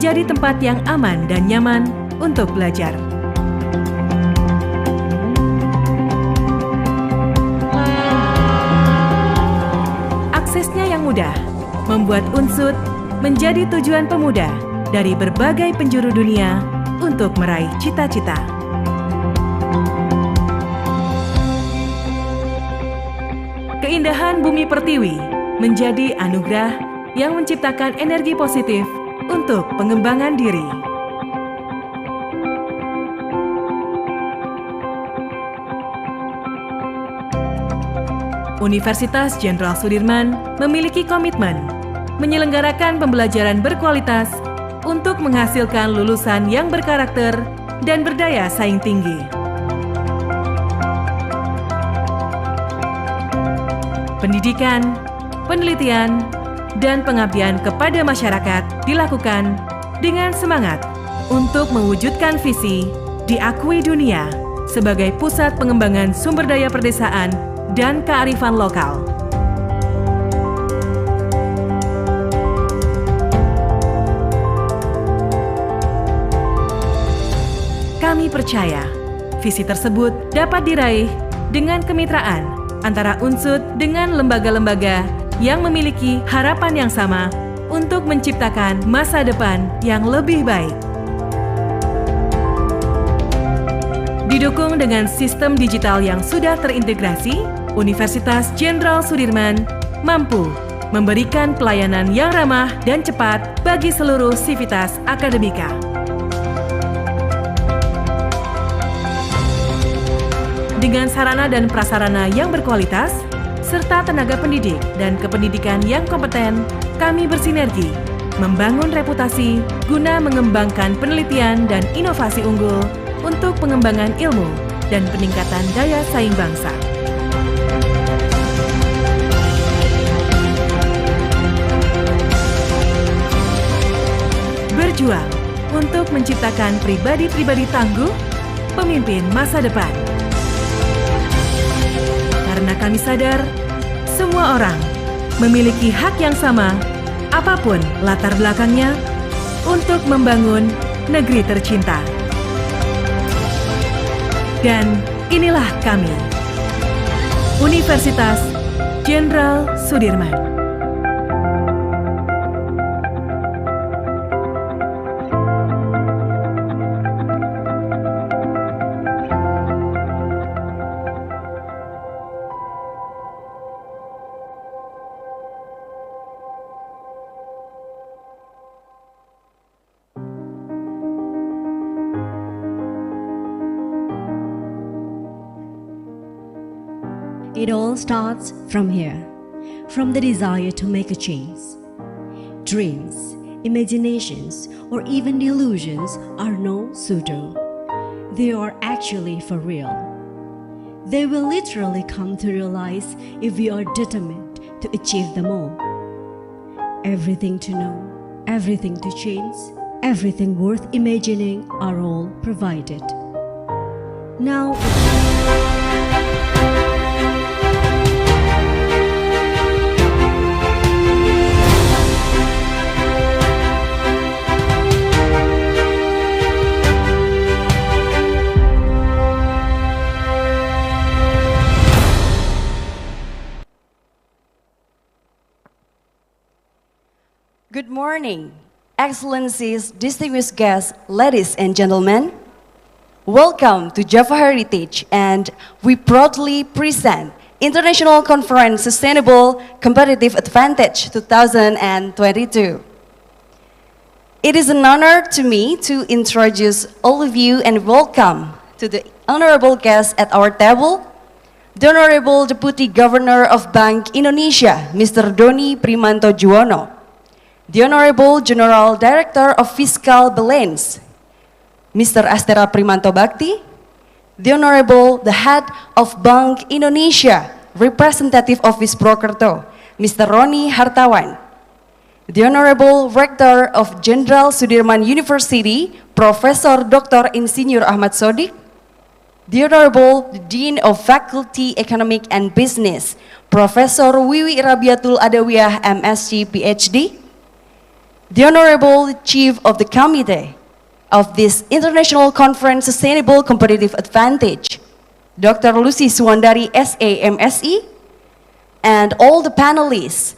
jadi tempat yang aman dan nyaman untuk belajar. Aksesnya yang mudah membuat Unsud menjadi tujuan pemuda dari berbagai penjuru dunia untuk meraih cita-cita. Keindahan bumi pertiwi menjadi anugerah yang menciptakan energi positif untuk pengembangan diri. Universitas Jenderal Sudirman memiliki komitmen menyelenggarakan pembelajaran berkualitas untuk menghasilkan lulusan yang berkarakter dan berdaya saing tinggi. Pendidikan, penelitian, dan pengabdian kepada masyarakat dilakukan dengan semangat untuk mewujudkan visi diakui dunia sebagai pusat pengembangan sumber daya perdesaan dan kearifan lokal. Kami percaya visi tersebut dapat diraih dengan kemitraan antara Unsud dengan lembaga-lembaga yang memiliki harapan yang sama untuk menciptakan masa depan yang lebih baik. Didukung dengan sistem digital yang sudah terintegrasi, Universitas Jenderal Sudirman mampu memberikan pelayanan yang ramah dan cepat bagi seluruh sivitas akademika. Dengan sarana dan prasarana yang berkualitas, serta tenaga pendidik dan kependidikan yang kompeten, kami bersinergi membangun reputasi guna mengembangkan penelitian dan inovasi unggul untuk pengembangan ilmu dan peningkatan daya saing bangsa. Berjuang untuk menciptakan pribadi-pribadi tangguh, pemimpin masa depan. Karena kami sadar, semua orang memiliki hak yang sama, apapun latar belakangnya, untuk membangun negeri tercinta. Dan inilah kami, Universitas Jenderal Sudirman. It all starts from here, from the desire to make a change. Dreams, imaginations, or even delusions are no pseudo. They are actually for real. They will literally come to realize if we are determined to achieve them all. Everything to know, everything to change, everything worth imagining are all provided. Now, good morning, Excellencies, distinguished guests, ladies and gentlemen. Welcome to Java Heritage, and we proudly present International Conference Sustainable Competitive Advantage 2022. It is an honor to me to introduce all of you and welcome to the honorable guests at our table, the Honorable Deputy Governor of Bank Indonesia, Mr. Doni Primanto Juwono, the Honorable General Director of Fiscal Balance, Mr. Astera Primanto Bakti, the Honorable the Head of Bank Indonesia, Representative Office Prokerto, Mr. Roni Hartawan, the Honorable Rector of Jenderal Sudirman University, Profesor Dr. Insinyur Ahmad Sodik, the Honorable Dean of Faculty Economic and Business, Profesor Wiwi Rabiatul Adawiyah, MSc, PhD, the Honorable Chief of the Committee of this International Conference Sustainable Competitive Advantage, Dr. Lucy Suwandari, SAMSE, and all the panelists.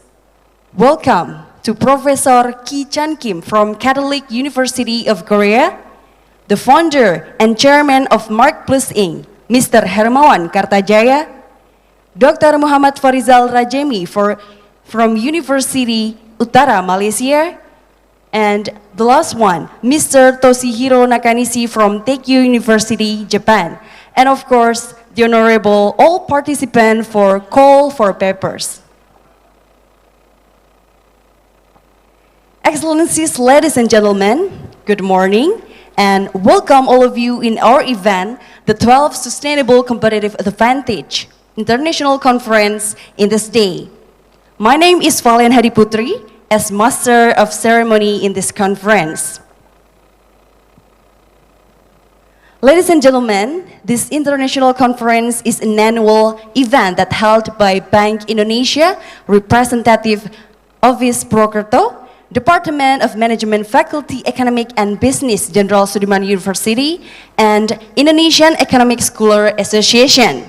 Welcome to Professor Ki Chan Kim from Catholic University of Korea, the founder and chairman of Mark Plus Inc., Mr. Hermawan Kartajaya, Dr. Muhammad Farizal Rajemi from University Utara, Malaysia, and the last one, Mr. Toshihiro Nakanishi from Teikyo University, Japan. And of course, the honorable all participants for call for papers. Excellencies, ladies and gentlemen, good morning, and welcome all of you in our event, the 12th Sustainable Competitive Advantage International Conference in this day. My name is Valian Hadiputri, as Master of Ceremony in this conference. Ladies and gentlemen, this international conference is an annual event that held by Bank Indonesia, Representative Office Purwokerto, Department of Management Faculty Economic and Business, Jenderal Sudirman University, and Indonesian Economic Scholar Association.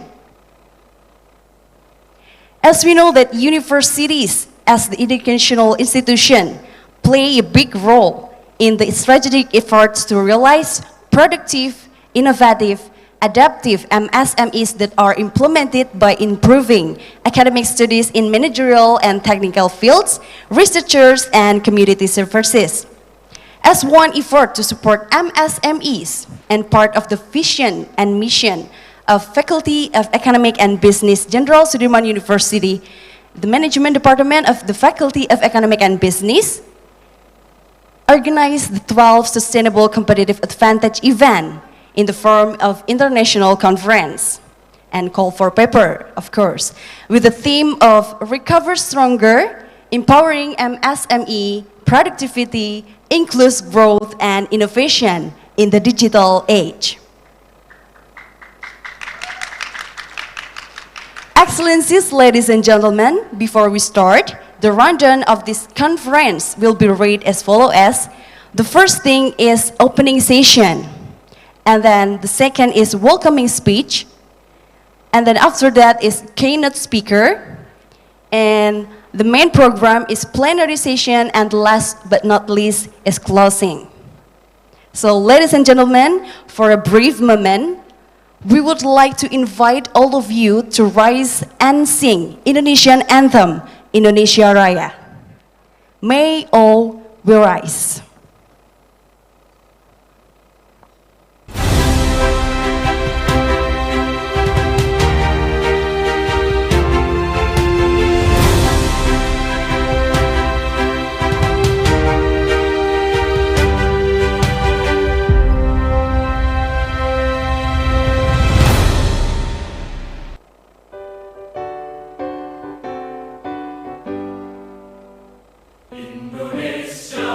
As we know that universities as the educational institution play a big role in the strategic efforts to realize productive, innovative, adaptive MSMEs that are implemented by improving academic studies in managerial and technical fields, researchers, and community services. As one effort to support MSMEs and part of the vision and mission of Faculty of Economic and Business, Jenderal Sudirman University, the Management Department of the Faculty of Economic and Business organized the 12th Sustainable Competitive Advantage event in the form of international conference and call for paper, of course, with the theme of Recover Stronger, Empowering MSME, Productivity, Inclusive Growth, and Innovation in the Digital Age. Excellencies, ladies and gentlemen, before we start, the rundown of this conference will be read as follows. The first thing is opening session, and then the second is welcoming speech, and then after that is keynote speaker, and the main program is plenary session, and last but not least is closing. So ladies and gentlemen, for a brief moment, we would like to invite all of you to rise and sing Indonesian anthem, Indonesia Raya. May all we rise. Indonesia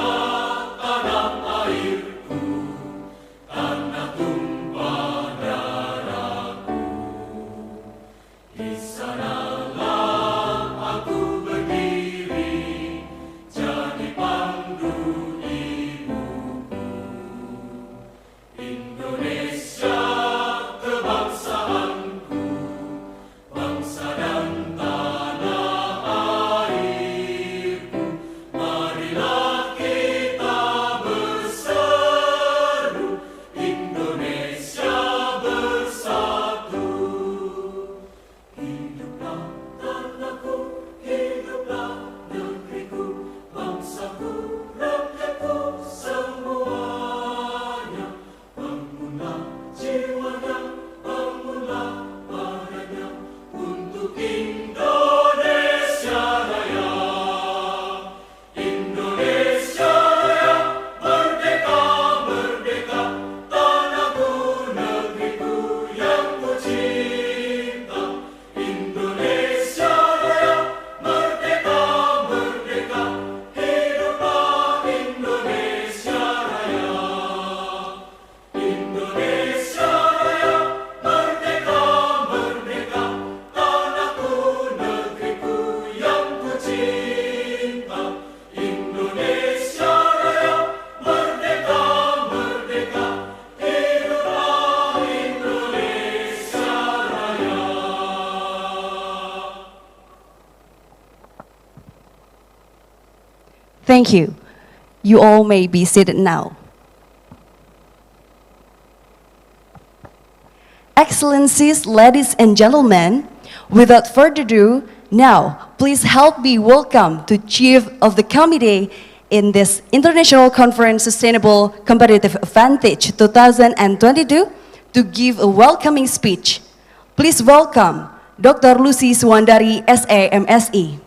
Thank you. You all may be seated now. Excellencies, ladies and gentlemen, without further ado, now please help me welcome the Chief of the Committee in this International Conference Sustainable Competitive Advantage 2022 to give a welcoming speech. Please welcome Dr. Lucy Suwandari, SA, MSI.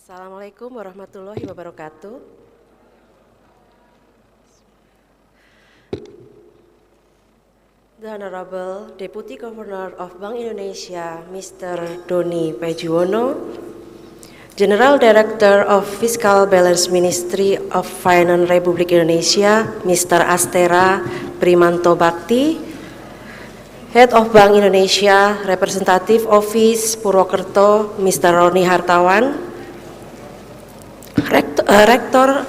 Assalamualaikum warahmatullahi wabarakatuh. The Honorable Deputy Governor of Bank Indonesia, Mr. Doni Pejuwono, General Director of Fiscal Balance Ministry of Finance Republik Indonesia, Mr. Astera Primanto Bakti, Head of Bank Indonesia, Representative Office Purwokerto, Mr. Roni Hartawan, Rektor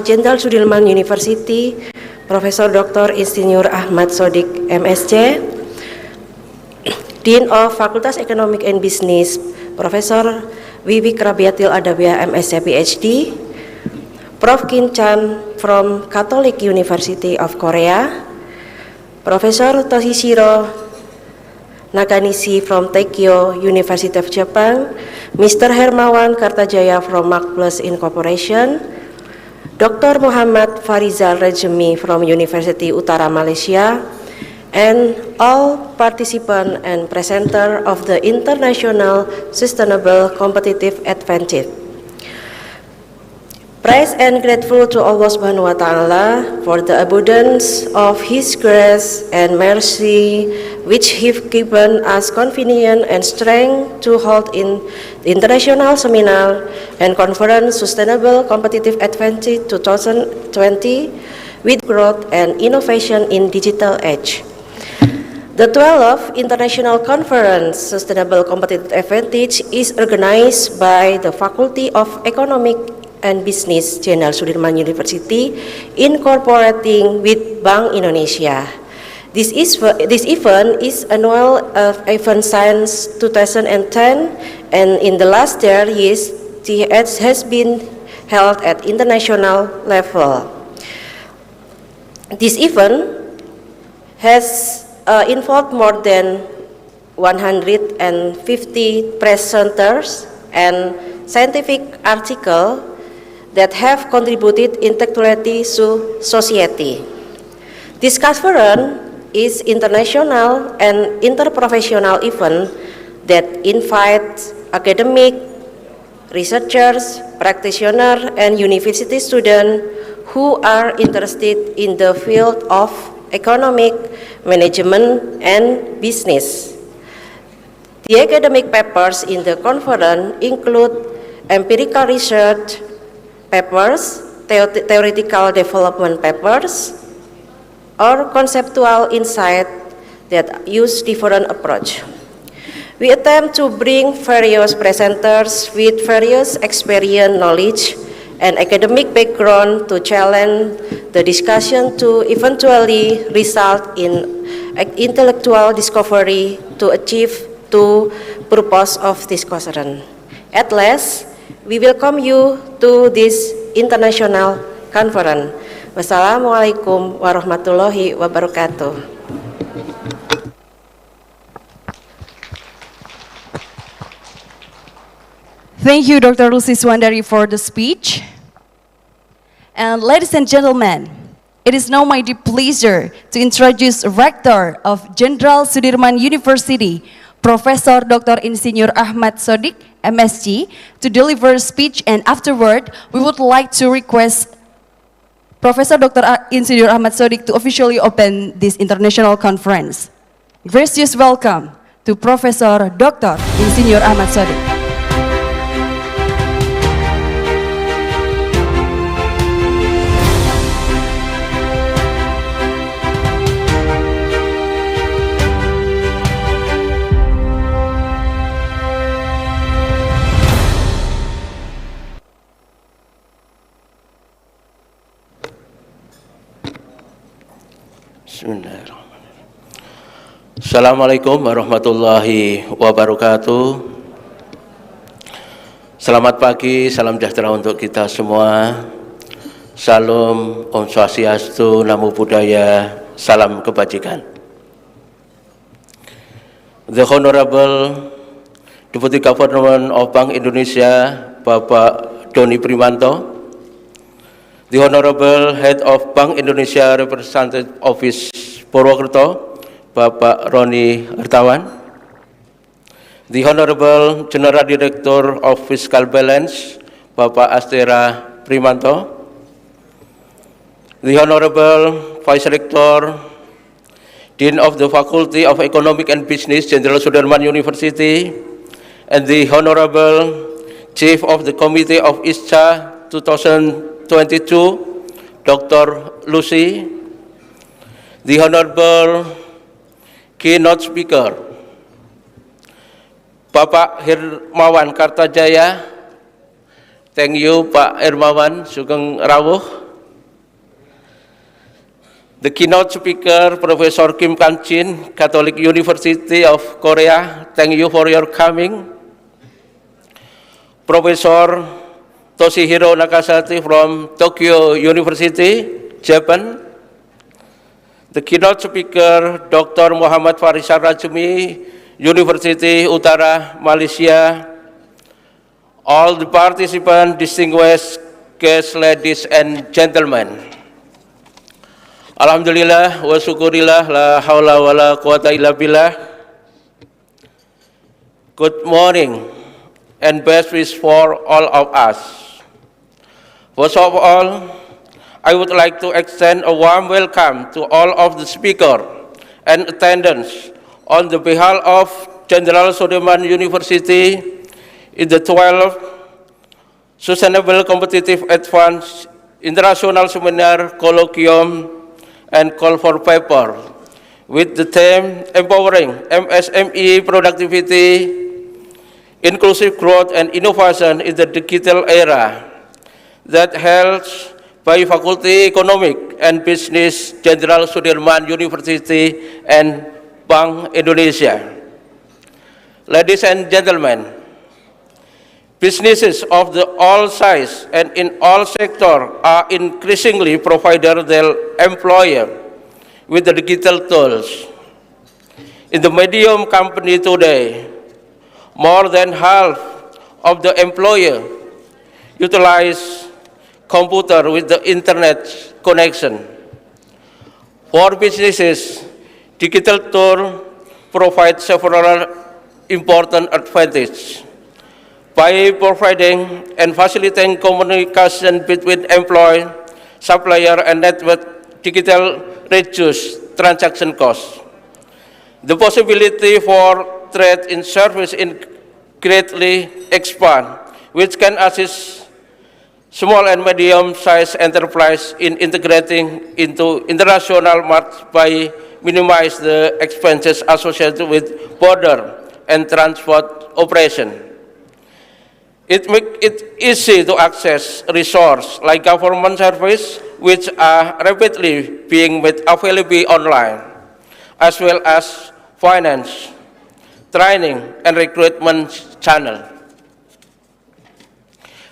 Jenderal Sudirman University, Profesor Dr. Insinyur Ahmad Sodik, MSc, Dean of Fakultas Economic and Business, Profesor Wiwik Rabiatil Adawiyah, MSc, PhD, Prof. Kim Chan from Catholic University of Korea, Profesor Toshishiro Nakanishi from Tokyo University of Japan, Mr. Hermawan Kartajaya from Mark Plus Incorporation, Dr. Muhammad Farizal Rejemi from University Utara Malaysia, and all participants and presenter of the International Sustainable Competitive Advantage. Praise and grateful to Allah Subhanahu wa Ta'ala for the abundance of His grace and mercy which He given us convenience and strength to hold in the International Seminar and Conference Sustainable Competitive Advantage 2020 with growth and innovation in digital age. The 12th International Conference Sustainable Competitive Advantage is organized by the Faculty of Economic and Business Jenderal Sudirman University incorporating with Bank Indonesia. This event is annual event since 2010, and in the last years it has been held at international level. This event has involved more than 150 presenters and scientific articles that have contributed intellectually to society. This conference is international and interprofessional event that invites academic, researchers, practitioners, and university students who are interested in the field of economic, management, and business. The academic papers in the conference include empirical research papers, theoretical development papers, or conceptual insight that use different approach. We attempt to bring various presenters with various experience, knowledge, and academic background to challenge the discussion to eventually result in intellectual discovery to achieve two purposes of this conference. At last, we welcome you to this international conference. Wassalamualaikum warahmatullahi wabarakatuh. Thank you, Dr. Lucy Suwandari, for the speech. And ladies and gentlemen, it is now my deep pleasure to introduce Rector of Jenderal Sudirman University, Professor Dr. Insinyur Ahmad Sodik, MSc, to deliver a speech, and afterward, we would like to request Professor Dr. Insinyur Ahmad Sodik to officially open this international conference. Gracious welcome to Professor Dr. Insinyur Ahmad Sodik. Bismillahirrahmanirrahim. Assalamualaikum warahmatullahi wabarakatuh. Selamat pagi, salam sejahtera untuk kita semua. Salam, Om Swastiastu, Namo Buddhaya, salam kebajikan. The Honorable Deputy Governor of Bank Indonesia, Bapak Doni Primanto, the Honorable Head of Bank Indonesia Representative Office Purwokerto, Bapak Roni Hartawan, the Honorable General Director of Fiscal Balance, Bapak Astera Primanto, the Honorable Vice Rector, Dean of the Faculty of Economic and Business, Jenderal Sudirman University, and the Honorable Chief of the Committee of ISCA 2022, Dr. Lucy, the Honorable Keynote Speaker, Bapak Hermawan Kartajaya, thank you Pak Hermawan Sugeng Rawuh. The keynote speaker, Professor Kim Kanchin, Catholic University of Korea, thank you for your coming. Professor Toshihiro Nakasati from Tokyo University, Japan. The keynote speaker, Dr. Muhammad Farisal Rajmi, University Utara, Malaysia. All the participants, distinguished guests, ladies and gentlemen. Alhamdulillah wa syukurillah la haula wa la quwata illa billah. Good morning and best wishes for all of us. First of all, I would like to extend a warm welcome to all of the speakers and attendants on the behalf of Jenderal Sudirman University in the 12th Sustainable Competitive Advanced International Seminar Colloquium and Call for Paper with the theme Empowering MSME Productivity, Inclusive Growth and Innovation in the Digital Era, that held by Faculty Economic and Business, Jenderal Sudirman University and Bank Indonesia. Ladies and gentlemen, businesses of all sizes and in all sectors are increasingly providing their employer with the digital tools. In the medium company today, more than half of the employer utilize computer with the internet connection. For businesses, digital tool provide several important advantages. By providing and facilitating communication between employee, supplier, and network, digital reduce transaction costs. The possibility for trade in service greatly expand, which can assist small and medium-sized enterprise in integrating into international markets by minimize the expenses associated with border and transport operation. It makes it easy to access resources like government service, which are rapidly being made available online, as well as finance, training, and recruitment channel.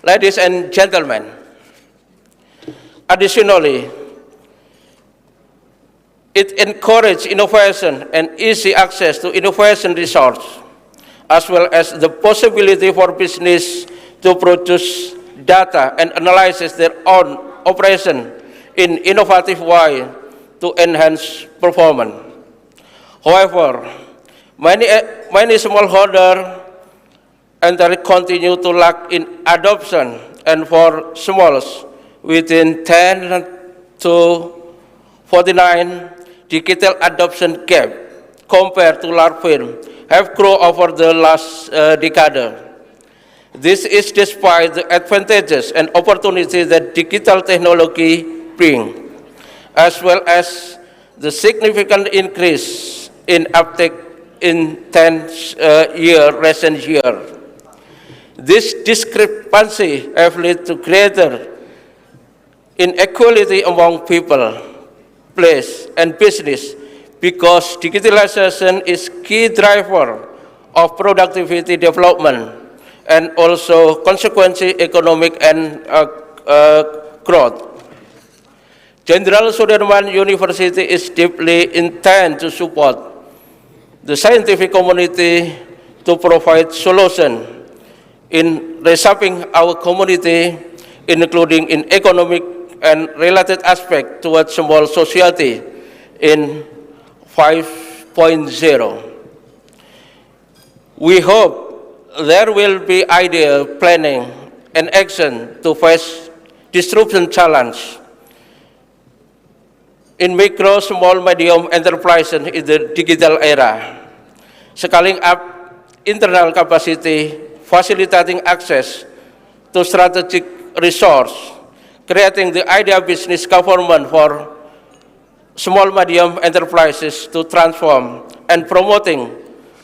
Ladies and gentlemen, additionally, it encourages innovation and easy access to innovation resources, as well as the possibility for business to produce data and analyze their own operation in innovative way to enhance performance. However, many smallholder and continue to lack in adoption, and for smalls within 10 to 49, digital adoption gap compared to large firms have grown over the last decade. This is despite the advantages and opportunities that digital technology bring, as well as the significant increase in uptake in recent years. This discrepancy has led to greater inequality among people, place and business because digitalization is key driver of productivity development and also consequently economic and growth. Jenderal Sudirman University is deeply intent to support the scientific community to provide solutions in reshaping our community, including in economic and related aspects towards small society in 5.0. We hope there will be idea, planning, and action to face disruption challenge in micro, small, medium enterprises in the digital era, scaling up internal capacity, facilitating access to strategic resource, creating the idea business government for small, medium enterprises to transform, and promoting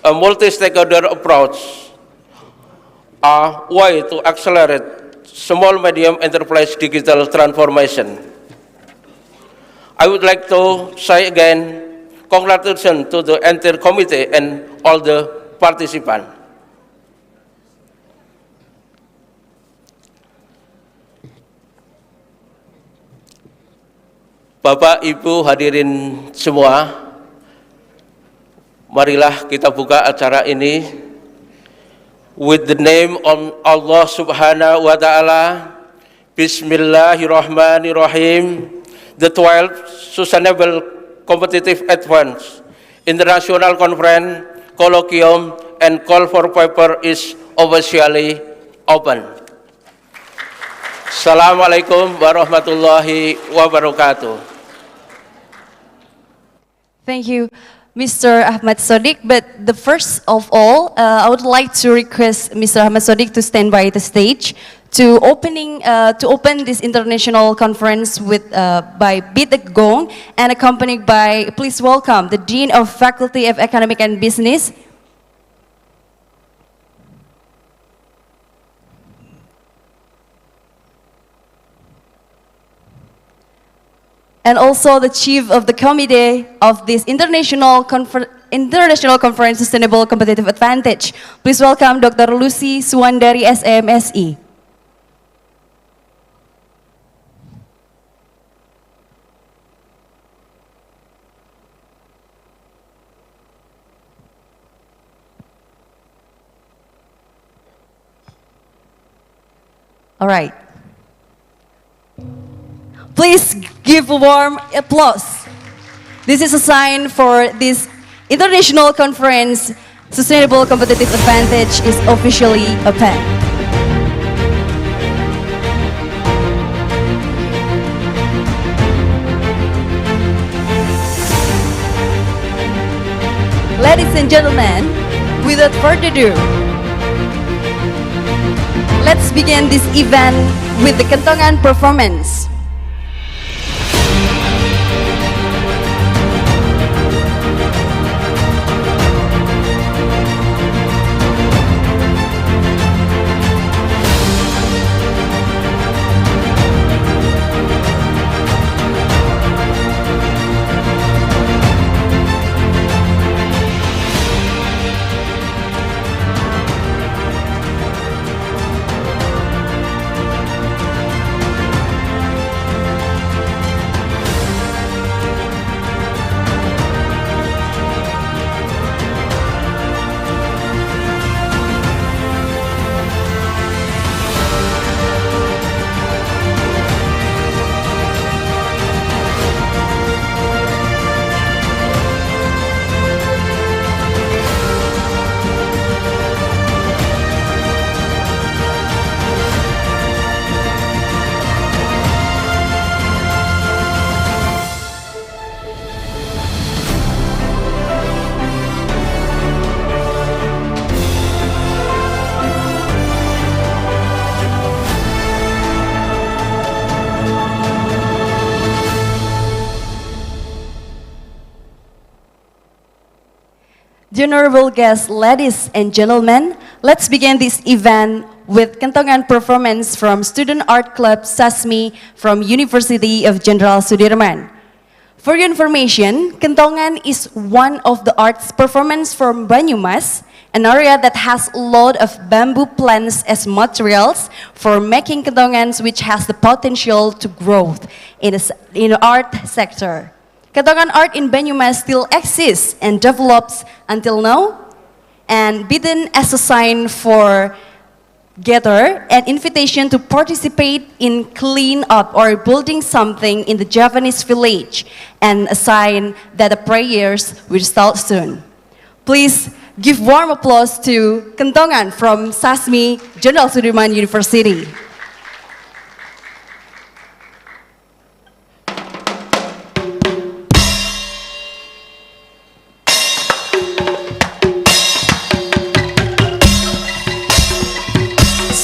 a multi-stakeholder approach are way to accelerate small, medium enterprise digital transformation. I would like to say again, congratulations to the entire committee and all the participants. Bapak, Ibu, hadirin semua, marilah kita buka acara ini with the name of Allah Subhanahu wa Ta'ala. Bismillahirrahmanirrahim. The 12th Sustainable Competitive Advance International Conference, Colloquium, and Call for Paper is officially open. Assalamualaikum warahmatullahi wabarakatuh. Thank you, Mr. Ahmad Sodik. But the first of all, I would like to request Mr. Ahmad Sodik to stand by the stage to open this international conference with by beat the gong and accompanied by, please welcome the Dean of Faculty of Economic and Business, and also the Chief of the Committee of this International Conference Sustainable Competitive Advantage. Please welcome Dr. Lucy Suwandari, SMSE. All right. Please give a warm applause. This is a sign for this international conference. Sustainable Competitive Advantage is officially open. Ladies and gentlemen, without further ado, let's begin this event with the Kentongan performance. Honorable guests, ladies and gentlemen, let's begin this event with Kentongan performance from Student Art Club SASMI from University of Jenderal Sudirman. For your information, kentongan is one of the arts performance from Banyumas, an area that has a lot of bamboo plants as materials for making kentongans, which has the potential to growth in the art sector. Kentongan art in Banyumas still exists and develops until now, and bidden as a sign for gather an invitation to participate in clean up or building something in the Javanese village, and a sign that the prayers will start soon. Please give warm applause to Kentongan from SASMI Jenderal Sudirman University.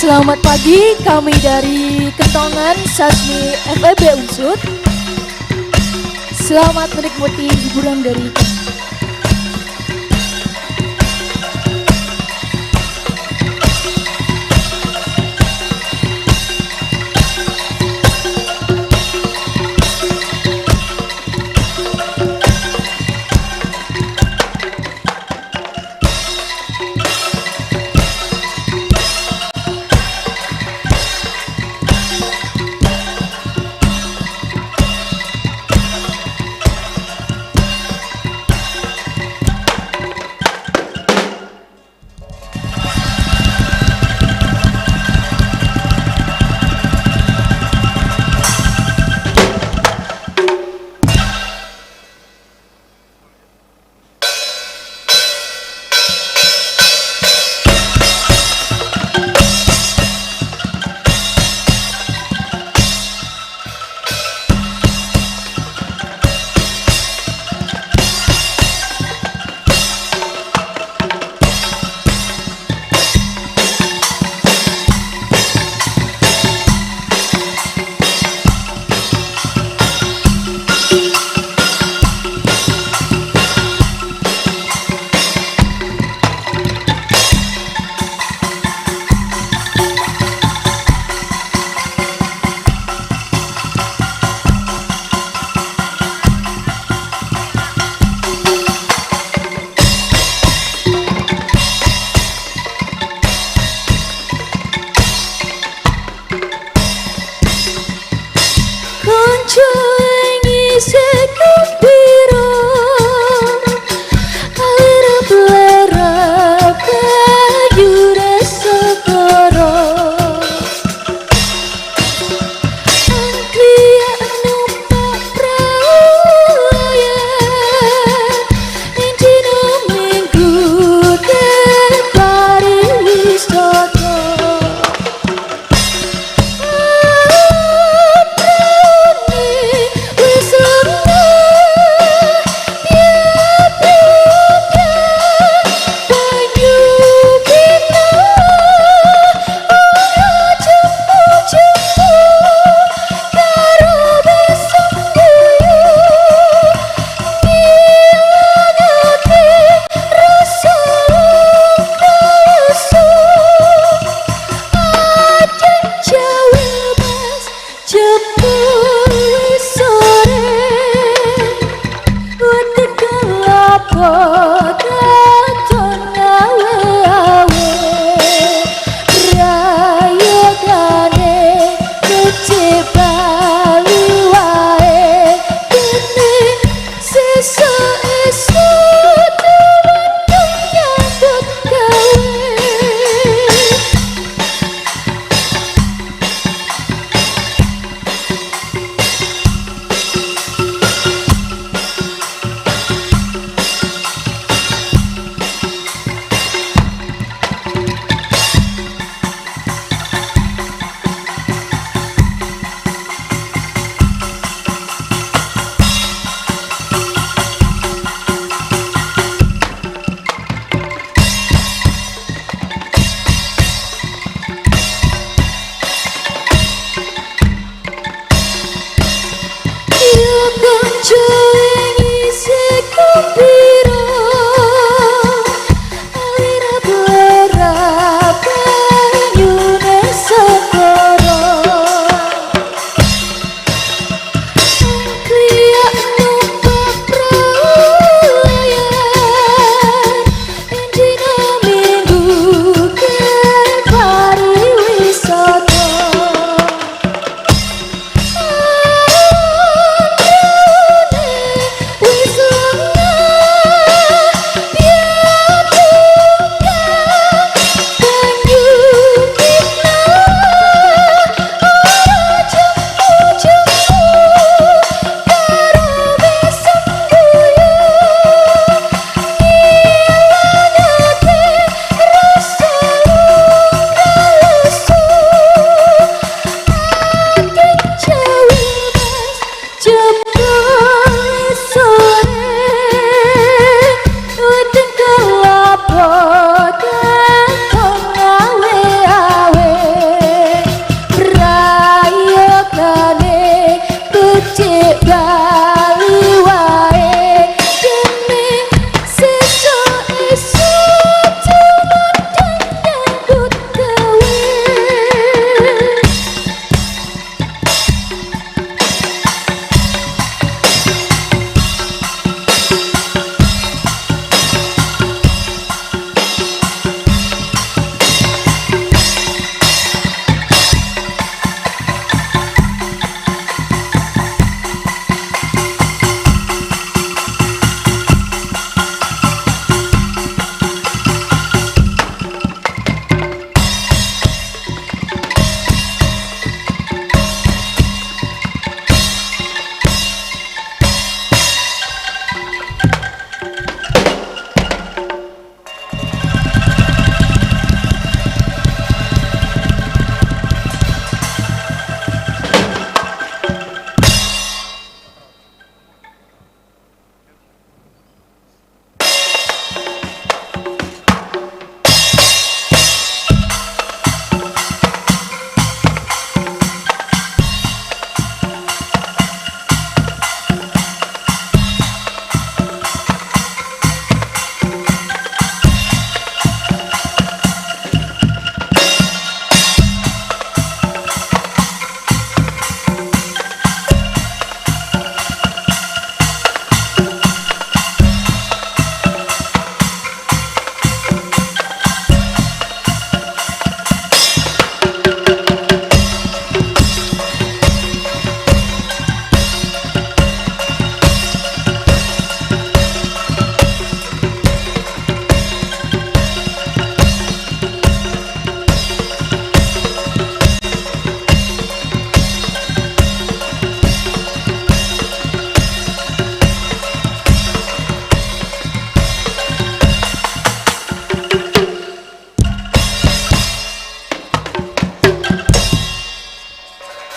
Selamat pagi, kami dari Kentongan SASMI FEB Unsud. Selamat menikmati hiburan dari kami.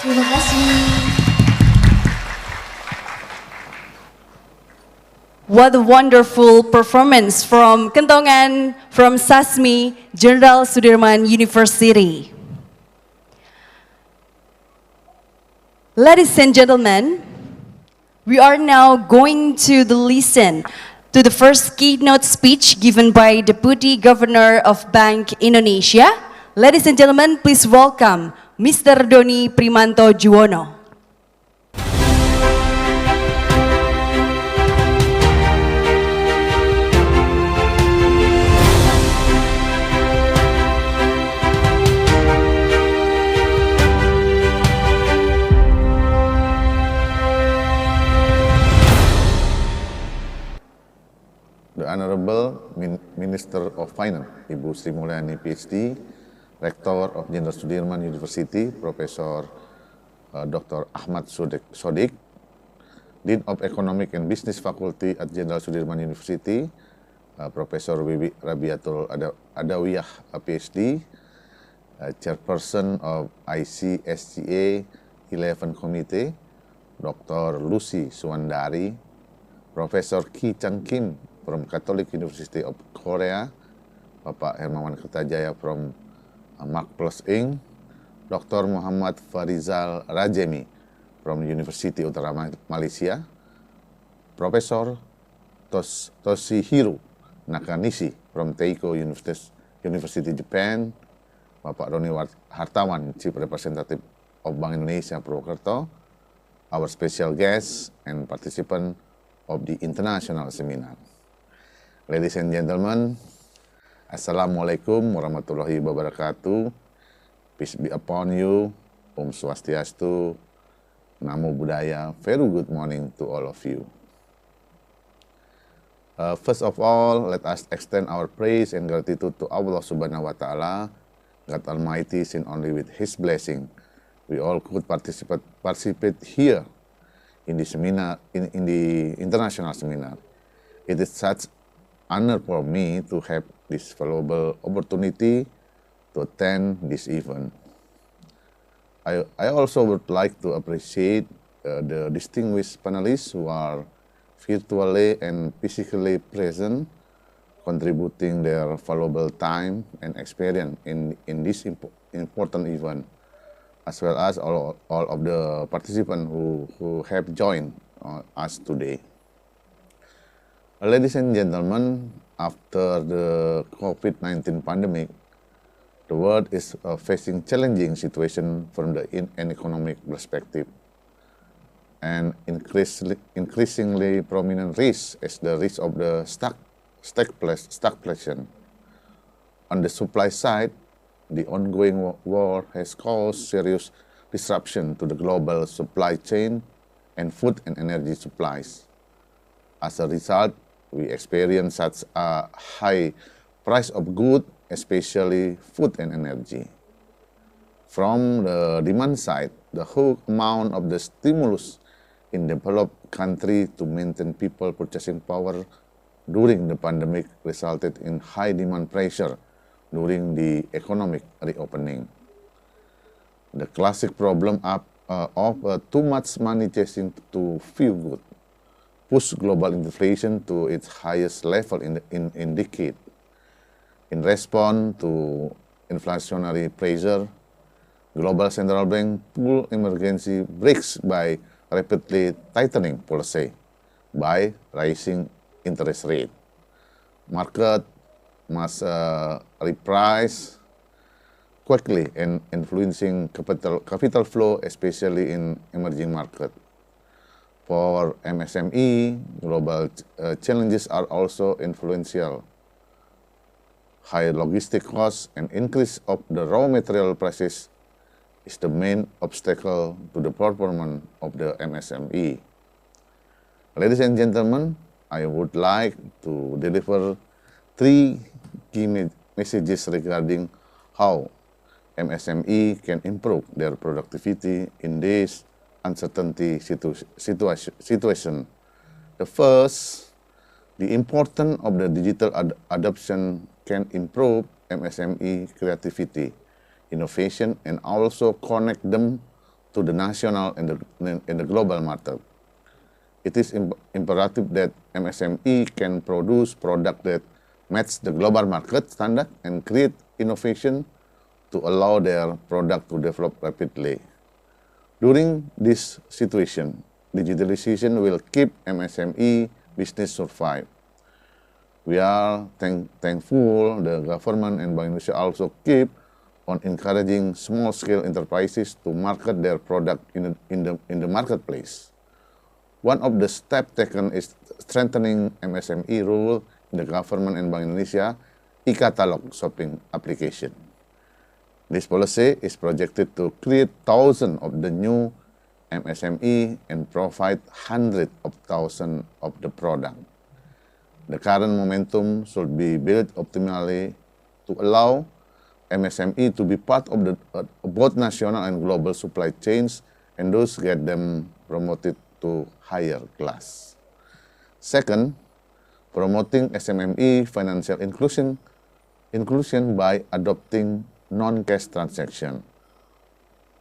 Terima kasih. What a wonderful performance from Kentongan, from SASMI, Jenderal Sudirman University. Ladies and gentlemen, we are now going to listen to the first keynote speech given by Deputy Governor of Bank Indonesia. Ladies and gentlemen, please welcome Mr. Doni Primanto Juwono. The Honorable Minister of Finance, Ibu Sri Mulyani PhD, Rector of Jenderal Sudirman University, Professor Dr. Ahmad Sodik, Dean of Economic and Business Faculty at Jenderal Sudirman University, Professor Bibi Rabiatul Adawiyah PhD, Chairperson of ICSGA 11 Committee, Dr. Lucy Suwandari, Professor Ki Chang Kim from Catholic University of Korea, Bapak Hermawan Kertajaya from Mark Plus Inc., Dr. Muhammad Farizal Rajemi from University Utara Malaysia, Professor Toshihiro Nakanishi from Teiko University Japan, Bapak Roni Hartawan, Chief Representative of Bank Indonesia Purwokerto, our special guest and participant of the international seminar. Ladies and gentlemen, Assalamualaikum warahmatullahi wabarakatuh. Peace be upon you. Om Swastiastu. Namo Buddhaya. Very good morning to all of you. First of all, let us extend our praise and gratitude to Allah Subhanahu wa Ta'ala, God Almighty, since only with His blessing we all could participate here in the seminar, in the international seminar. It is such honor for me to have this valuable opportunity to attend this event. I also would like to appreciate the distinguished panelists who are virtually and physically present, contributing their valuable time and experience in this important event, as well as all of the participants who have joined us today. Ladies and gentlemen, after the COVID-19 pandemic, the world is facing challenging situation from an economic perspective, and increasingly prominent risk is the risk of the stagflation. On the supply side, the ongoing war has caused serious disruption to the global supply chain and food and energy supplies. As a result, we experience such a high price of goods, especially food and energy. From the demand side, the whole amount of the stimulus in developed countries to maintain people purchasing power during the pandemic resulted in high demand pressure during the economic reopening. The classic problem of too much money chasing too few goods pushed global inflation to its highest level in decade. In response to inflationary pressure, global central bank pulled emergency brakes by rapidly tightening policy by raising interest rate. Market must reprice quickly and influencing capital flow, especially in emerging markets. For MSME, global challenges are also influential. High logistic costs and increase of the raw material prices is the main obstacle to the performance of the MSME. Ladies and gentlemen, I would like to deliver 3 key messages regarding how MSME can improve their productivity in this uncertainty situation. The first, the importance of the digital adoption can improve MSME creativity, innovation, and also connect them to the national and the global market. It is imperative that MSME can produce products that match the global market standard and create innovation to allow their product to develop rapidly. During this situation, digitalization will keep MSME business survive. We are thankful the government and Bank Indonesia also keep on encouraging small-scale enterprises to market their product in the marketplace. One of the steps taken is strengthening MSME role in the government and Bank Indonesia e-catalog shopping application. This policy is projected to create thousands of the new MSME and provide hundreds of thousands of the product. The current momentum should be built optimally to allow MSME to be part of the both national and global supply chains and thus get them promoted to higher class. Second, promoting SMME financial inclusion by adopting non-cash transaction.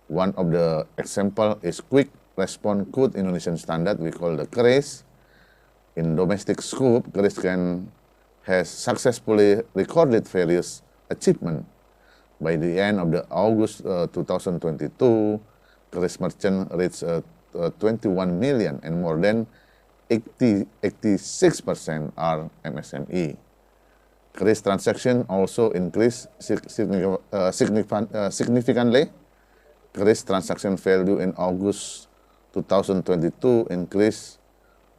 One of the example is Quick Response Code Indonesian Standard, we call the KRIS. In domestic scope, KRIS has successfully recorded various achievements. By the end of the August 2022, KRIS merchant reached 21 million and more than 86% are MSME. KRIS transaction also increased significantly. KRIS transaction value in August 2022 increased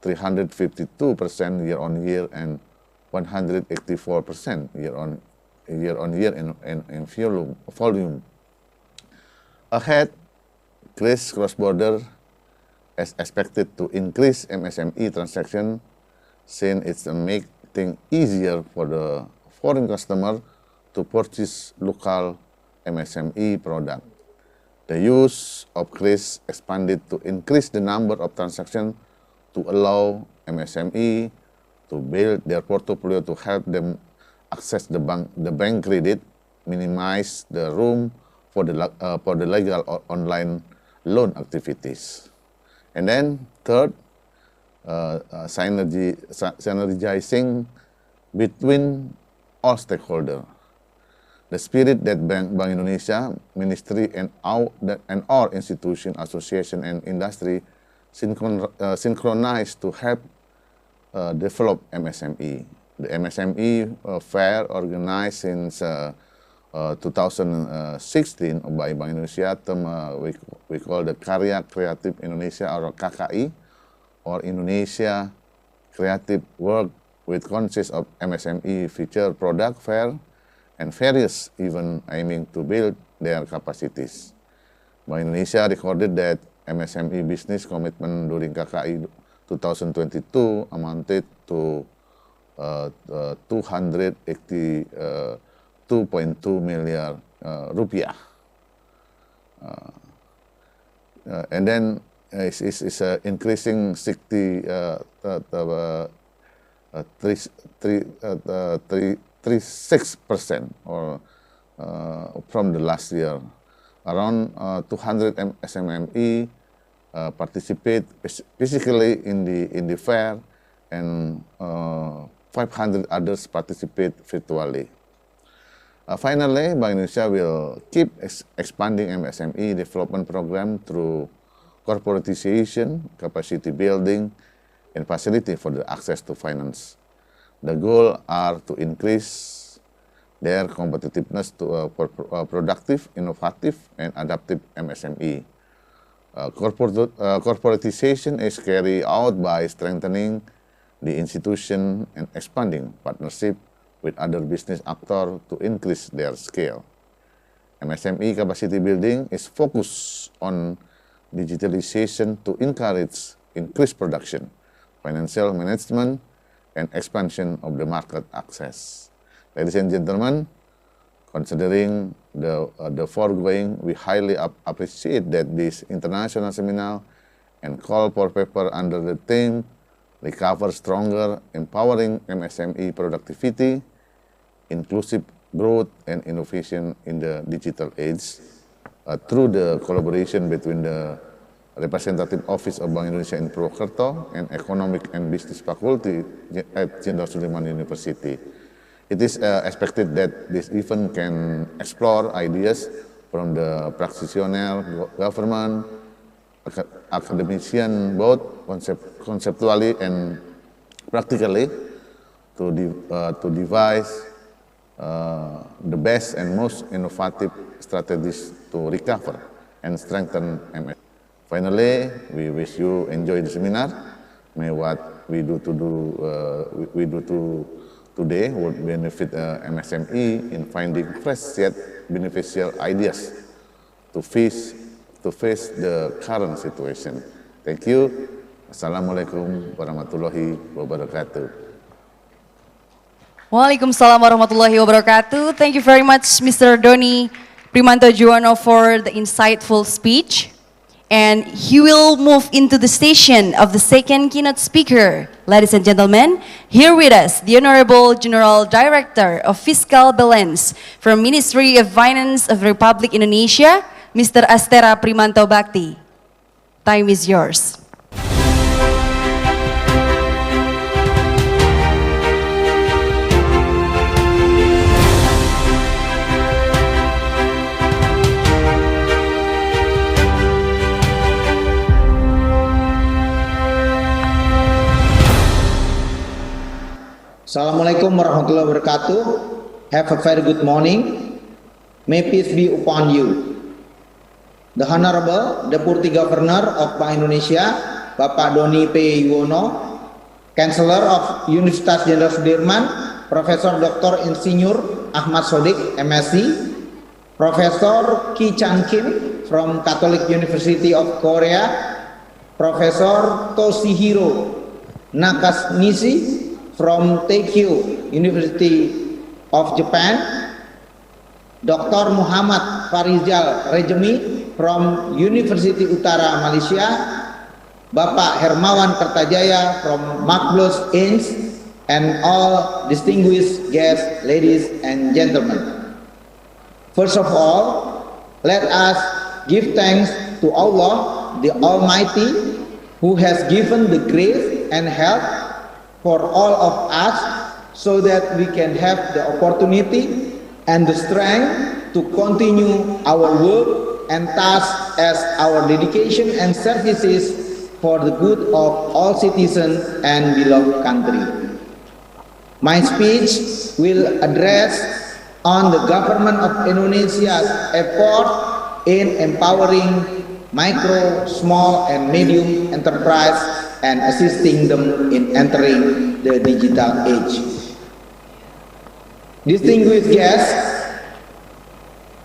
352% year-on-year and 184% year-on-year in volume. Ahead, KRIS cross-border is expected to increase MSME transaction since it's making easier for the foreign customer to purchase local MSME product. The use of KRIS expanded to increase the number of transactions to allow MSME to build their portfolio to help them access the bank credit, minimize the room for the legal or online loan activities. And then third, synergizing between all stakeholders. The spirit that Bank Indonesia, Ministry, and our institution, association, and industry synchronize to help develop MSME. The MSME fair organized since 2016 by Bank Indonesia, we call the Karya Kreatif Indonesia or KKI, or Indonesia Creative Work, which consists of MSME feature product fair and various events aiming to build their capacities. Bank Indonesia recorded that MSME business commitment during KKI 2022 amounted to 282.2 million rupiah. And then it's increasing 36% or from the last year. Around 200 SMME participate physically in the fair, and 500 others participate virtually. Finally, Bank Indonesia will keep expanding MSME development program through corporatization, capacity building, and facility for the access to finance. The goal are to increase their competitiveness to productive, innovative, and adaptive MSME. Corporatization is carried out by strengthening the institution and expanding partnership with other business actors to increase their scale. MSME capacity building is focused on digitalization to encourage increased production, financial management, and expansion of the market access. Ladies and gentlemen, considering the foregoing, we highly appreciate that this international seminar and call for paper under the theme Recover Stronger, Empowering MSME Productivity, Inclusive Growth and Innovation in the Digital Age through the collaboration between the Representative Office of Bank Indonesia in Purwokerto and Economic and Business Faculty at Jenderal Sudirman University. It is expected that this event can explore ideas from the practitioner, government, academician, both conceptually and practically, to devise the best and most innovative strategies to recover and strengthen MS. Finally, we wish you enjoy the seminar. May what we do today would benefit MSME in finding fresh yet beneficial ideas to face the current situation. Thank you. Assalamualaikum warahmatullahi wabarakatuh. Waalaikumsalam warahmatullahi wabarakatuh. Thank you very much, Mr. Doni Primanto Juwono, for the insightful speech. And he will move into the station of the second keynote speaker. Ladies and gentlemen, here with us, the Honorable General Director of Fiscal Balance from Ministry of Finance of Republic Indonesia, Mr. Astera Primanto Bakti. Time is yours. Assalamualaikum warahmatullahi wabarakatuh. Have a very good morning. May peace be upon you. The Honorable Deputy Governor of Bank Indonesia, Bapak Doni P. Juwono, Chancellor of Universitas Jenderal Sudirman, Profesor Dr. Insinyur Ahmad Sodik, MSc, Profesor Ki Chan Kim from Catholic University of Korea, Profesor Toshihiro Nakanishi from Tokyo University of Japan, Dr. Muhammad Farizal Rejemi from University Utara Malaysia, Bapak Hermawan Kertajaya from Makblus Inc., and all distinguished guests, ladies and gentlemen. First of all, let us give thanks to Allah, the Almighty, who has given the grace and health for all of us, so that we can have the opportunity and the strength to continue our work and tasks as our dedication and services for the good of all citizens and beloved country. My speech will address on the government of Indonesia's effort in empowering micro, small, and medium enterprise and assisting them in entering the digital age. Distinguished guests,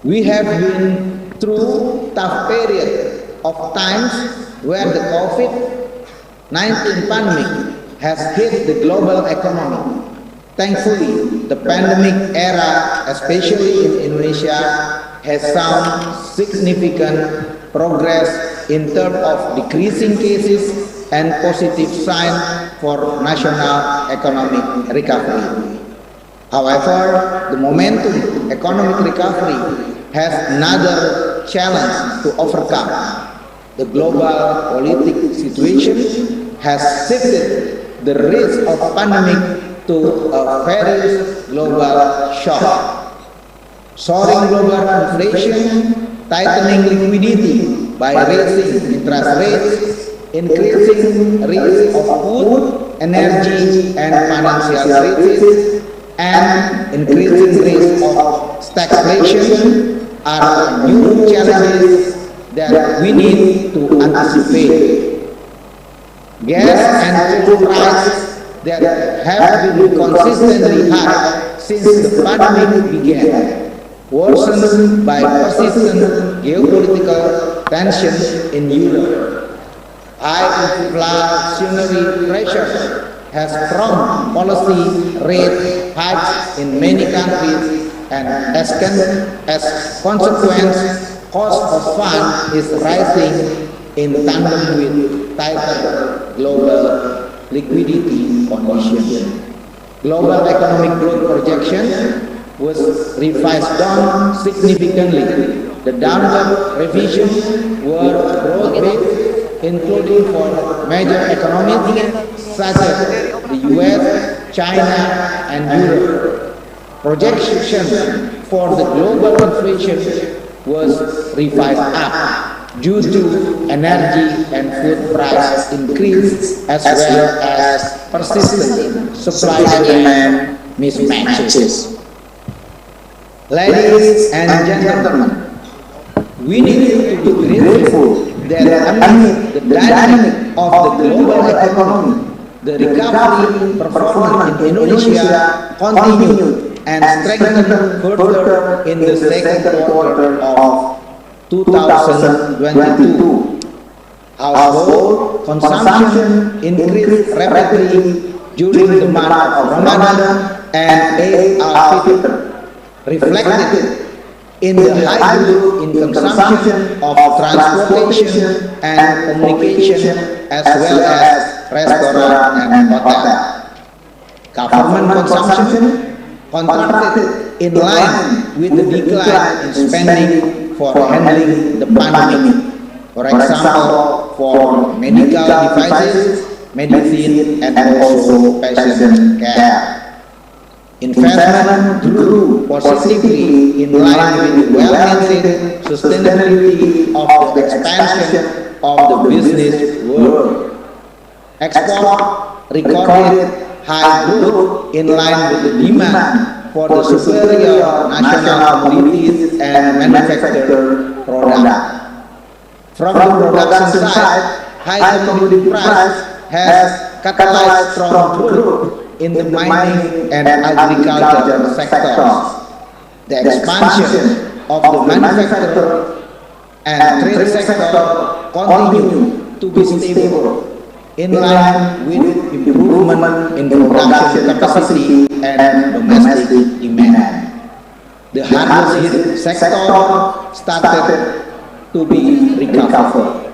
we have been through tough period of times where the COVID-19 pandemic has hit the global economy. Thankfully, the pandemic era, especially in Indonesia, has shown significant progress in terms of decreasing cases and positive sign for national economic recovery. However, the momentum economic recovery has another challenge to overcome. The global political situation has shifted the risk of pandemic to a very global shock. Soaring global inflation, tightening liquidity by raising interest rates, increasing risk of food, energy, and financial crisis, and increasing risk of stagflation are new challenges that we need to anticipate. Gas and fuel prices that have been consistently high since the pandemic began, worsened by persistent geopolitical tensions in Europe. High inflationary pressure has prompted policy rate hikes in many countries, and as consequence, cost of funds is rising in tandem with tighter global liquidity conditions. Global economic growth projection was revised down significantly The downward revisions were broad-based, including for major economies such as the US, China, and Europe. Projection for the global inflation was revised up due to energy and food price increase as well as persistent supply and demand mismatches. Ladies and gentlemen, we need to be grateful that amid the dynamic of the global economy, the recovery performance in Indonesia continued and strengthened further in the second quarter of 2022. Household consumption increased rapidly during the month of Ramadan and Eid al-Fitr, reflected in the high growth in consumption of transportation and communication as well as restaurant and hotel. Government consumption contracted in line with the decline in spending for handling the pandemic, for example, for medical devices, medicine, and also patient care. Investment grew positively in line with the well-maintained sustainability of the expansion of the business world. Export recorded high growth in line with the demand for the superior national commodities and manufactured products. From the production side, high commodity price has catalyzed strong growth in the mining and agriculture sectors. The expansion of the manufacturing and trade sector continue to be stable, in line with improvement in production capacity and domestic demand. The hardest hit sector started to be recovered.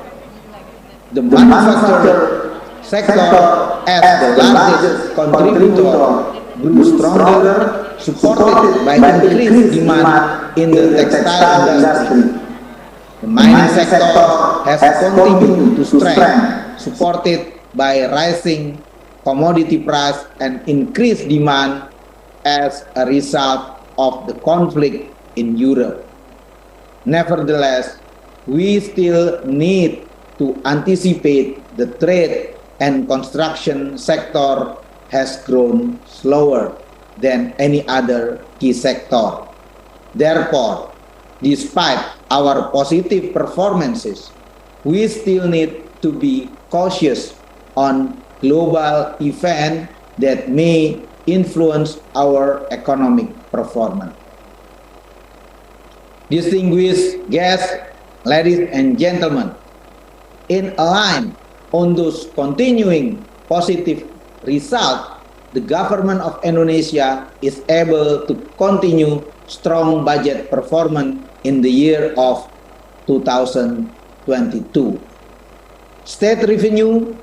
The manufacturing sector, as the largest contributor, grew stronger, supported by increased demand in the textile industry. The mining sector has continued to strengthen, supported by rising commodity price and increased demand as a result of the conflict in Europe. Nevertheless, we still need to anticipate the trade and construction sector has grown slower than any other key sector. Therefore, despite our positive performances, we still need to be cautious on global events that may influence our economic performance. Distinguished guests, ladies and gentlemen, in line on those continuing positive results, the government of Indonesia is able to continue strong budget performance in the year of 2022. State revenue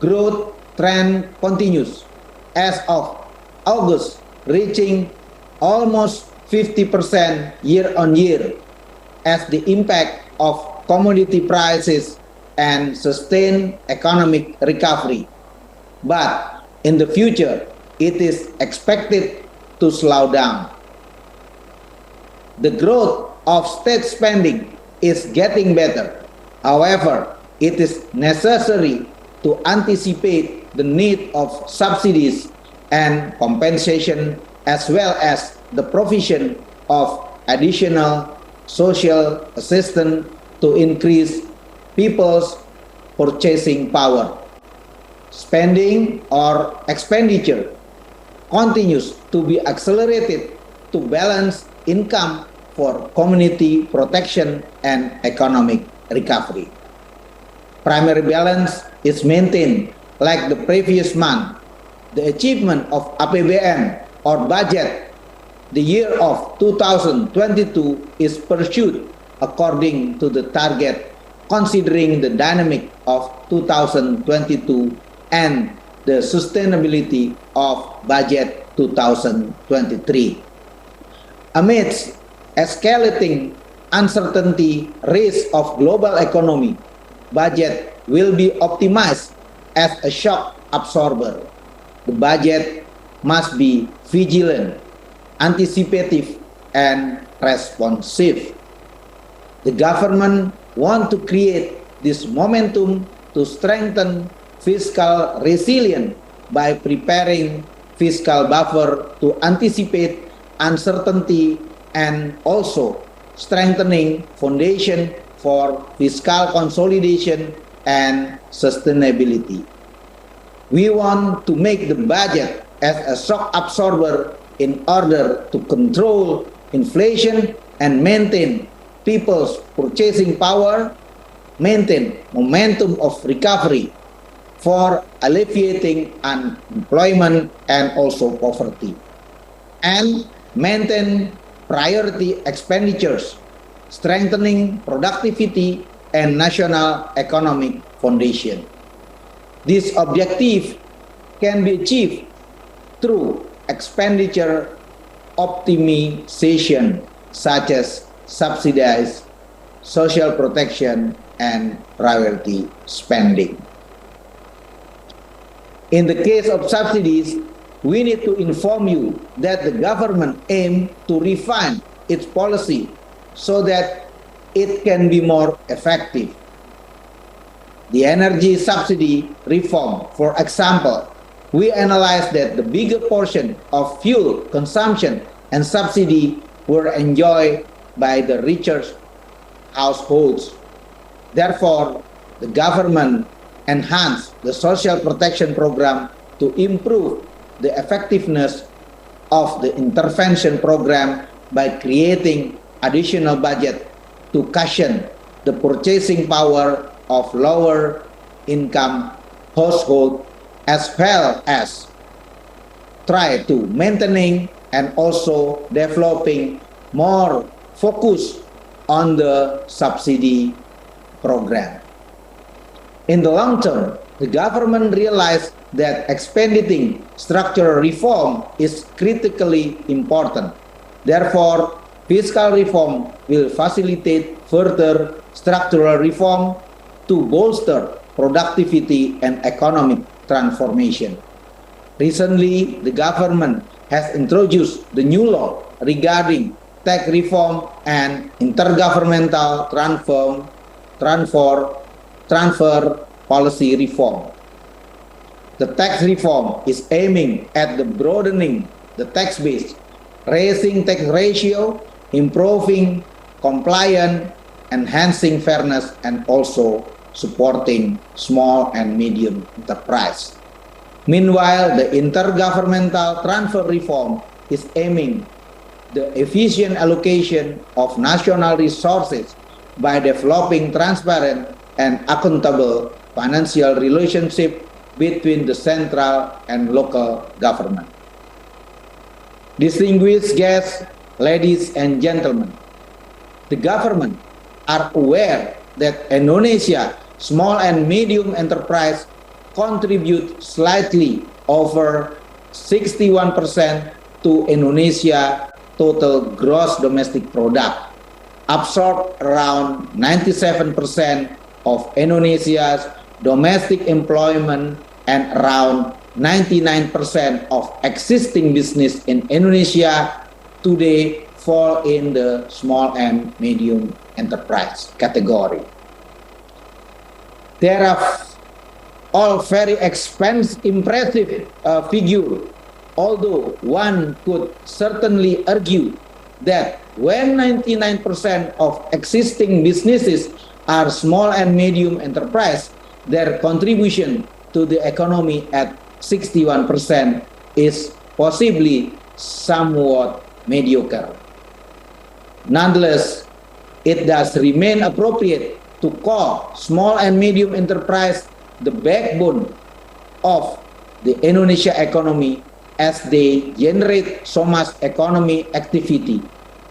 growth trend continues as of August, reaching almost 50% year-on-year as the impact of commodity prices and sustained economic recovery. But in the future, it is expected to slow down. The growth of state spending is getting better. However, it is necessary to anticipate the need of subsidies and compensation as well as the provision of additional social assistance to increase people's purchasing power. Spending or expenditure continues to be accelerated to balance income for community protection and economic recovery. Primary balance is maintained like the previous month. The achievement of APBN or budget the year of 2022 is pursued according to the target, considering the dynamic of 2022 and the sustainability of budget 2023. Amidst escalating uncertainty, risk of global economy, budget will be optimized as a shock absorber. The budget must be vigilant, anticipative, and responsive. The government wants to create this momentum to strengthen fiscal resilience by preparing fiscal buffer to anticipate uncertainty and also strengthening foundation for fiscal consolidation and sustainability. We want to make the budget as a shock absorber in order to control inflation and maintain people's purchasing power, maintain momentum of recovery for alleviating unemployment and also poverty, and maintain priority expenditures, strengthening productivity and national economic foundation. This objective can be achieved through expenditure optimization such as subsidized social protection and priority spending. In the case of subsidies, we need to inform you that the government aims to refine its policy so that it can be more effective. The energy subsidy reform, for example, we analyzed that the bigger portion of fuel consumption and subsidy were enjoyed by the richer households. Therefore, the government enhanced the social protection program to improve the effectiveness of the intervention program by creating additional budget to cushion the purchasing power of lower income households, as well as try to maintaining and also developing more focus on the subsidy program. In the long term, the government realized that expediting structural reform is critically important. Therefore, fiscal reform will facilitate further structural reform to bolster productivity and economic transformation. Recently, the government has introduced the new law regarding tax reform and intergovernmental transfer policy reform. The tax reform is aiming at the broadening the tax base, raising tax ratio, improving compliance, enhancing fairness, and also supporting small and medium enterprise. Meanwhile, the intergovernmental transfer reform is aiming the efficient allocation of national resources by developing transparent and accountable financial relationship between the central and local government. Distinguished guests, ladies and gentlemen, the government are aware that Indonesia small and medium enterprise contribute slightly over 61% to Indonesia total gross domestic product, absorb around 97% of Indonesia's domestic employment, and around 99% of existing business in Indonesia today fall in the small and medium enterprise category. There are all very impressive figure, although one could certainly argue that when 99% of existing businesses are small and medium enterprise, their contribution to the economy at 61% is possibly somewhat mediocre. Nonetheless, it does remain appropriate to call small and medium enterprise the backbone of the Indonesia economy, as they generate so much economic activity,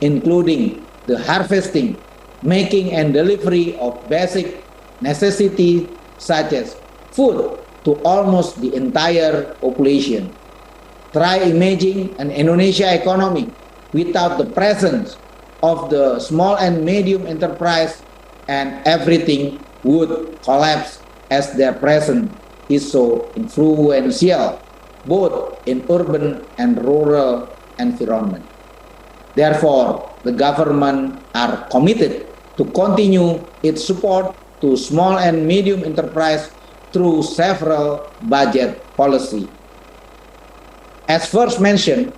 including the harvesting, making and delivery of basic necessities such as food to almost the entire population. Try imagining an Indonesia economy without the presence of the small and medium enterprise, and everything would collapse as their presence is so influential both in urban and rural environment. Therefore, the government are committed to continue its support to small and medium enterprise through several budget policy. As first mentioned,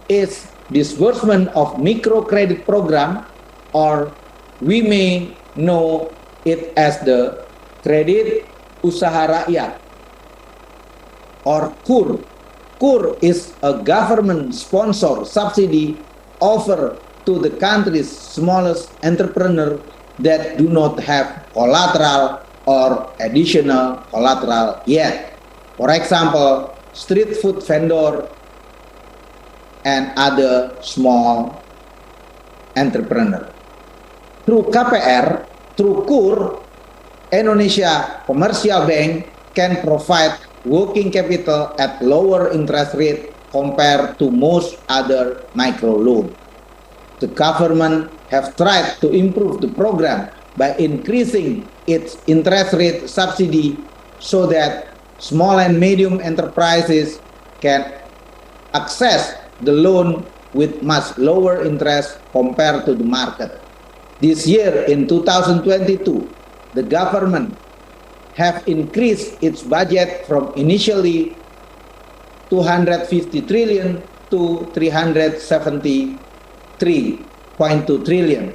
is disbursement of microcredit program, or we may know it as the Kredit Usaha Rakyat, or KUR. KUR is a government-sponsored subsidy offered to the country's smallest entrepreneur that do not have collateral or additional collateral yet. For example, street food vendor and other small entrepreneur. Through KPR, through KUR, Indonesia Commercial Bank can provide working capital at lower interest rate compared to most other micro loans. The government have tried to improve the program by increasing its interest rate subsidy so that small and medium enterprises can access the loan with much lower interest compared to the market. This year in 2022, the government have increased its budget from initially 250 trillion to 373.2 trillion.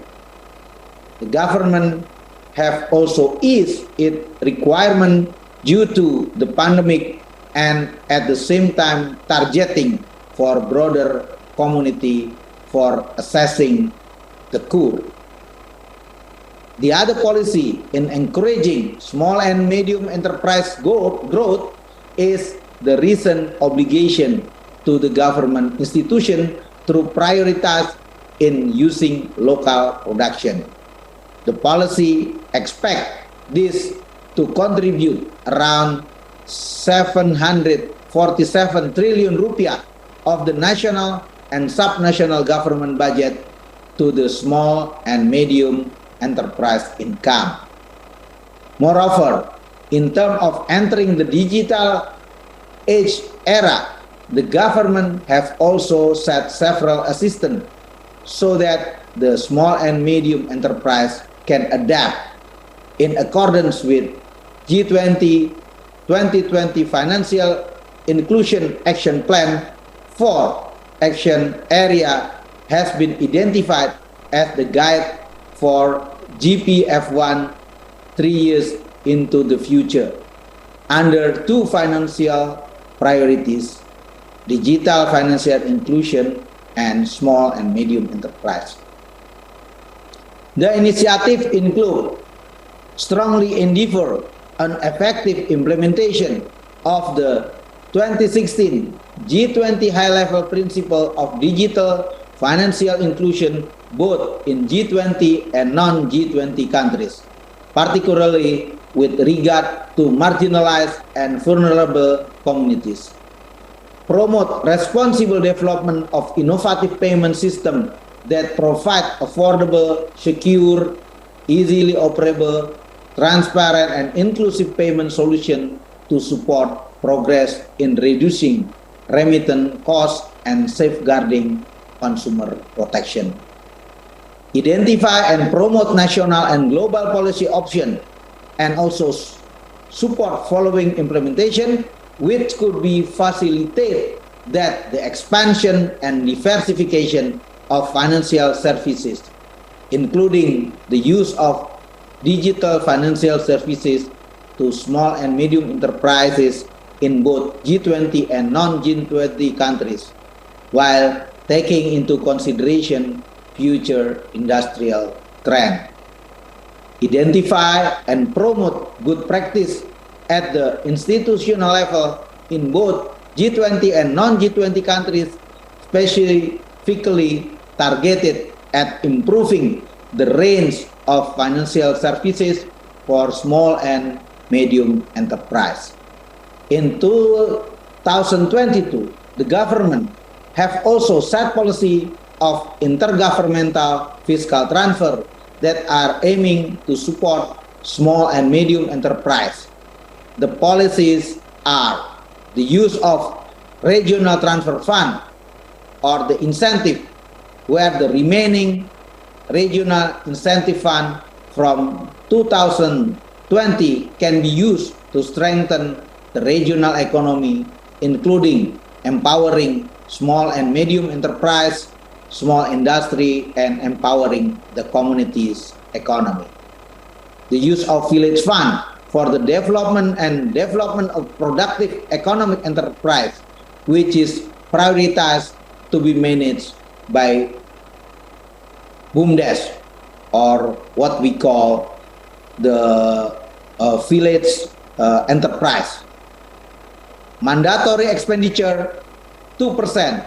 The government have also eased its requirement due to the pandemic and at the same time targeting for broader community for assessing the KUR. The other policy in encouraging small and medium enterprise growth is the recent obligation to the government institution to prioritize in using local production. The policy expects this to contribute around 747 trillion rupiah of the national and subnational government budget to the small and medium enterprise income. Moreover, in terms of entering the digital age era, the government has also set several assistance so that the small and medium enterprise can adapt in accordance with G20 2020 Financial Inclusion Action Plan. 4 action area has been identified as the guide for GPF1 3 years into the future under 2 financial priorities: digital financial inclusion and small and medium enterprise. The initiative include strongly endeavor an effective implementation of the 2016 G20 high-level principle of digital financial inclusion both in G20 and non-G20 countries, particularly with regard to marginalized and vulnerable communities. Promote responsible development of innovative payment systems that provide affordable, secure, easily operable, transparent, and inclusive payment solutions to support progress in reducing remittance costs and safeguarding consumer protection. Identify and promote national and global policy options and also support following implementation, which could be facilitate that the expansion and diversification of financial services, including the use of digital financial services to small and medium enterprises in both G20 and non-G20 countries, while taking into consideration future industrial trend. Identify and promote good practice at the institutional level in both G20 and non-G20 countries, specifically targeted at improving the range of financial services for small and medium enterprise. In 2022, the government have also set policy of intergovernmental fiscal transfer that are aiming to support small and medium enterprise. The policies are the use of regional transfer fund or the incentive, where the remaining regional incentive fund from 2020 can be used to strengthen the regional economy, including empowering small and medium enterprise, small industry, and empowering the community's economy. The use of village fund for the development of productive economic enterprise, which is prioritized to be managed by BUMDes, or what we call the village enterprise. Mandatory expenditure 2%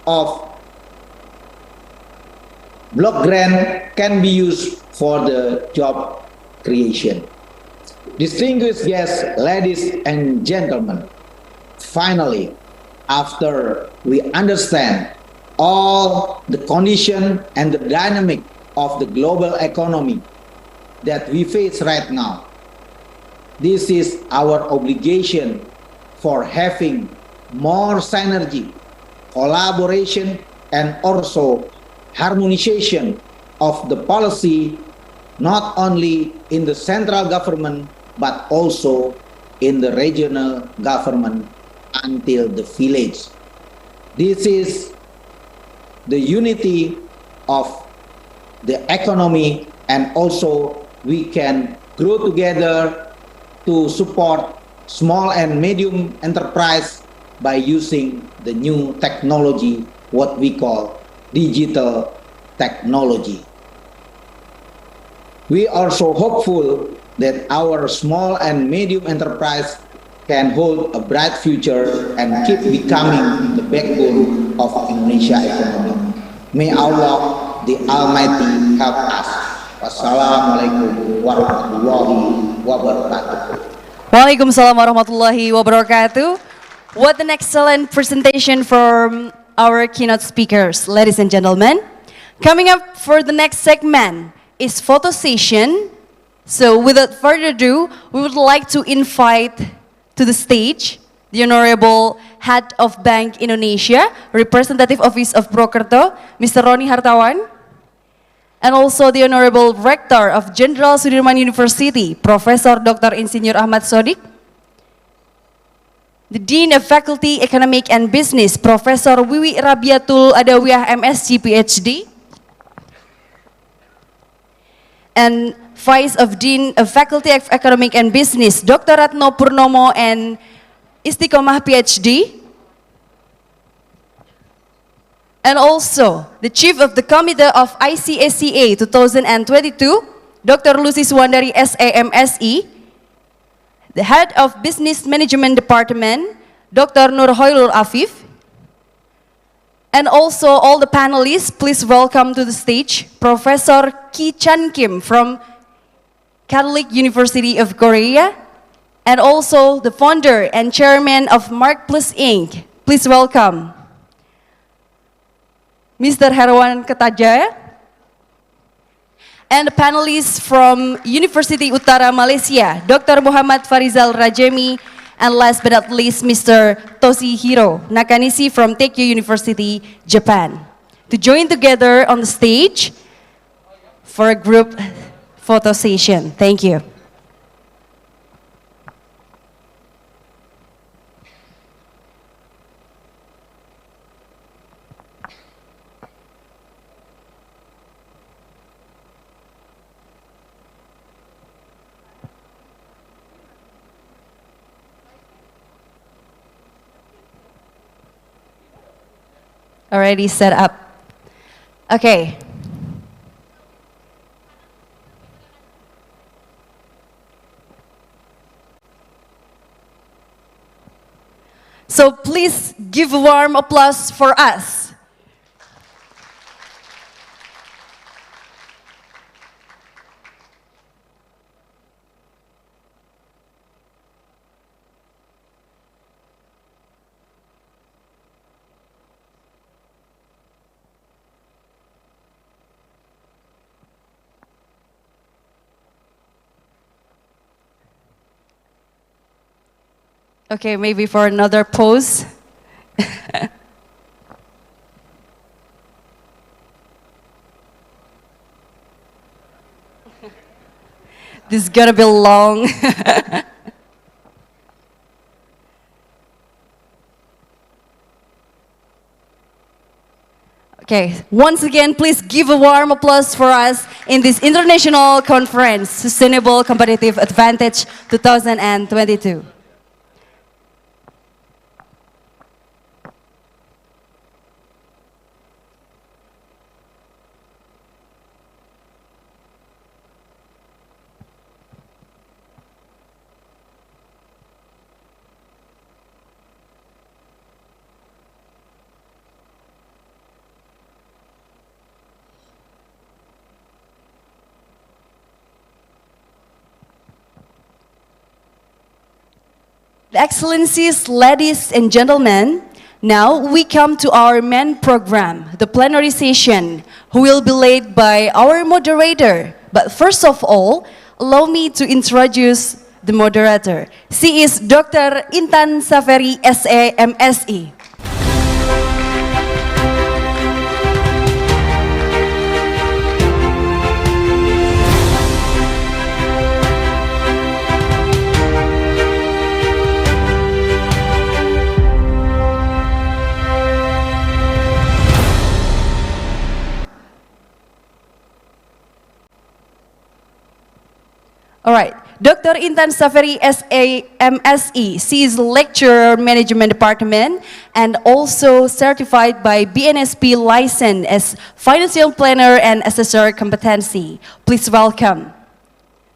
of block grant can be used for the job creation. Distinguished guests, ladies and gentlemen, finally, after we understand all the condition and the dynamic of the global economy that we face right now, this is our obligation for having more synergy, collaboration, and also harmonization of the policy, not only in the central government, but also in the regional government until the village. This is the unity of the economy, and also we can grow together to support small and medium enterprise by using the new technology, what we call digital technology. We are so hopeful that our small and medium enterprise can hold a bright future and keep becoming the backbone of Indonesia economy. May Allah the Almighty help us. Wassalamualaikum warahmatullahi wabarakatuh. Waalaikumsalam warahmatullahi wabarakatuh. What an excellent presentation from our keynote speakers, ladies and gentlemen. Coming up for the next segment is photo session. So without further ado, we would like to invite to the stage the Honorable Head of Bank Indonesia, Representative Office of Prokerto, Mr. Roni Hartawan, and also the Honorable Rector of Jenderal Sudirman University, Professor Dr. Insinyur Ahmad Sodik, the Dean of Faculty Economic and Business, Professor Wiwi Rabiatul Adawiyah MSc PhD, and Vice of Dean of Faculty of Economic and Business, Dr. Ratno Purnomo and Istiqomah PhD, and also the Chief of the Committee of ICSCA 2022, Dr. Lucy Suwandari SAMSE, the Head of Business Management Department, Dr. Nur Hoylul Afif, and also all the panelists, please welcome to the stage Professor Ki Chan Kim from Catholic University of Korea, and also the founder and chairman of Mark Plus Inc. Please welcome Mr. Herwan Ketajaya, and the panelists from University Utara Malaysia, Dr. Muhammad Farizal Rajemi, and last but not least, Mr. Toshihiro Nakanishi from Tokyo University, Japan, to join together on the stage for a group photo session. Thank you. Already set up. Okay. So please give a warm applause for us. Okay, maybe for another pose. This is gonna be long. Okay, once again, please give a warm applause for us in this international conference, Sustainable Competitive Advantage 2022. Excellencies, ladies and gentlemen, now we come to our main program, the plenary session, who will be led by our moderator. But first of all, allow me to introduce the moderator. She is Dr. Intan Saferi, SA, MSE. All right, Dr. Intan Saferi, SAMSE. She is lecturer management department and also certified by BNSP license as financial planner and assessor competency. Please welcome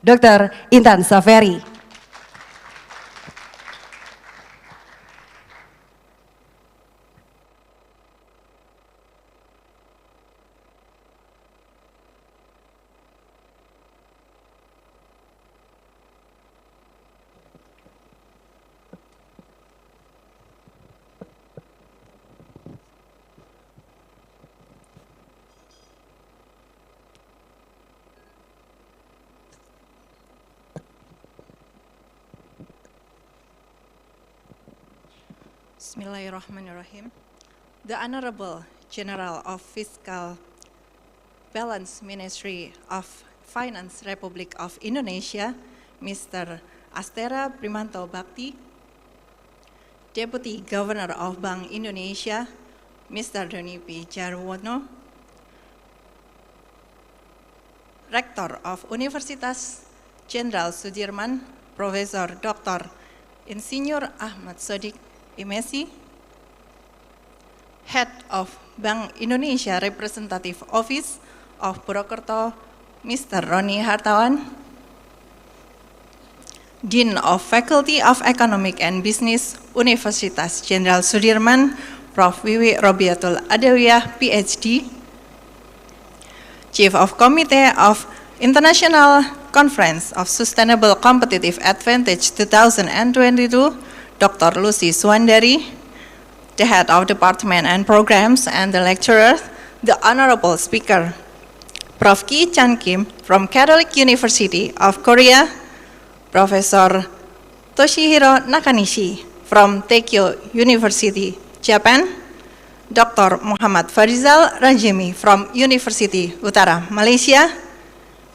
Dr. Intan Saferi. Bismillahirrahmanirrahim. The Honorable General of Fiscal Balance Ministry of Finance Republic of Indonesia, Mr. Astera Primanto Bakti, Deputy Governor of Bank Indonesia, Mr. Doni P. Jarwono, Rector of Universitas Jenderal Sudirman, Profesor Dr. Insinyur Ahmad Sodik Imesi, Head of Bank Indonesia Representative Office of Purwokerto, Mr. Roni Hartawan, Dean of Faculty of Economic and Business, Universitas Jenderal Sudirman, Prof. Wiwi Robiatul Adawiyah, PhD, Chief of Committee of International Conference of Sustainable Competitive Advantage 2022, Dr. Lucy Swandari, the Head of Department and Programs and the lecturer, the Honorable Speaker, Prof. Ki Chan Kim from Catholic University of Korea, Professor Toshihiro Nakanishi from Tokyo University, Japan, Dr. Muhammad Farizal Rajemi from University Utara, Malaysia,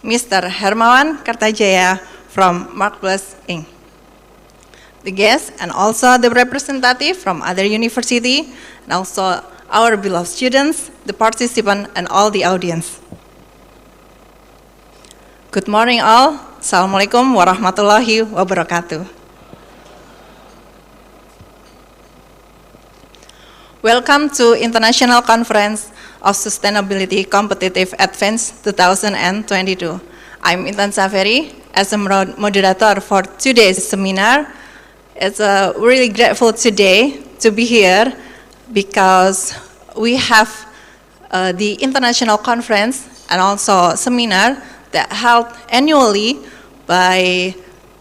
Mr. Hermawan Kartajaya from Markplus Inc. The guests and also the representative from other university and also our beloved students, the participant and all the audience. Good morning all. Assalamualaikum warahmatullahi wabarakatuh. Welcome to International Conference of Sustainability Competitive Advance 2022. I'm Intan Saferi as a moderator for today's seminar. It's really grateful today to be here because we have the international conference and also seminar that held annually by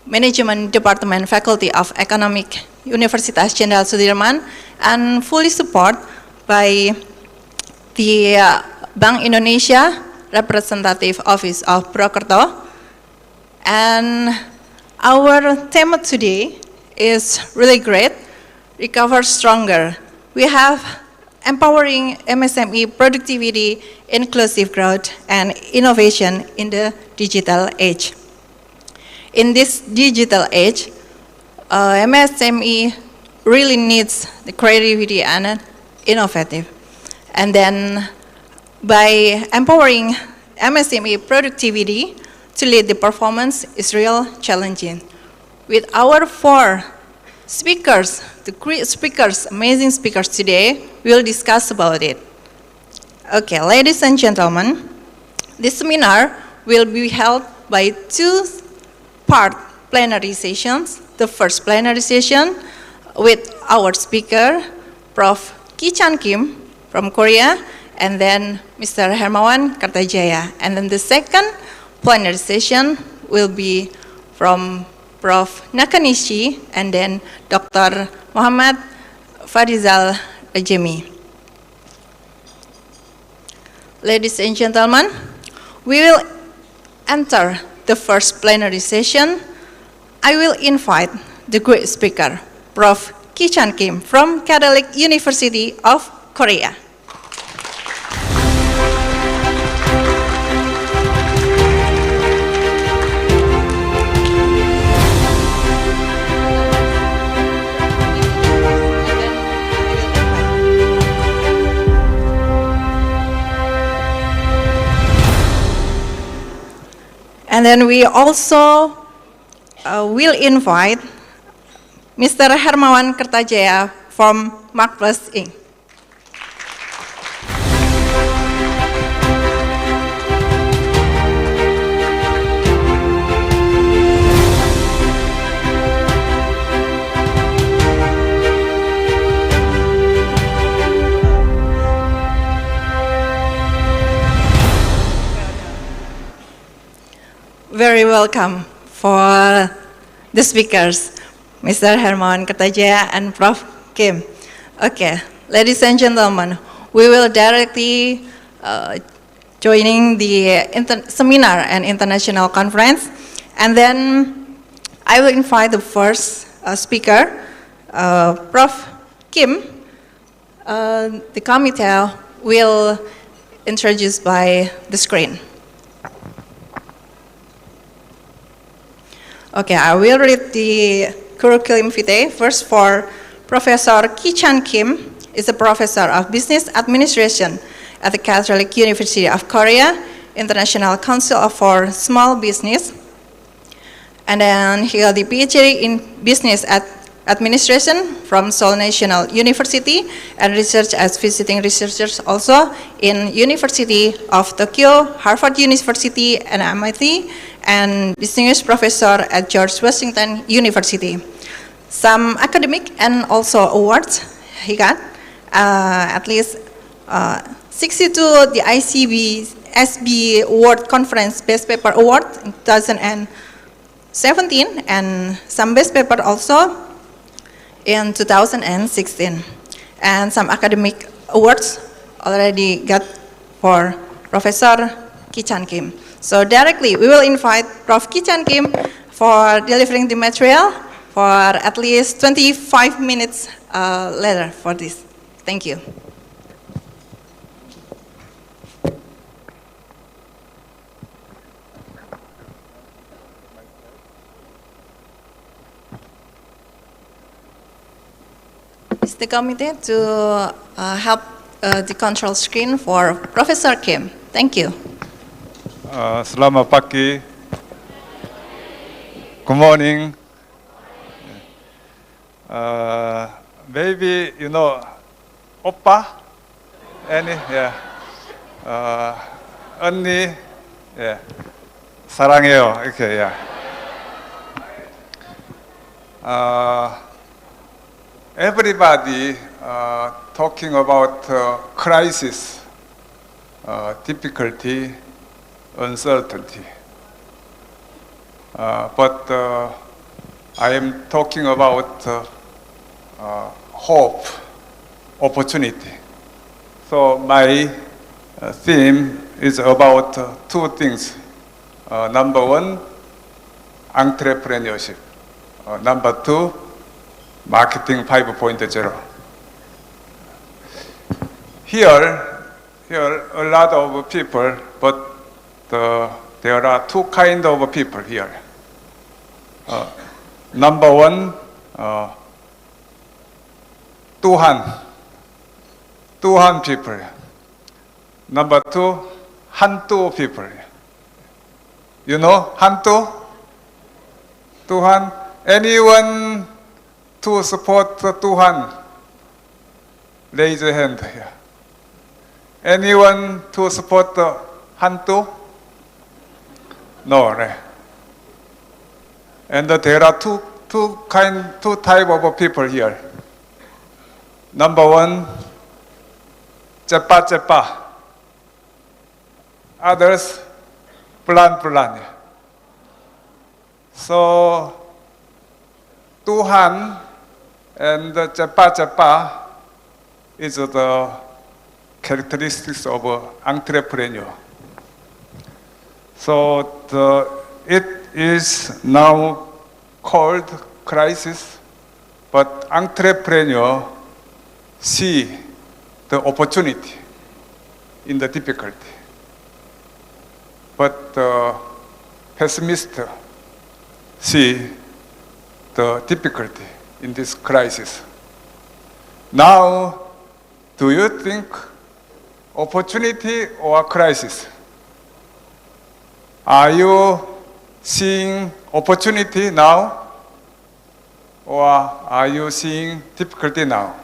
Management Department Faculty of Economic Universitas Jenderal Sudirman and fully support by the Bank Indonesia Representative Office of Purwokerto. And our theme today is really great. Recover stronger. We have empowering MSME productivity, inclusive growth, and innovation in the digital age. In this digital age, MSME really needs the creativity and innovative. And then by empowering MSME productivity to lead the performance is real challenging. With our 4 speakers, the great speakers, amazing speakers today, we'll discuss about it. Okay, ladies and gentlemen, this seminar will be held by 2-part plenary sessions. The first plenary session with our speaker, Prof. Ki-chan Kim from Korea, and then Mr. Hermawan Kartajaya. And then the second plenary session will be from Prof. Nakanishi and then Dr. Muhammad Farizal Ajemi. Ladies and gentlemen, we will enter the first plenary session. I will invite the great speaker, Prof. Ki-chan Kim from Catholic University of Korea. And then we also will invite Mr. Hermawan Kartajaya from Mark Plus Inc. Very welcome for the speakers, Mr. Hermawan Kartajaya and Prof. Kim. Okay, ladies and gentlemen, we will directly joining the seminar and international conference, and then I will invite the first speaker, Prof. Kim. The committee will introduce by the screen. Okay, I will read the curriculum vitae. First, for Professor Ki-chan Kim is a professor of business administration at the Catholic University of Korea, International Council for Small Business. And then he got the PhD in business administration from Seoul National University and research as visiting researchers also in University of Tokyo, Harvard University, and MIT, and distinguished professor at George Washington University. Some academic and also awards he got, at least 62 the ICB SB Award Conference Best Paper Award in 2017, and some Best Paper also in 2016. And some academic awards already got for Professor Ki-chan Kim. So directly, we will invite Prof. Ki-chan Kim for delivering the material for at least 25 minutes later for this. Thank you. Is the committee to help the control screen for Professor Kim. Thank you. Selamat pagi. Good morning. Maybe you know Oppa? Any? Yeah. 언니? Yeah. 사랑해요. Okay, yeah. Everybody talking about crisis, difficulty, uncertainty. But I am talking about hope, opportunity. So my theme is about two things. Number one, entrepreneurship. Number two, marketing 5.0. Here a lot of people, but there are two kinds of people here. Number one, Tuhan people. Number two, Hantu people. You know Hantu? Tuhan? Anyone to support Tuhan? Raise your hand here. Anyone to support Hantu? No, right? And there are two type of people here. Number one, cepat. Others, pelan. So, Tuhan and cepat is the characteristics of an entrepreneur. So, it is now called crisis, but entrepreneur see the opportunity in the difficulty. But the pessimist see the difficulty in this crisis. Now, do you think opportunity or crisis? Are you seeing opportunity now, or are you seeing difficulty now?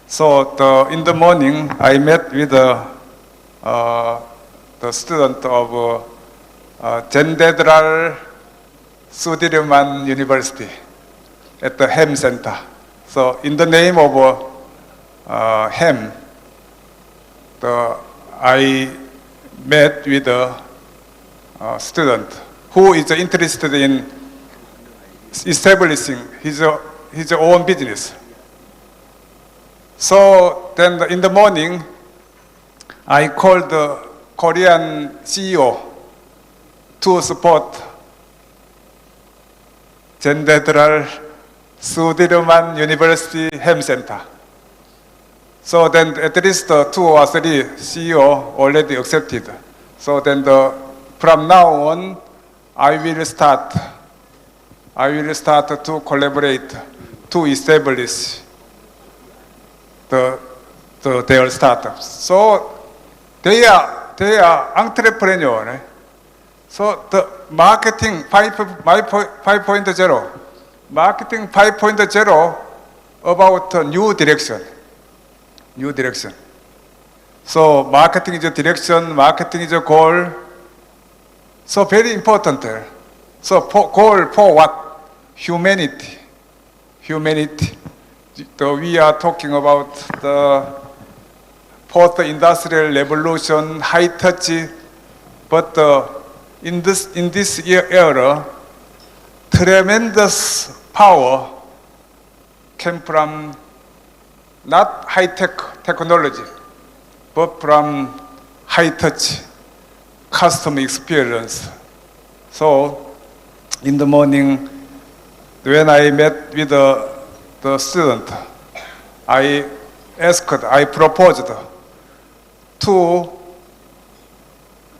So in the morning, I met with the student of Jenderal Sudirman University at the HEM Center. So in the name of HEM, I met with a student who is interested in establishing his own business. So then in the morning, I called the Korean CEO to support Jenderal Sudirman University HEM Center. So then at least 2 or 3 CEO already accepted. So then from now on, I will start to collaborate to establish their startups. So they are entrepreneur. Right? So the marketing 5.0, marketing 5.0 about a new direction. So marketing is a direction, marketing is a goal. So very important. So goal for what? Humanity. We are talking about the post-industrial revolution, high touch, but in this era, tremendous power came from not high-tech technology, but from high-touch customer experience. So in the morning, when I met with the student, I proposed to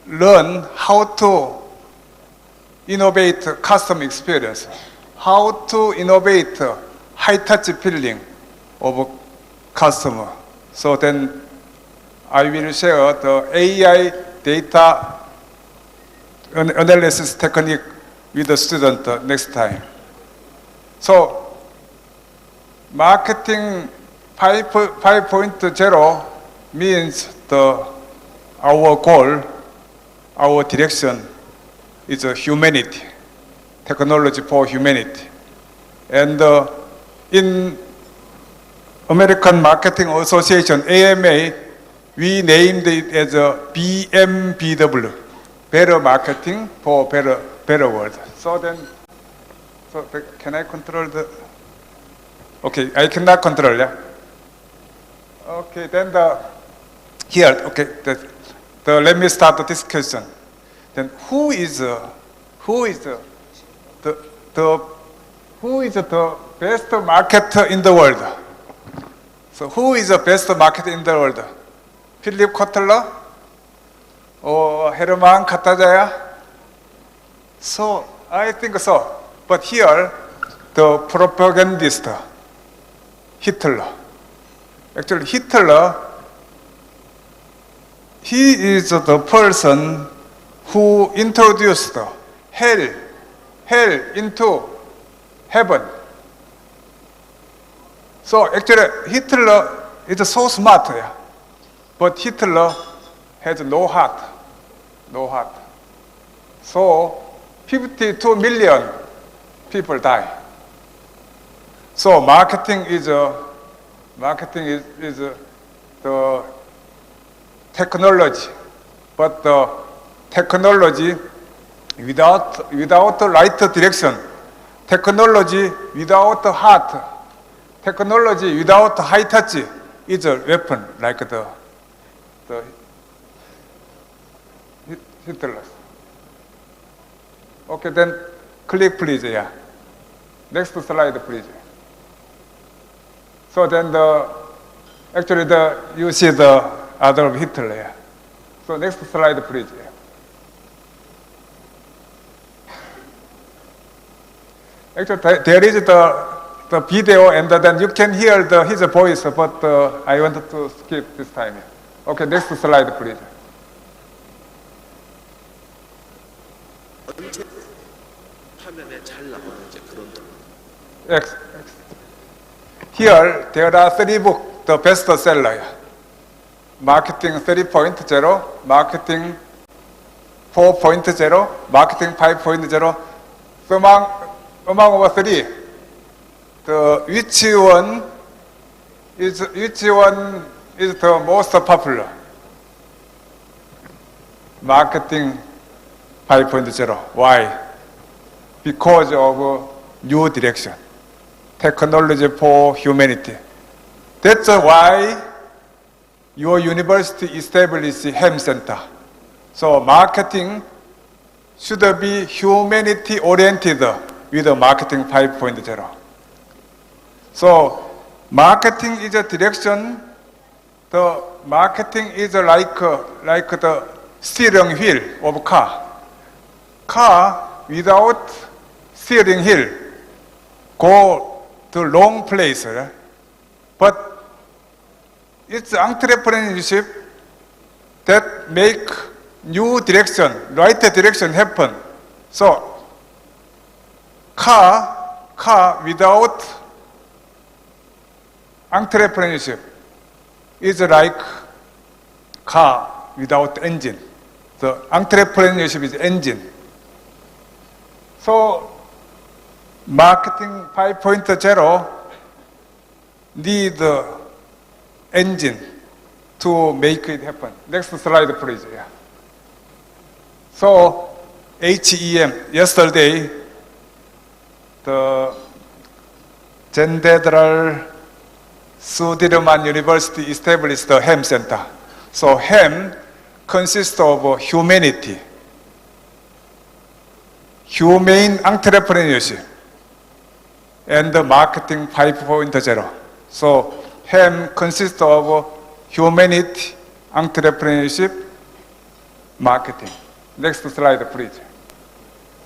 learn how to innovate customer experience, how to innovate high-touch feeling of customer. So then I will share the AI data analysis technique with the student next time. So marketing 5.0 means our goal, our direction is humanity, technology for humanity. And in American Marketing Association, AMA, we named it as a BMBW, better marketing for better world. So can I control okay, I cannot control, yeah? Okay, then let me start this question. Then who is the who is the best marketer in the world? So who is the best marketer in the world? Philip Kotler or Hermann Katajaya? So I think so. But here, the propagandist, Hitler. Actually, Hitler, he is the person who introduced hell into heaven. So actually, Hitler is so smart, yeah. But Hitler has no heart, no heart. So 52 million people die. So marketing is the technology, but the technology without the right direction, technology without the heart, technology without high touch is a weapon like the Hitler. Okay, then click please, yeah. Next slide, please. So then you see the Adolf Hitler, yeah. So next slide, please. Yeah. Actually, there is the video, and then you can hear his voice, but I wanted to skip this time. Yeah. Okay, next slide, please. X. Here, there are 3 books, the bestseller. Marketing 3.0, Marketing 4.0, Marketing 5.0. So among our 3, which one is the most popular? Marketing 5.0. Why? Because of new direction. Technology for humanity. That's why your university established HEM Center. So marketing should be humanity-oriented with a marketing 5.0. So marketing is a direction. The marketing is like the steering wheel of car. Car without steering wheel go to long place, right? But it's entrepreneurship that make new direction, right direction happen. So car without entrepreneurship is like car without engine. The entrepreneurship is engine. So marketing 5.0 need engine to make it happen. Next slide, please. Yeah. So HEM, yesterday, the Cathedral Sudirman University established the HEM Center. So HEM consists of humanity, humane entrepreneurship, and the marketing 5.0. So HEM consists of humanity, entrepreneurship, marketing. Next slide, please.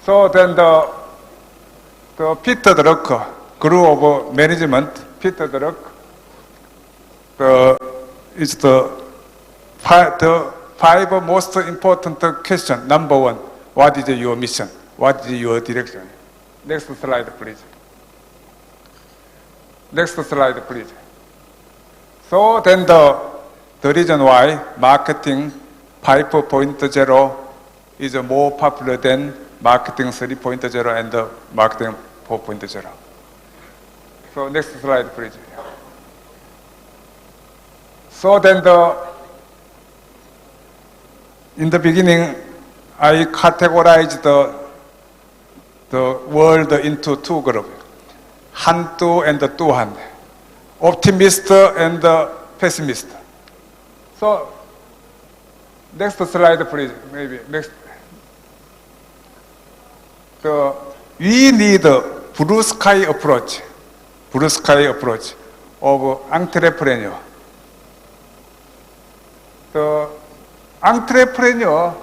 So then the Peter Drucker, Guru of Management, Peter Drucker, is the 5 most important questions. Number 1, what is your mission? What is your direction? Next slide, please. Next slide, please. So then the reason why marketing 5.0 is more popular than marketing 3.0 and the marketing 4.0. So next slide, please. So then in the beginning, I categorized the world into 2 groups, 한두 and the 두한, optimist and the pessimist. So next slide, please. Maybe next. We need blue sky approach of entrepreneur. The entrepreneur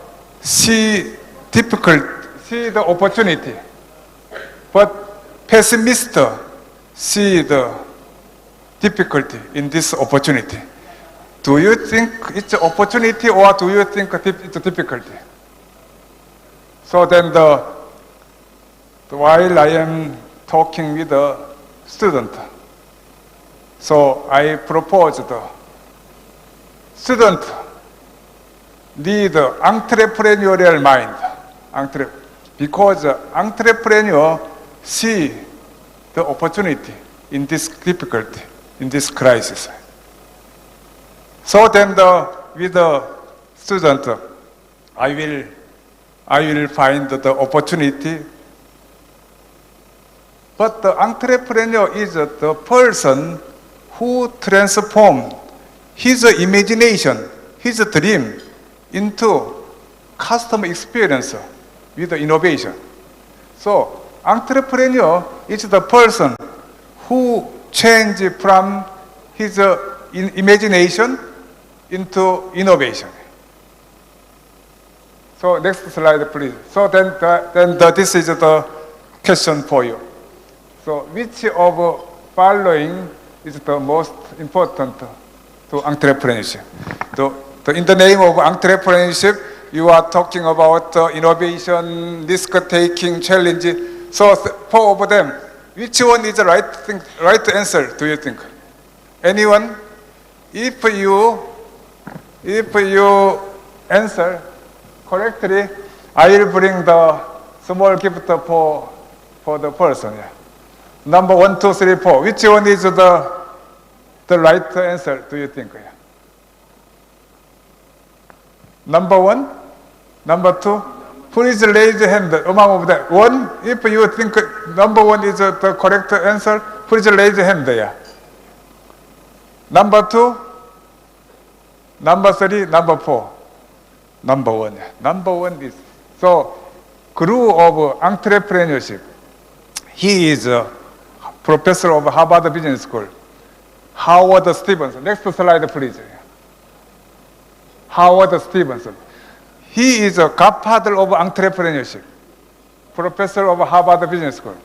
see the opportunity, but pessimist see the difficulty in this opportunity. Do you think it's an opportunity or do you think it's a difficulty? So then while I am talking with a student, so I proposed the student need entrepreneurial mind, because entrepreneur see the opportunity in this difficulty, in this crisis. So then with the student, I will find the opportunity. But the entrepreneur is the person who transforms his imagination, his dream into customer experience with the innovation. So entrepreneur is the person who changes from his imagination into innovation. So next slide, please. So then this is the question for you. So which of following is the most important to entrepreneurship? In the name of entrepreneurship, you are talking about innovation, risk-taking, challenge. So four of them, which one is the right answer, do you think? Anyone? If you answer correctly, I will bring the small gift for the person. Yeah. Number 1, 2, 3, 4. Which one is the right answer, do you think? Yeah. Number 1, number 2. Please raise your hand among them. 1, if you think number 1 is the correct answer, please raise your hand there. Number 2, number 3, number 4. Number 1. Number 1 is, so guru of entrepreneurship. He is a professor of Harvard Business School, Howard Stevenson. Next slide, please. Howard Stevenson. He is a godfather of entrepreneurship, professor of Harvard Business School.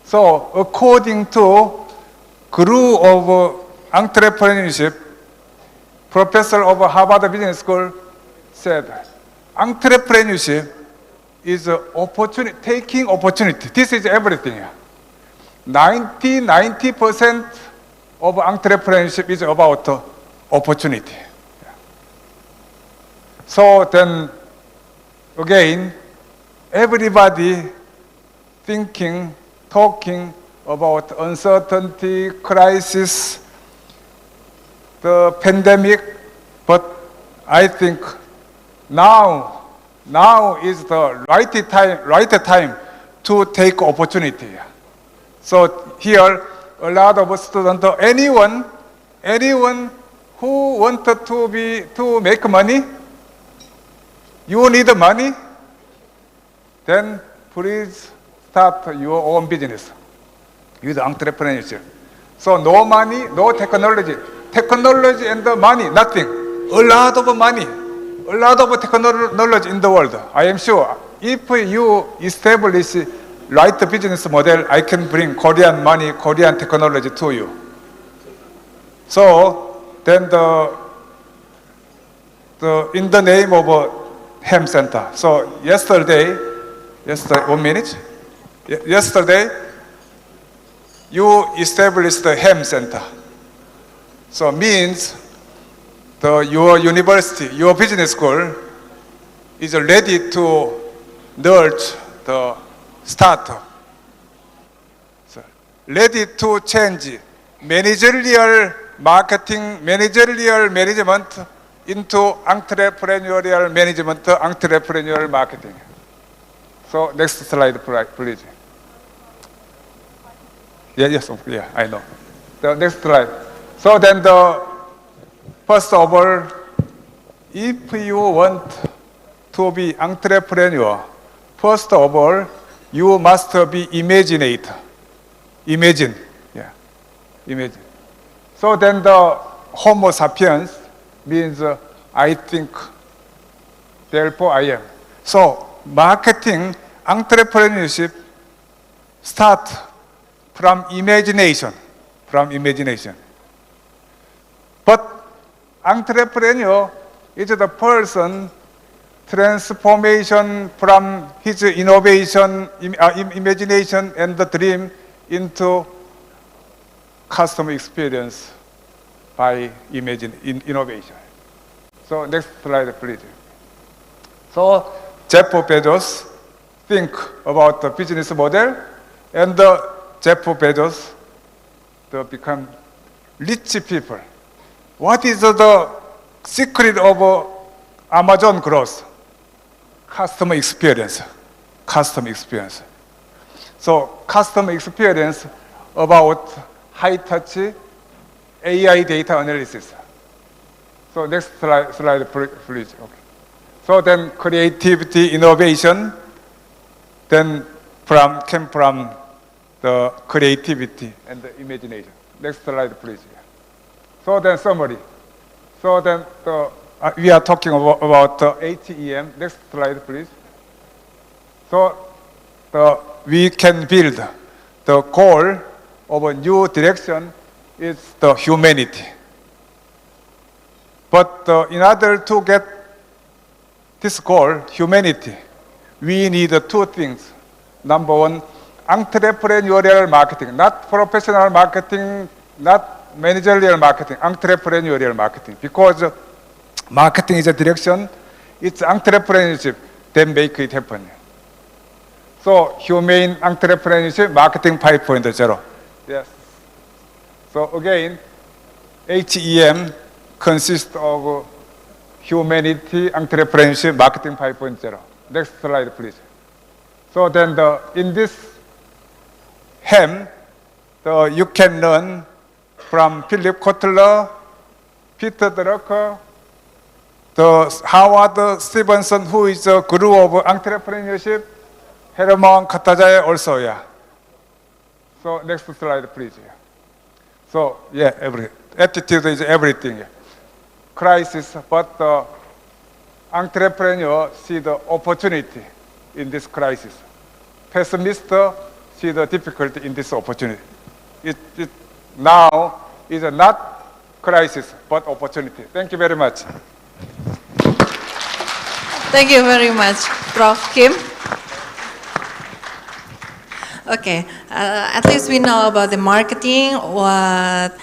So according to guru of entrepreneurship, professor of Harvard Business School said, entrepreneurship is opportunity, taking opportunity. This is everything. 90% of entrepreneurship is about opportunity. So then, again, everybody thinking, talking about uncertainty, crisis, the pandemic, but I think now is the right time to take opportunity. So here, a lot of students, anyone who wanted to make money, you need money, then please start your own business with entrepreneurship. So no money, no technology. Technology and the money, nothing. A lot of money, a lot of technology in the world. I am sure if you establish right business model, I can bring Korean money, Korean technology to you. So then in the name of a Ham Center. So yesterday, 1 minute. Yesterday, you established the Ham Center. So means your university, your business school is ready to nurture the startup. So ready to change managerial marketing, managerial management into entrepreneurial management, entrepreneurial marketing. So next slide, please. Yes, I know. The next slide. So then first of all, if you want to be entrepreneur, first of all, you must be imaginator. Imagine, yeah, imagine. So then the Homo sapiens means I think, therefore I am. So marketing, entrepreneurship start from imagination, But entrepreneur is the person transformation from his innovation, imagination and the dream into customer experience by innovation. So next slide, please. So Jeff Bezos think about the business model, and Jeff Bezos to become rich people. What is the secret of Amazon growth? Customer experience. So customer experience about high-touch AI data analysis. So next slide please. Okay. So then creativity, innovation, then came from the creativity and the imagination. Next slide please. So then summary. So then we are talking about HEM. Next slide please. So we can build the goal of a new direction is the humanity. But in order to get this goal, humanity, we need two things. Number one, entrepreneurial marketing, not professional marketing, not managerial marketing, entrepreneurial marketing. Because marketing is a direction, it's entrepreneurship that make it happen. So humane entrepreneurship, marketing 5.0. Yes. So again, HEM consists of humanity, entrepreneurship, marketing 5.0. Next slide, please. So then in this HEM, you can learn from Philip Kotler, Peter Drucker, Howard Stevenson, who is a guru of entrepreneurship, Herman Katajaye also, yeah. So next slide, please. So yeah, attitude is everything. Crisis, but the entrepreneur see the opportunity in this crisis. Pessimist see the difficulty in this opportunity. It now is not crisis, but opportunity. Thank you very much. Thank you very much, Prof. Kim. Okay, at least we know about the marketing, what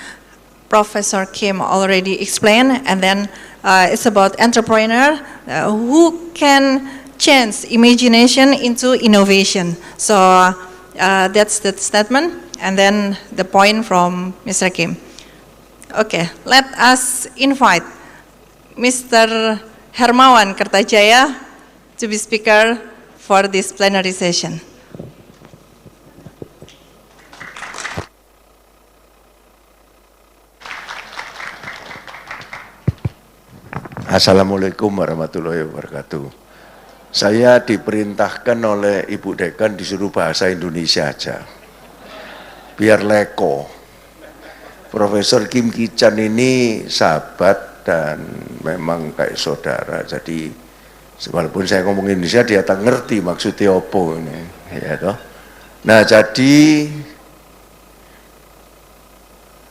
Professor Kim already explained, and then it's about entrepreneur who can change imagination into innovation. So that's the statement, and then the point from Mr. Kim. Okay, let us invite Mr. Hermawan Kertajaya to be speaker for this plenary session. Assalamualaikum warahmatullahi wabarakatuh. Saya diperintahkan oleh Ibu Dekan disuruh bahasa Indonesia aja. Biar leko. Profesor Kim Ki-chan ini sahabat dan memang kayak saudara. Jadi walaupun saya ngomong Indonesia dia tak ngerti maksudnya apa ini. Ya toh. Nah, jadi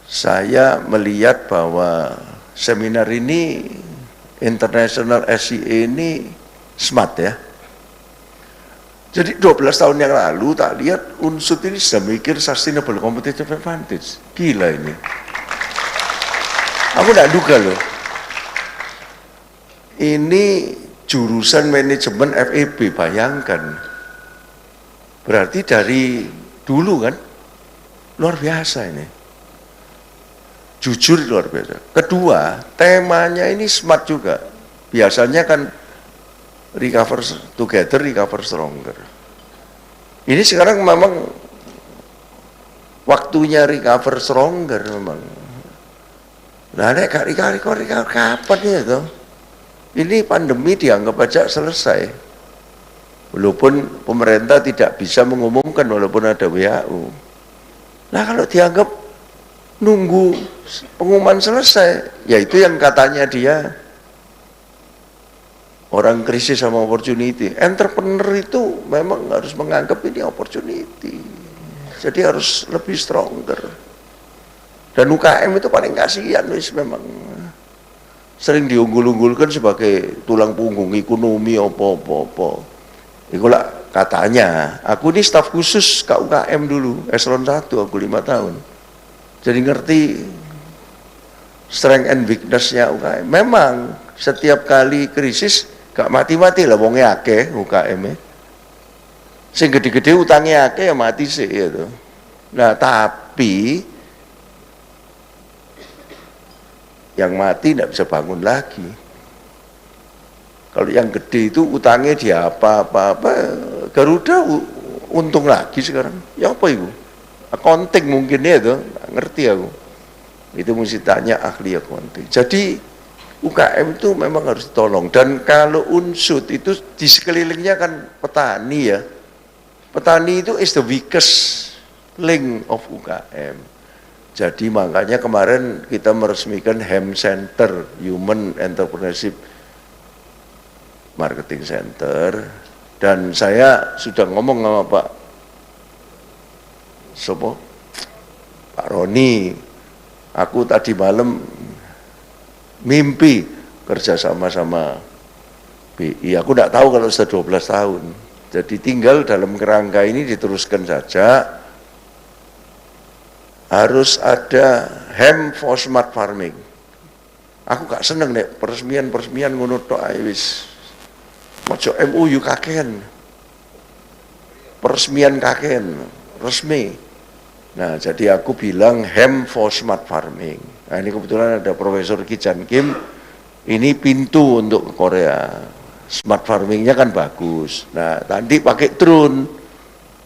saya melihat bahwa seminar ini International SCA ini smart ya. Jadi 12 tahun yang lalu tak lihat unsur ini sudah mikir sustainable competitive advantage. Gila ini. Aku tidak duga loh. Ini jurusan manajemen FEB, bayangkan. Berarti dari dulu kan luar biasa ini. Jujur luar biasa. Kedua, temanya ini smart juga. Biasanya kan recover together, recover stronger. Ini sekarang memang waktunya recover stronger memang. Nah, nek gak recover kapan ya toh? Ini pandemi dianggap aja selesai. Walaupun pemerintah tidak bisa mengumumkan walaupun ada WHO. Nah kalau dianggap nunggu pengumuman selesai, yaitu yang katanya dia orang krisis sama opportunity. Entrepreneur itu memang harus menganggap ini opportunity. Jadi harus lebih stronger. Dan UKM itu paling kasihan, wis memang sering diunggul-unggulkan sebagai tulang punggung ekonomi apa-apa. Itulah katanya, aku ini staf khusus KUKM dulu, eselon 1 aku 5 tahun. Jadi ngerti strength and weakness-nya UKM. Memang setiap kali krisis gak mati-mati lah wongnya akeh UKM-nya. Sing gede-gede utangnya akeh ya mati sih itu. Nah, tapi yang mati tidak bisa bangun lagi. Kalau yang gede itu utangnya dia apa Garuda untung lagi sekarang. Ya apa itu? Accounting mungkin ya itu, ngerti aku. Itu mesti tanya ahli accounting. Jadi UKM itu memang harus ditolong. Dan kalau unsur itu di sekelilingnya kan petani ya. Petani itu is the weakest link of UKM. Jadi makanya kemarin kita meresmikan HEM Center, Human Entrepreneurship Marketing Center, dan saya sudah ngomong sama Pak Roni, aku tadi malam mimpi kerja sama BI, aku tidak tahu kalau sudah 12 tahun, jadi tinggal dalam kerangka ini diteruskan saja, harus ada HEM for smart farming. Aku gak seneng nih peresmian ngono tok ae wis. Mojo MUU kakean, peresmian kakean, resmi. Nah, jadi aku bilang HEM for smart farming. Nah, ini kebetulan ada Profesor Kijan Kim, ini pintu untuk Korea. Smart farmingnya kan bagus. Nah, tadi pakai drone.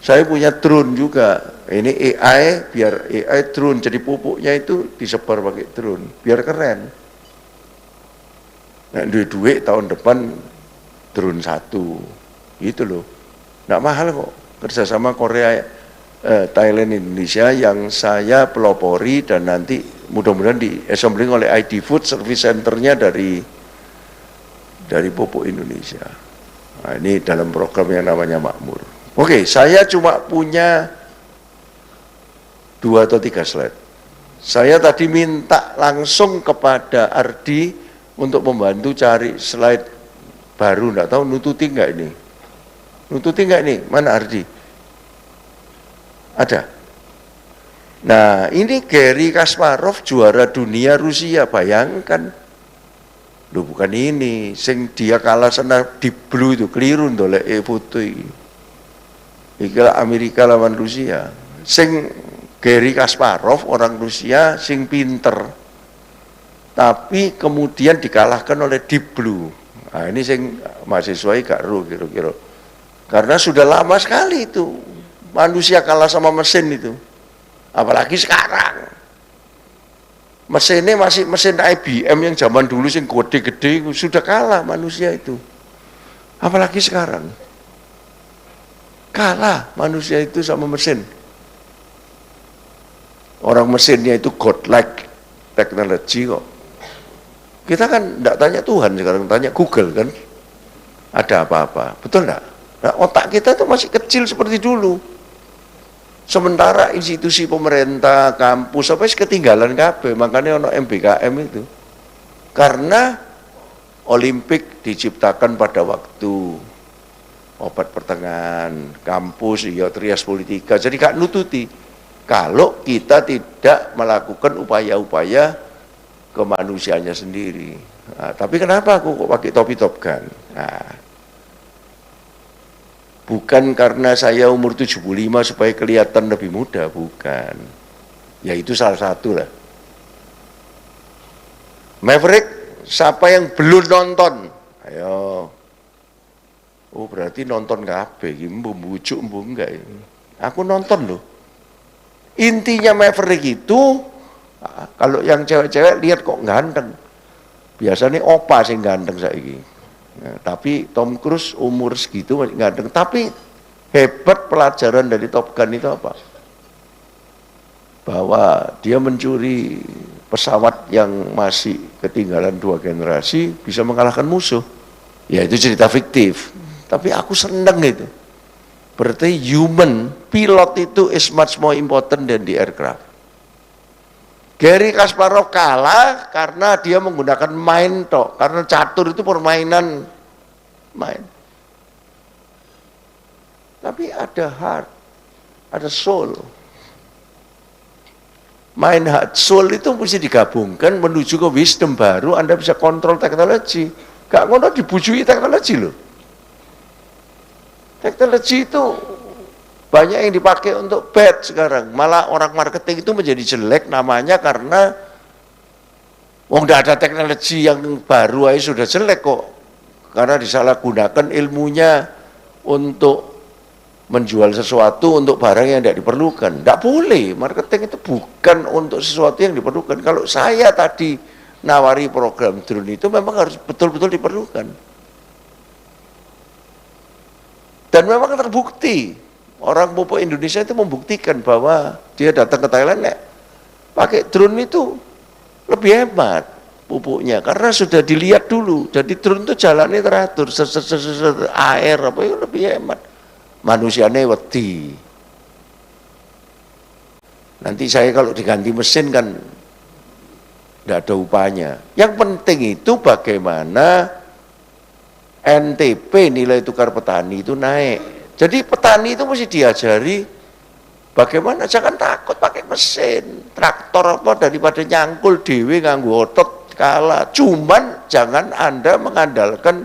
Saya punya drone juga. Ini AI, biar AI drone, jadi pupuknya itu disebar pakai drone, biar keren. Nah, duit tahun depan drone 1 gitu loh, nggak mahal kok, kerjasama Korea, Thailand, Indonesia yang saya pelopori dan nanti mudah-mudahan di assembling oleh ID Food Service Centernya dari pupuk Indonesia. Nah, ini dalam program yang namanya Makmur. Oke, saya cuma punya 2 atau 3 slide. Saya tadi minta langsung kepada Ardi untuk membantu cari slide baru, enggak tahu nututi enggak ini? Nututi enggak ini? Mana Ardi? Ada. Nah, ini Garry Kasparov juara dunia Rusia, bayangkan. Loh, bukan ini, sing dia kalah sana di blue itu, keliru ndolek foto iki. Iki Amerika lawan Rusia. Sing Garry Kasparov orang Rusia sing pinter. Tapi kemudian dikalahkan oleh Deep Blue. Nah, ini sing mahasiswa gak ru kira-kira. Karena sudah lama sekali itu manusia kalah sama mesin itu. Apalagi sekarang. Mesinnya masih mesin IBM yang zaman dulu sing gede-gede sudah kalah manusia itu. Apalagi sekarang. Kalah manusia itu sama mesin. Orang mesinnya itu godlike technology kok. Kita kan tidak tanya Tuhan sekarang, tanya Google kan. Ada apa-apa, betul enggak? Nah, otak kita itu masih kecil seperti dulu. Sementara institusi pemerintah, kampus, apa sih ketinggalan kabeh, makanya ono MBKM itu. Karena Olimpik diciptakan pada waktu obat pertengahan, kampus, ya trias politika, jadi gak nututi. Kalau kita tidak melakukan upaya-upaya kemanusiaannya sendiri. Nah, tapi kenapa aku kok pakai topi Top Gun? Nah, bukan karena saya umur 75 supaya kelihatan lebih muda, bukan. Ya itu salah satu lah. Maverick, siapa yang belum nonton? Ayo. Oh berarti nonton kabeh, membujuk enggak ini. Aku nonton loh. Intinya Maverick itu, kalau yang cewek-cewek lihat kok ganteng. Biasanya opa sing ganteng saiki. Nah, tapi Tom Cruise umur segitu masih ganteng. Tapi hebat pelajaran dari Top Gun itu apa? Bahwa dia mencuri pesawat yang masih ketinggalan 2 generasi bisa mengalahkan musuh. Ya itu cerita fiktif. Tapi aku seneng itu. Berarti human, pilot itu is much more important than the aircraft. Garry Kasparov kalah karena dia menggunakan mind tok. Karena catur itu permainan mind. Tapi ada heart, ada soul. Mind, heart, soul itu mesti digabungkan menuju ke wisdom baru Anda bisa kontrol teknologi. Gak ngono dibujui teknologi loh. Teknologi itu banyak yang dipakai untuk bad sekarang. Malah orang marketing itu menjadi jelek namanya karena tidak ada teknologi yang baru aja sudah jelek kok. Karena disalahgunakan ilmunya untuk menjual sesuatu untuk barang yang tidak diperlukan. Tidak boleh, marketing itu bukan untuk sesuatu yang diperlukan. Kalau saya tadi nawari program drone itu memang harus betul-betul diperlukan. Dan memang terbukti. Orang pupuk Indonesia itu membuktikan bahwa dia datang ke Thailand pakai drone itu lebih hemat pupuknya karena sudah dilihat dulu. Jadi drone itu jalannya teratur, air apa itu lebih hemat. Manusianya wedi. Nanti saya kalau diganti mesin kan tidak ada upahnya. Yang penting itu bagaimana NTP nilai tukar petani itu naik. Jadi petani itu mesti diajari bagaimana jangan takut pakai mesin, traktor apa daripada nyangkul dewe nganggo otot kalah. Cuman jangan Anda mengandalkan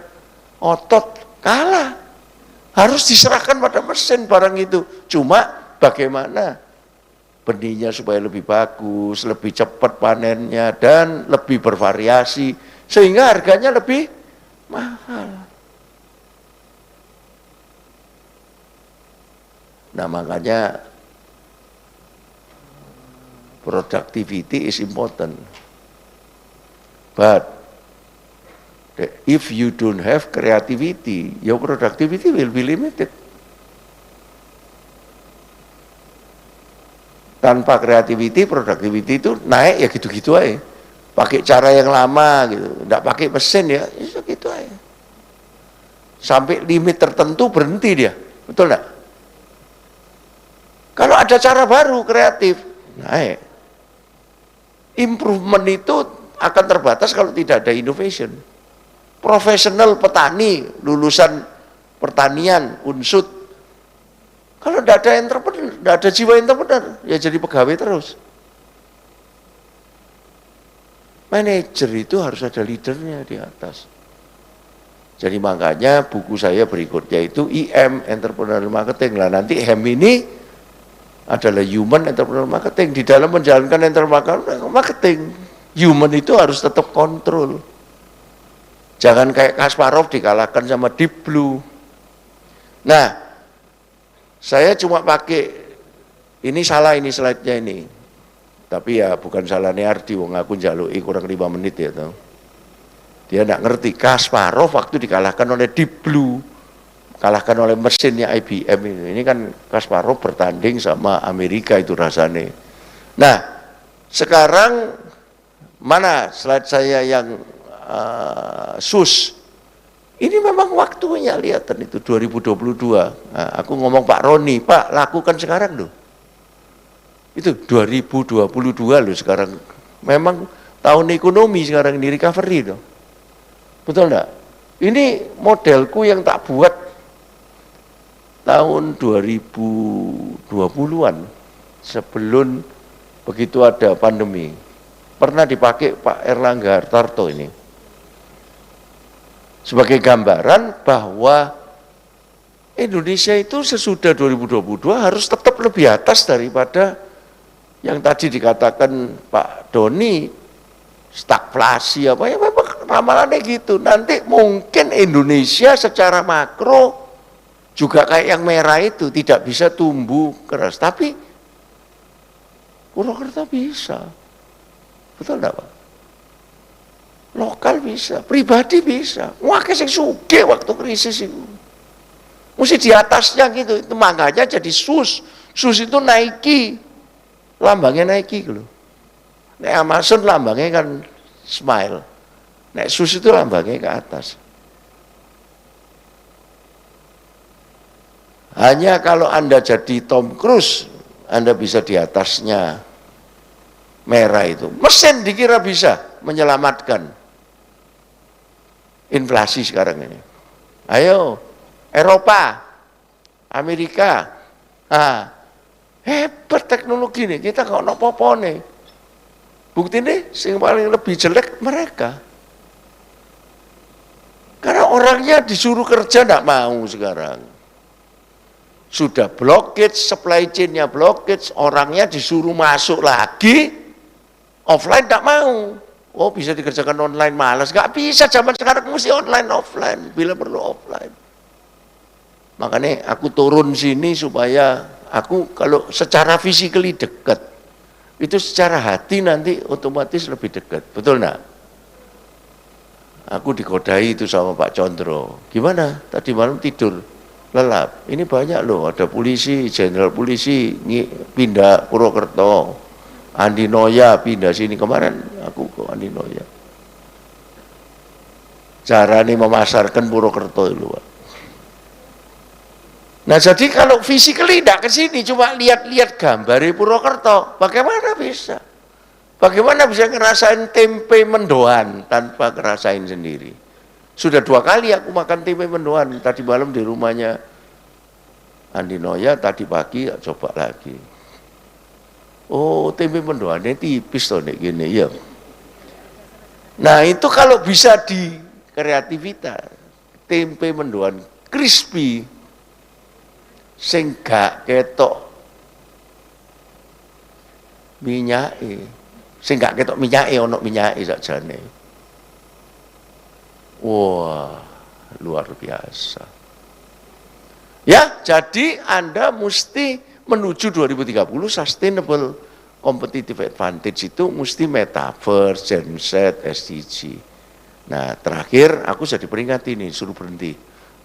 otot kalah. Harus diserahkan pada mesin barang itu. Cuma bagaimana benihnya supaya lebih bagus, lebih cepat panennya dan lebih bervariasi sehingga harganya lebih mahal. Nah makanya productivity is important. But if you don't have creativity, your productivity will be limited. Tanpa creativity, productivity itu naik ya gitu-gitu aja. Pakai cara yang lama gitu, enggak pakai mesin ya, gitu aja. Sampai limit tertentu berhenti dia, betul enggak? Kalau ada cara baru, kreatif, naik. Improvement itu akan terbatas kalau tidak ada innovation. Profesional petani, lulusan pertanian, unsut. Kalau tidak ada entrepreneur, tidak ada jiwa entrepreneur, ya jadi pegawai terus. Manajer itu harus ada leadernya di atas. Jadi makanya buku saya berikutnya itu IM, Entrepreneurial Marketing. Lah nanti HEM ini adalah Human Entrepreneurial Marketing. Di dalam menjalankan entrepreneurial marketing, human itu harus tetap kontrol. Jangan kayak Kasparov dikalahkan sama Deep Blue. Nah, saya cuma pakai, ini salah ini slide-nya ini. Tapi ya bukan salahnya Ardi, wong aku njalui kurang 5 menit ya. Tahu. Dia enggak ngerti, Kasparov waktu dikalahkan oleh Deep Blue, kalahkan oleh mesinnya IBM ini. Ini kan Kasparov bertanding sama Amerika itu rasanya. Nah, sekarang mana slide saya yang SUS? Ini memang waktunya, lihatan itu 2022. Nah, aku ngomong Pak Roni, Pak lakukan sekarang loh. Itu 2022 loh sekarang. Memang tahun ekonomi sekarang ini recovery loh. Betul enggak? Ini modelku yang tak buat tahun 2020-an sebelum begitu ada pandemi. Pernah dipakai Pak Erlangga Hartarto ini. Sebagai gambaran bahwa Indonesia itu sesudah 2022 harus tetap lebih atas daripada yang tadi dikatakan Pak Doni, stagflasi apa ya, memang ramalannya gitu. Nanti mungkin Indonesia secara makro juga kayak yang merah itu tidak bisa tumbuh keras, tapi Purwokerto bisa. Betul enggak Pak? Lokal bisa, pribadi bisa. Wah, sing sugih waktu krisis itu. Mesti di atasnya gitu. Itu makanya jadi SUS. SUS itu Nike. Lambangnya Nike gitu. Nek Amazon lambangnya kan smile. Nek SUS itu lambangnya ke atas. Hanya kalau Anda jadi Tom Cruise, Anda bisa di atasnya merah itu. Mesin dikira bisa menyelamatkan inflasi sekarang ini. Ayo, Eropa, Amerika, hebat teknologi nih. Kita kok nopo-nopo nih. Bukti nih, yang paling lebih jelek mereka. Karena orangnya disuruh kerja tidak mau sekarang. Sudah blockage, supply chain-nya blockage, orangnya disuruh masuk lagi, offline tidak mau. Oh, bisa dikerjakan online, malas. Nggak bisa, zaman sekarang mesti online, offline. Bila perlu offline. Makanya aku turun sini supaya aku kalau secara physically dekat, itu secara hati nanti otomatis lebih dekat. Betul nggak? Aku dikodai itu sama Pak Condro. Gimana? Tadi malam tidur, lelap. Ini banyak loh, ada polisi, jenderal polisi, pindah Purwokerto. Andi Noya pindah sini kemarin, aku ke Andi Noya. Cara ini memasarkan Purwokerto itu, Pak. Nah, jadi kalau physically tidak ke sini, cuma lihat-lihat gambar Purwokerto, bagaimana bisa? Bagaimana bisa ngerasain tempe mendoan tanpa ngerasain sendiri? Sudah 2 kali aku makan tempe mendoan, tadi malam di rumahnya Andi Noya, tadi pagi coba lagi. Oh, tempe mendoannya tipis toh nek gini ya. Nah, itu kalau bisa di kreativitas, tempe mendoan crispy sing gak ketok minyake. Sing gak ketok minyake ono minyake sakjane. Wah, luar biasa. Ya, jadi Anda mesti menuju 2030 sustainable competitive advantage itu mesti metaverse, genset, SDG. Nah, terakhir aku sudah diperingati nih, suruh berhenti.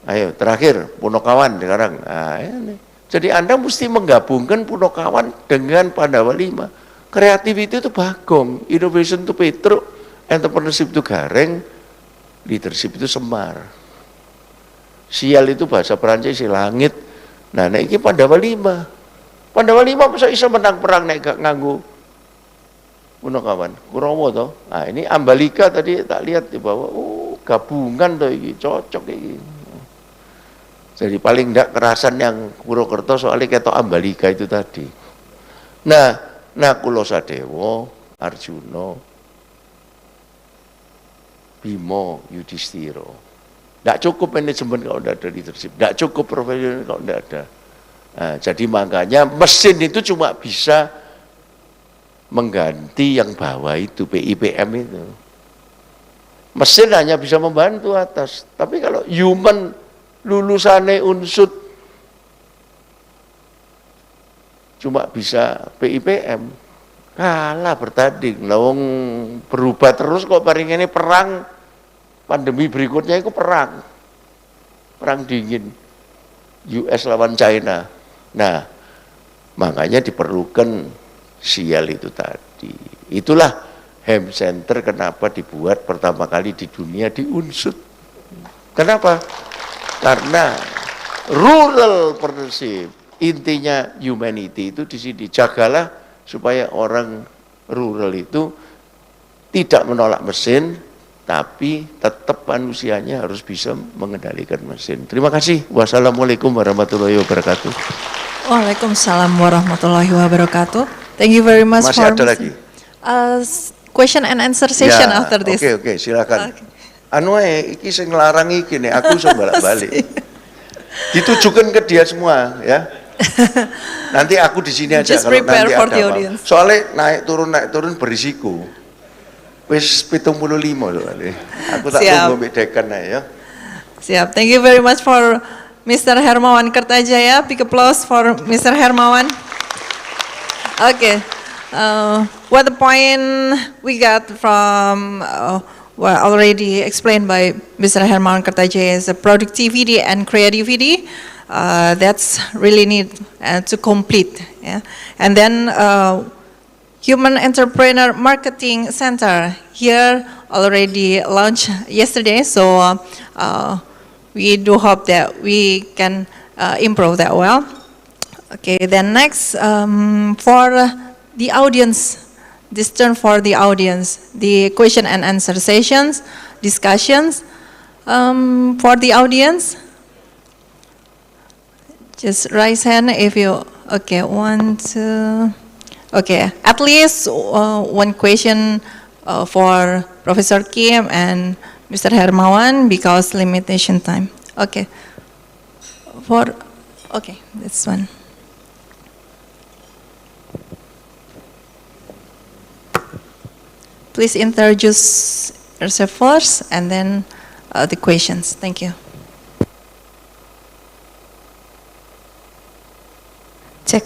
Ayo, terakhir Punokawan sekarang. Nah, ini. Jadi Anda mesti menggabungkan Punokawan dengan Pandawa 5. Creativity itu Bagong, innovation itu Petruk, entrepreneurship itu Gareng, leadership itu Semar. Sial itu bahasa Perancis, langit. Nah, ini Pandawa 5. Pandawa 5 bisa menang perang nek gak nganggo Punokawan. Kurowo toh. Nah, ini Ambalika tadi tak lihat di bawah. Oh, gabungan toh ini cocok ini. Jadi paling enggak kerasan yang Purwokerto soalnya ketok Ambalika itu tadi. Nah Kulo Sadewo, Arjuno, Bimo, Yudhistiro. Enggak cukup manajemen kalau enggak ada leadership. Enggak cukup profesional kalau enggak ada. Nah, jadi makanya mesin itu cuma bisa mengganti yang bawah itu, PIPM itu. Mesin hanya bisa membantu atas. Tapi kalau human lulusane unsut cuma bisa PIPM, kalah bertanding. Lawang berubah terus kok paling ini perang, pandemi berikutnya itu perang dingin, US lawan China. Nah, makanya diperlukan sial itu tadi. Itulah Hem Center kenapa dibuat pertama kali di dunia di Unsut. Kenapa? Karena rural partnership, intinya humanity itu di sini. Jagalah supaya orang rural itu tidak menolak mesin, tapi tetap manusianya harus bisa mengendalikan mesin. Terima kasih. Wassalamualaikum warahmatullahi wabarakatuh. Waalaikumsalam warahmatullahi wabarakatuh. Thank you very much. Masih ada lagi? Question and answer session ya, after this. Oke, silakan. Anu iki sing nglarang iki nek aku iso balik-balik. Ditujukan ke dia semua ya. Nanti aku di sini aja Just kalau nanti for the ada audience. Soalnya naik turun berisiko. Wis 75 loh kali. Aku tak tunggu mbek Dekan ae ya. Siap. Thank you very much for Mr. Hermawan Kertajaya. Big applause for Mr. Hermawan. Okay. What the point we got from were already explained by Mr. Hermawan Kertajaya is productivity and creativity. That's really need to complete. Yeah? And then Human Entrepreneur Marketing Center here already launched yesterday, so we do hope that we can improve that well. Okay, then next for the audience, this turn for the audience, the question and answer sessions, discussions for the audience. Just raise hand if you, okay, 1, 2, okay, at least one question for Professor Kim and Mr. Hermawan because limitation time. Okay, okay, this one. Please introduce yourself first and then the questions. Thank you. Check.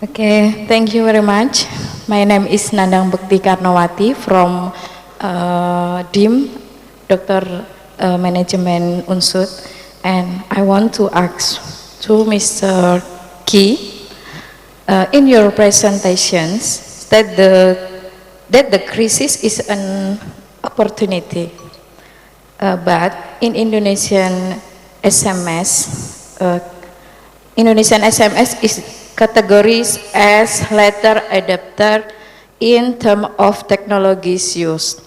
Okay, thank you very much. My name is Nandang Bekti Karnawati from DIM, Dr. Management Unsud, and I want to ask to Mr. Ki, in your presentations that the crisis is an opportunity, but in Indonesian SMS is categorized as later adapter in terms of technologies used.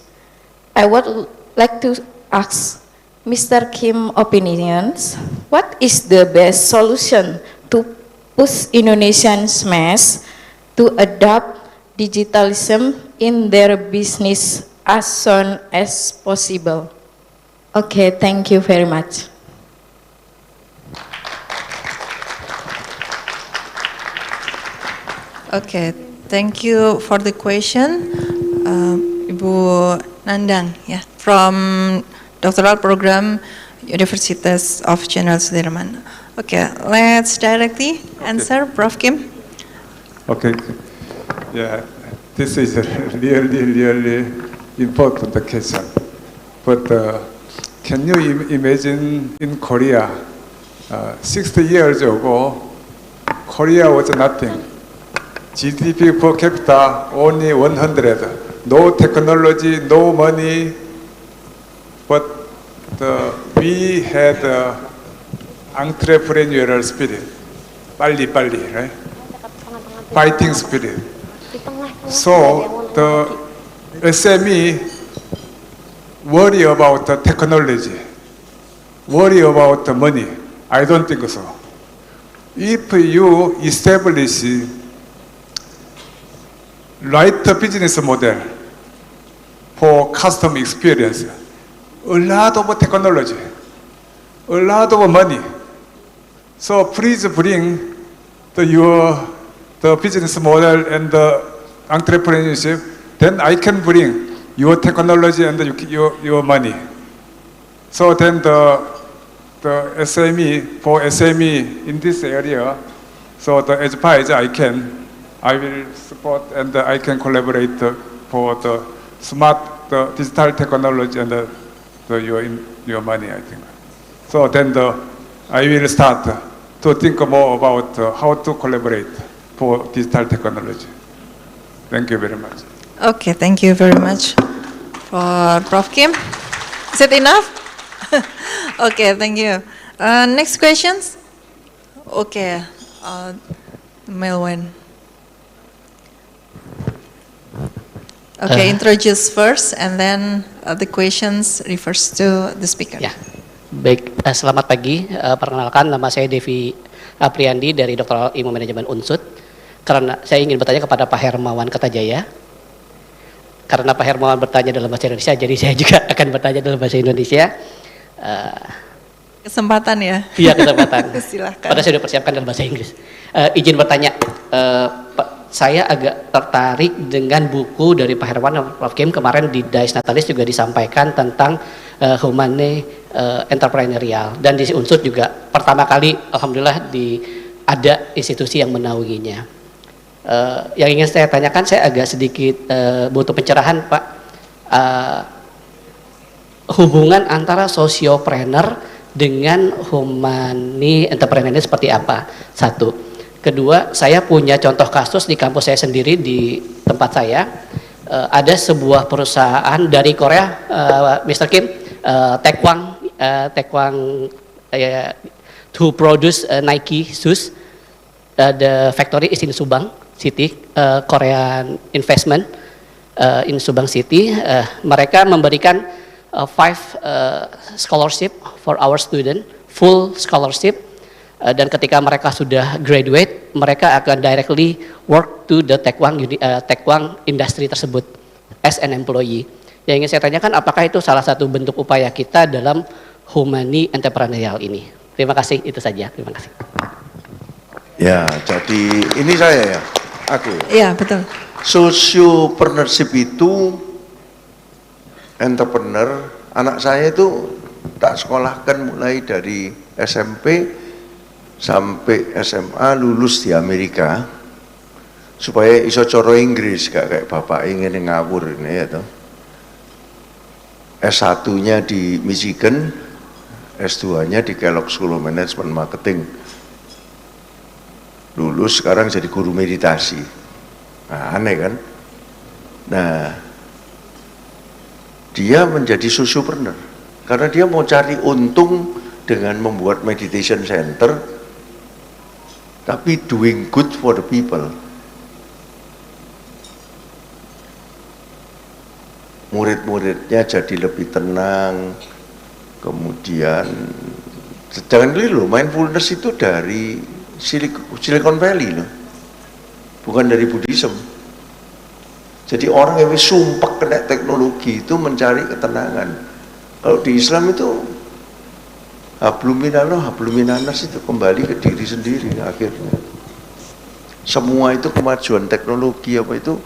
I would like to ask Mr. Kim opinions, what is the best solution to push Indonesian SMEs to adopt digitalism in their business as soon as possible? Okay, thank you very much. Okay, thank you for the question, Ibu Nandang, yeah, from doctoral program, Universitas of General Sudirman. Okay, let's directly answer, Prof. Kim. Okay, yeah, this is a really important question. But can you imagine in Korea, 60 years ago, Korea was nothing. GDP per capita only 100. No technology, no money, but we had entrepreneurial spirit. 빨리, right? Fighting spirit. So the SME worry about the technology, worry about the money. I don't think so. If you establish right business model for customer experience, a lot of technology, a lot of money. So please bring the business model and the entrepreneurship, then I can bring your technology and your money. So then the SME, for SME in this area, so as far as I will support and I can collaborate for the smart digital technology and your money, I think. So then I will start to think more about how to collaborate for digital technology. Thank you very much. Okay, thank you very much for Prof. Kim. Is it enough? Okay, thank you. Next questions? Okay, Melwin. Okay, introduce first and then the questions refers to the speaker. Ya, baik. Selamat pagi. Perkenalkan, nama saya Devi Apriandi dari Doktoral Ilmu Manajemen Unsud. Karena saya ingin bertanya kepada Pak Hermawan Kertajaya. Karena Pak Hermawan bertanya dalam bahasa Indonesia, jadi saya juga akan bertanya dalam bahasa Indonesia. Kesempatan ya? Iya, kesempatan. Silahkan. Padahal saya sudah persiapkan dalam bahasa Inggris. Izin bertanya, saya agak tertarik dengan buku dari Pak Hermawan dan Prof. Kim. Kemarin di Dice Natalis juga disampaikan tentang humane entrepreneurial, dan di Unsud juga pertama kali alhamdulillah ada institusi yang menaunginya. Yang ingin saya tanyakan, saya agak sedikit butuh pencerahan, Pak. hubungan antara sociopreneur dengan humani entrepreneur ini seperti apa? Satu. Kedua, saya punya contoh kasus di kampus saya sendiri di tempat saya. Ada sebuah perusahaan dari Korea, Mr. Kim, Taekwang, to produce Nike shoes. The factory is in Subang City, Korean investment in Subang City. Mereka memberikan 5 scholarship for our student, full scholarship. Dan ketika mereka sudah graduate, mereka akan directly work to the Taekwang industry tersebut as an employee. Yang ingin saya tanyakan, apakah itu salah satu bentuk upaya kita dalam humani entrepreneurial ini? Terima kasih, itu saja. Terima kasih. Ya, jadi ini saya ya, aku. Iya, betul. Sociopreneurship itu entrepreneur, anak saya itu tak sekolahkan mulai dari SMP sampai SMA, lulus di Amerika supaya iso coro Inggris, gak kayak bapak ingin ngawur ini ya toh. S1-nya di Michigan, S2-nya di Kellogg School of Management Marketing. Lulus sekarang jadi guru meditasi. Nah, aneh kan? Nah, dia menjadi sociopreneur karena dia mau cari untung dengan membuat meditation center, tapi doing good for the people. Murid-muridnya jadi lebih tenang. Kemudian jangan dulu loh, mindfulness itu dari Silicon Valley loh, bukan dari Buddhism. Jadi orang yang sumpah kena teknologi itu mencari ketenangan. Kalau di Islam itu habluminanas itu kembali ke diri sendiri akhirnya. Semua itu kemajuan teknologi apa itu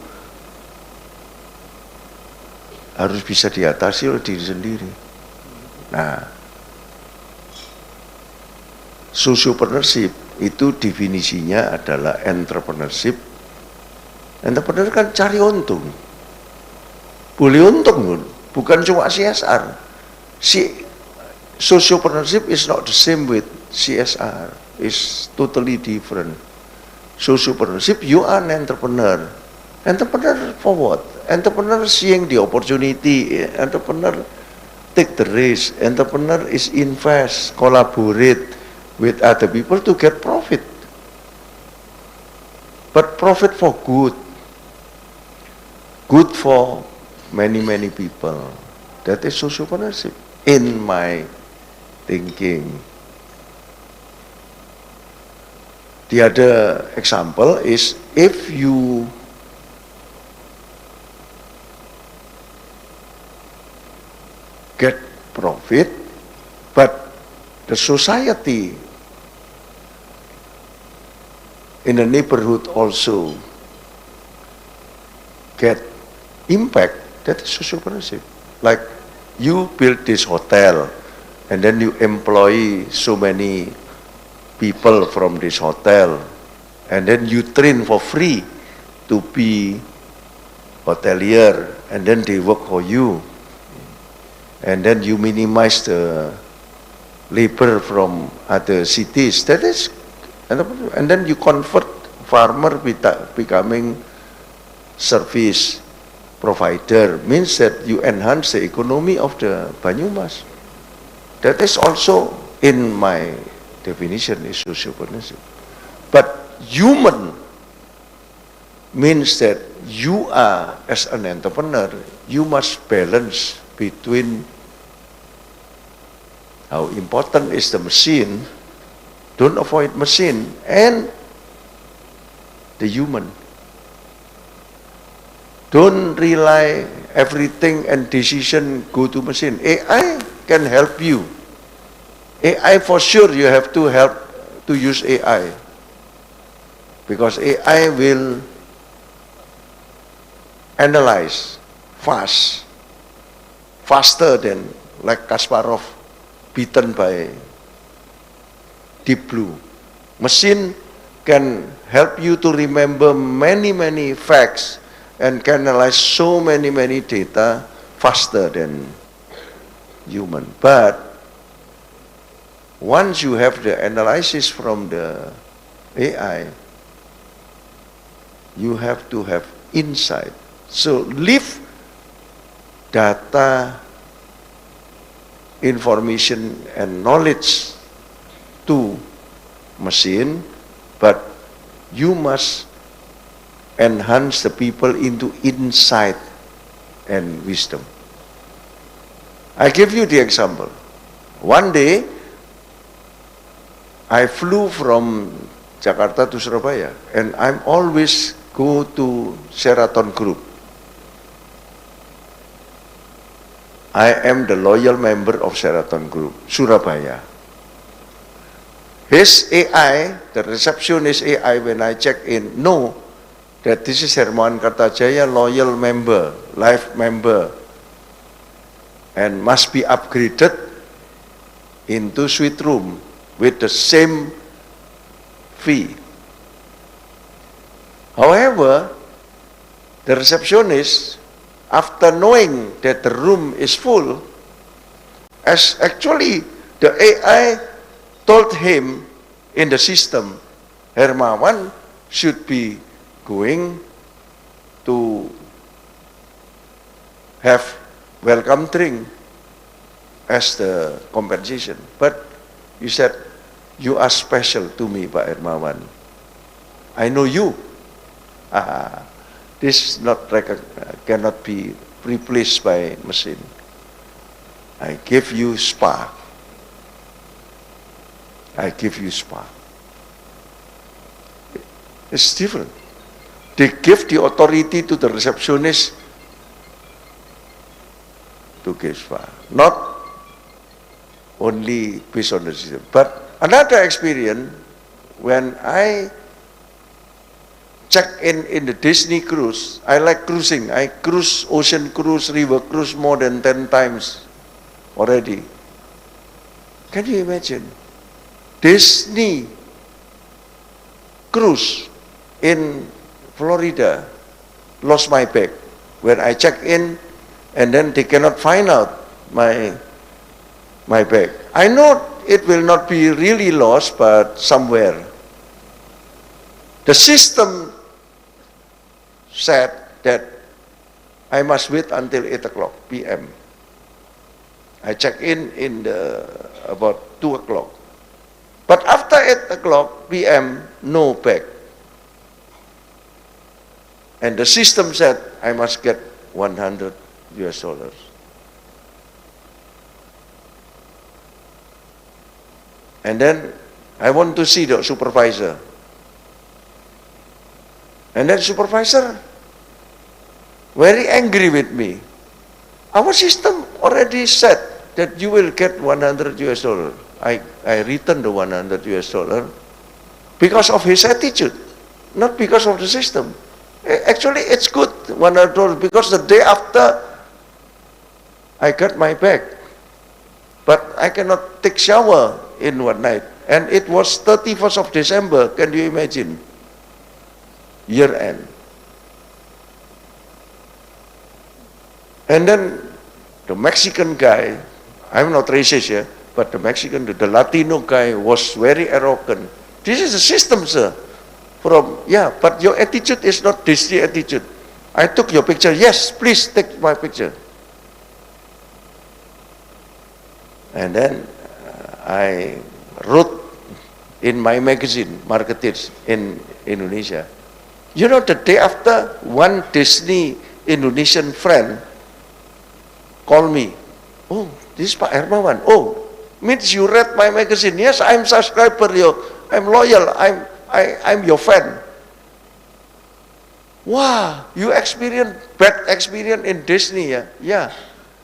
harus bisa diatasi oleh diri sendiri. Nah, sociopreneurship itu definisinya adalah entrepreneurship. Entrepreneur kan cari untung. Boleh untung, bukan cuma CSR. Sociopreneurship is not the same with CSR. It's totally different. Sociopreneurship, you are an entrepreneur. Entrepreneur for what? Entrepreneur seeing the opportunity. Entrepreneur take the risk. Entrepreneur is invest, collaborate with other people to get profit. But profit for good. Good for many people. That is sociopreneurship in my thinking. The other example is if you get profit, but the society in the neighborhood also get impact, that is sociopreneurship. Like you build this hotel and then you employ so many people from this hotel and then you train for free to be hotelier and then they work for you and then you minimize the labor from other cities. That is, and then you convert farmer becoming service provider, means that you enhance the economy of the Banyumas. That is also in my definition is sociopreneurship. But human means that you are, as an entrepreneur, you must balance between how important is the machine, don't avoid machine, and the human. Don't rely everything and decision go to machine. AI can help you. AI for sure you have to help to use AI. Because AI will analyze faster than like Kasparov beaten by Deep Blue. Machine can help you to remember many facts and can analyze so many data faster than human. But once you have the analysis from the AI, you have to have insight. So leave data, information and knowledge to machine, but you must enhance the people into insight and wisdom. I give you the example. One day, I flew from Jakarta to Surabaya, and I'm always go to Sheraton Group. I am the loyal member of Sheraton Group, Surabaya. His AI, the receptionist AI, when I check in, know that this is Hermawan Kartajaya, loyal member, life member, and must be upgraded into suite room with the same fee. However, the receptionist, after knowing that the room is full, as actually the AI told him in the system, Hermawan should be going to have welcome drink as the compensation. But you said, you are special to me, Pak Hermawan. I know you. This cannot be replaced by machine. I give you spa. I give you spa. It's different. They give the authority to the receptionist to give spa. Not only based on the system. But another experience, when I check in the Disney cruise, I like cruising. I cruise, ocean cruise, river cruise more than 10 times already. Can you imagine? Disney cruise in Florida, lost my bag. When I check in, and then they cannot find out my bag. I know it will not be really lost, but somewhere. The system said that I must wait until 8 o'clock p.m. I check in about 2 o'clock. But after 8 o'clock p.m., no bag. And the system said I must get $100. And then I want to see the supervisor. And then supervisor very angry with me. Our system already said that you will get $100. I returned the $100 because of his attitude, not because of the system. Actually, it's good, $100, because the day after I got my bag, but I cannot take shower in one night. And it was 31st of December, can you imagine? Year end. And then the Mexican guy, I'm not racist here, but the Mexican, the Latino guy was very arrogant. This is the system, sir. But your attitude is not Disney attitude. I took your picture. Yes, please take my picture. And then I wrote in my magazine, Marketers in Indonesia. You know, the day after, one Disney Indonesian friend called me. Oh, this is Pak Hermawan. Oh, means you read my magazine. Yes, I'm subscriber. I'm loyal. I'm your fan. Wow, you experience bad experience in Disney, yeah? Yeah.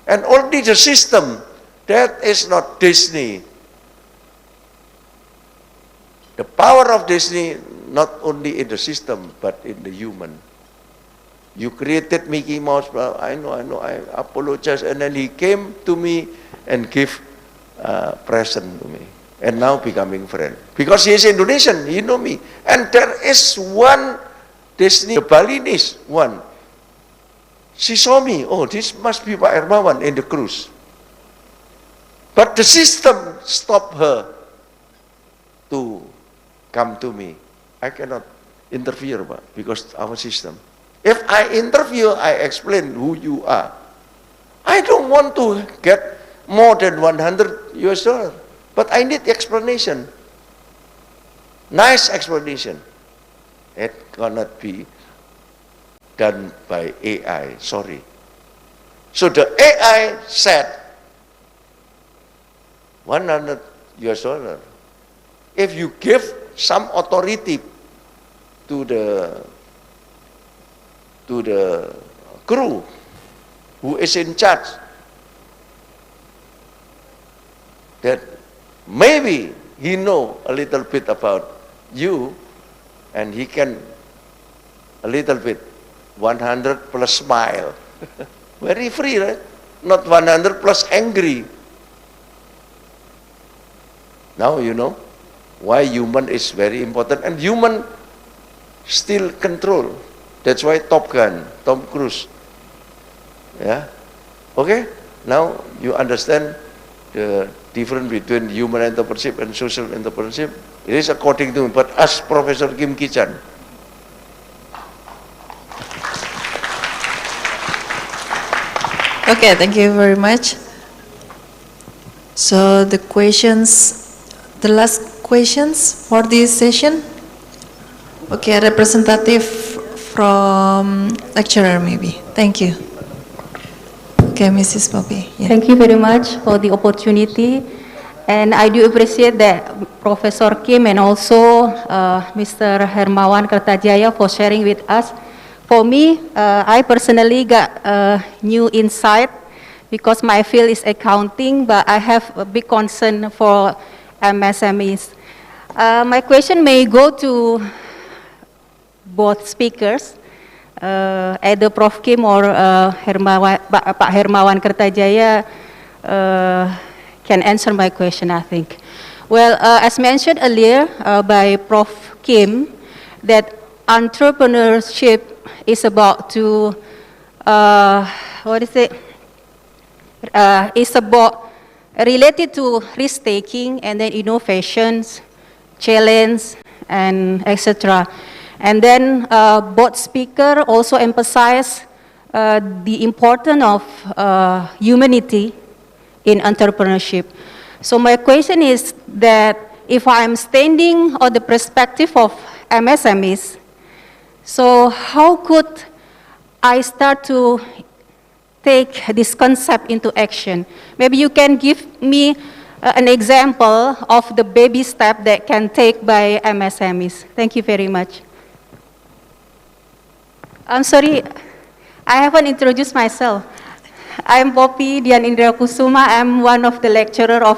And only the system, that is not Disney. The power of Disney, not only in the system, but in the human. You created Mickey Mouse, I know, I apologize. And then he came to me and gave a present to me. And now becoming friend. Because he is Indonesian, he know me. And there is one Disney, the Balinese one. She saw me, oh, this must be Pak Hermawan in the cruise. But the system stopped her to come to me. I cannot interfere because our system. If I interview, I explain who you are. I don't want to get more than 100 US dollar, but I need explanation. Nice explanation. It cannot be done by AI, sorry. So the AI said 100 US dollar. If you give some authority to the crew who is in charge, that maybe he know a little bit about you and he can a little bit 100 plus smile. Very free, right? Not 100 plus angry. Now you know why human is very important, and human still control. That's why Top Gun, Tom Cruise. Yeah. Okay. Now you understand the difference between human entrepreneurship and social entrepreneurship. It is according to me, but ask Professor Kim Ki-chan. Okay, thank you very much. So the last questions for this session. Okay, representative from lecturer maybe. Thank you. Okay, Mrs. Poppy. Yeah. Thank you very much for the opportunity. And I do appreciate that Professor Kim and also Mr. Hermawan Kertajaya for sharing with us. For me, I personally got a new insight because my field is accounting, but I have a big concern for MSMEs. My question may go to both speakers, either Prof. Kim or Pak Hermawan Kertajaya can answer my question, I think. Well, as mentioned earlier by Prof. Kim, that entrepreneurship is about to, it's about related to risk-taking and then innovations, challenge, and etc. And then both speakers also emphasize the importance of humanity in entrepreneurship. So my question is that if I'm standing on the perspective of MSMEs, so how could I start to take this concept into action? Maybe you can give me an example of the baby step that can take by MSMEs. Thank you very much. I'm sorry, I haven't introduced myself. I'm Poppy Dian Indra Kusuma. I'm one of the lecturer of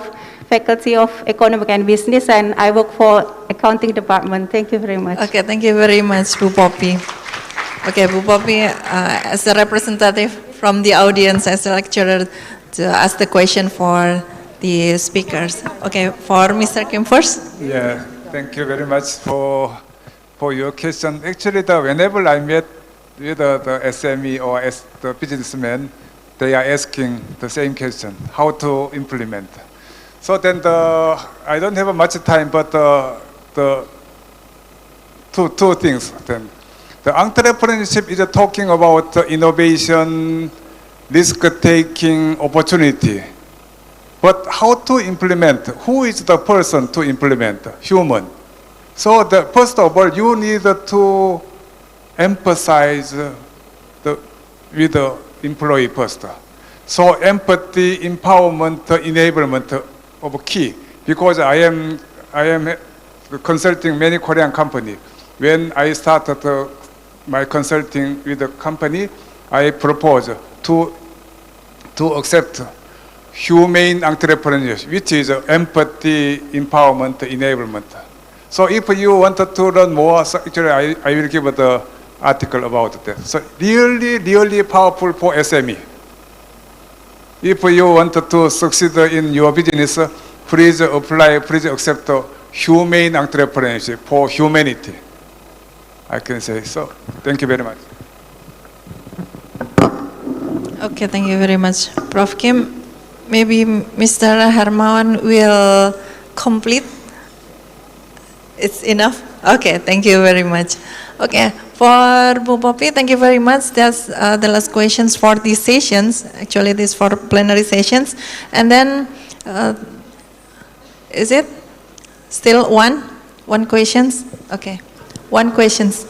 Faculty of Economic and Business, and I work for Accounting Department. Thank you very much. Okay, thank you very much, Bu Poppy. Okay, Bu Poppy, as a representative from the audience, as a lecturer, to ask the question for the speakers. Okay, for Mr. Kim first. Yeah, thank you very much for your question. Actually, whenever I met with the SME or the businessmen, they are asking the same question: how to implement. So then I don't have much time, but the two things. Then the entrepreneurship is talking about innovation, risk-taking, opportunity. But how to implement? Who is the person to implement? Human. So first of all, you need to emphasize with the employee first. So empathy, empowerment, enablement of key. Because I am consulting many Korean companies. When I started my consulting with the company, I proposed to accept humane entrepreneurship, which is empathy, empowerment, enablement. So if you wanted to learn more, so actually I will give the article about that. So really powerful for SME. If you want to succeed in your business, please apply, please accept humane entrepreneurship for humanity. I can say so. Thank you very much. Okay, thank you very much, Prof. Kim. Maybe Mr. Hermawan will complete. It's enough? Okay, thank you very much. Okay, for Bu Poppy, thank you very much. That's the last questions for these sessions. Actually, this for plenary sessions. And then, is it still one? One questions? Okay, one questions.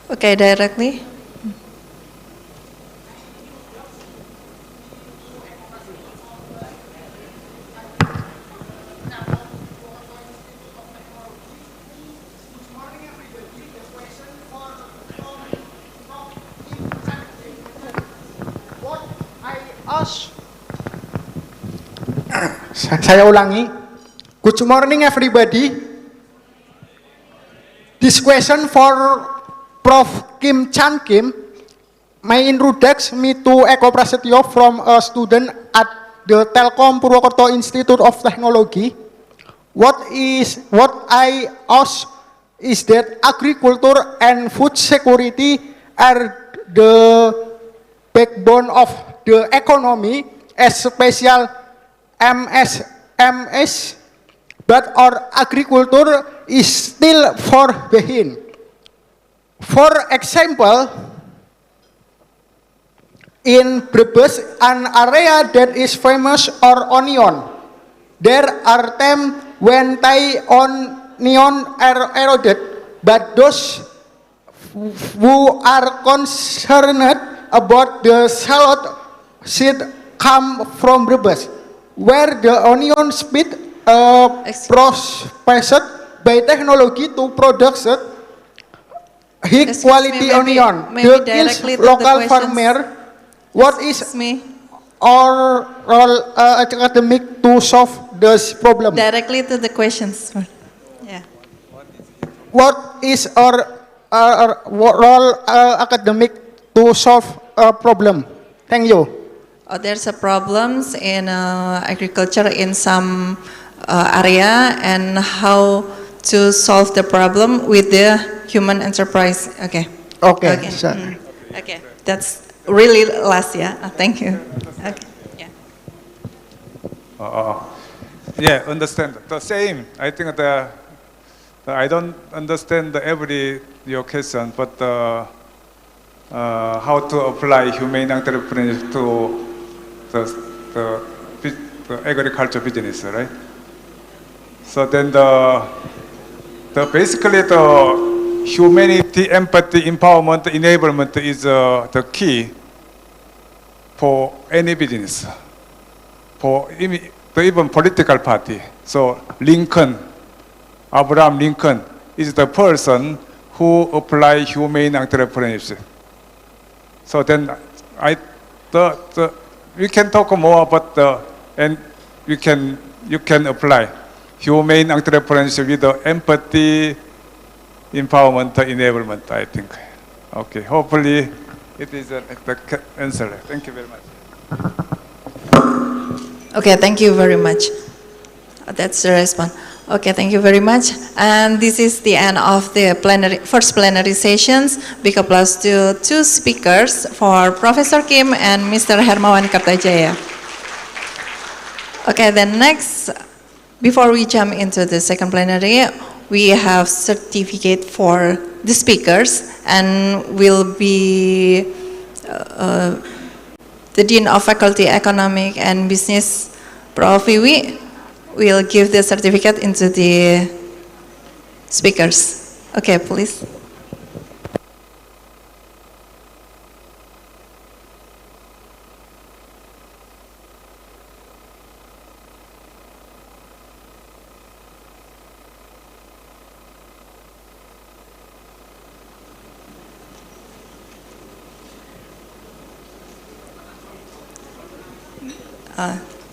Okay, directly. Saya ulangi. Good morning everybody. This question for Prof. Kim Chan Kim. My introduce me to Eko Prasetyo from a student at the Telkom Purwokerto Institute of Technology. What I ask is that agriculture and food security are the backbone of the economy, especially MS, but our agriculture is still far behind. For example, in Brebes, an area that is famous for onion, there are times when Thai onion are eroded, but those who are concerned about the salad should come from Brebes, where the onion speed processed by technology to produce high quality onion. The kills local farmer. What is our academic to solve this problem? Directly to the questions. Yeah. What is our role academic to solve a problem? Thank you. There's a problems in agriculture in some area and how to solve the problem with the human enterprise. Okay. Okay. Okay. Okay. That's really last. Yeah. Thank you. Okay. Yeah. Yeah, understand. The same. I think I don't understand every your question, but how to apply humane entrepreneurship to the agriculture business, right? So then basically the humanity, empathy, empowerment, enablement is the key for any business, for even political party. So Abraham Lincoln is the person who applied humane entrepreneurship. So then we can talk more about and you can apply humane entrepreneurship with the empathy, empowerment, enablement, I think. Okay, hopefully it is the answer. Thank you very much. Okay, thank you very much. That's the response. Okay, thank you very much. And this is the end of the first plenary sessions. Big applause to two speakers for Professor Kim and Mr. Hermawan Kartajaya. Okay, then next, before we jump into the second plenary, we have certificate for the speakers and will be the Dean of Faculty Economic and Business, Prof. Wiwi, will give the certificate into the speakers. Okay, please.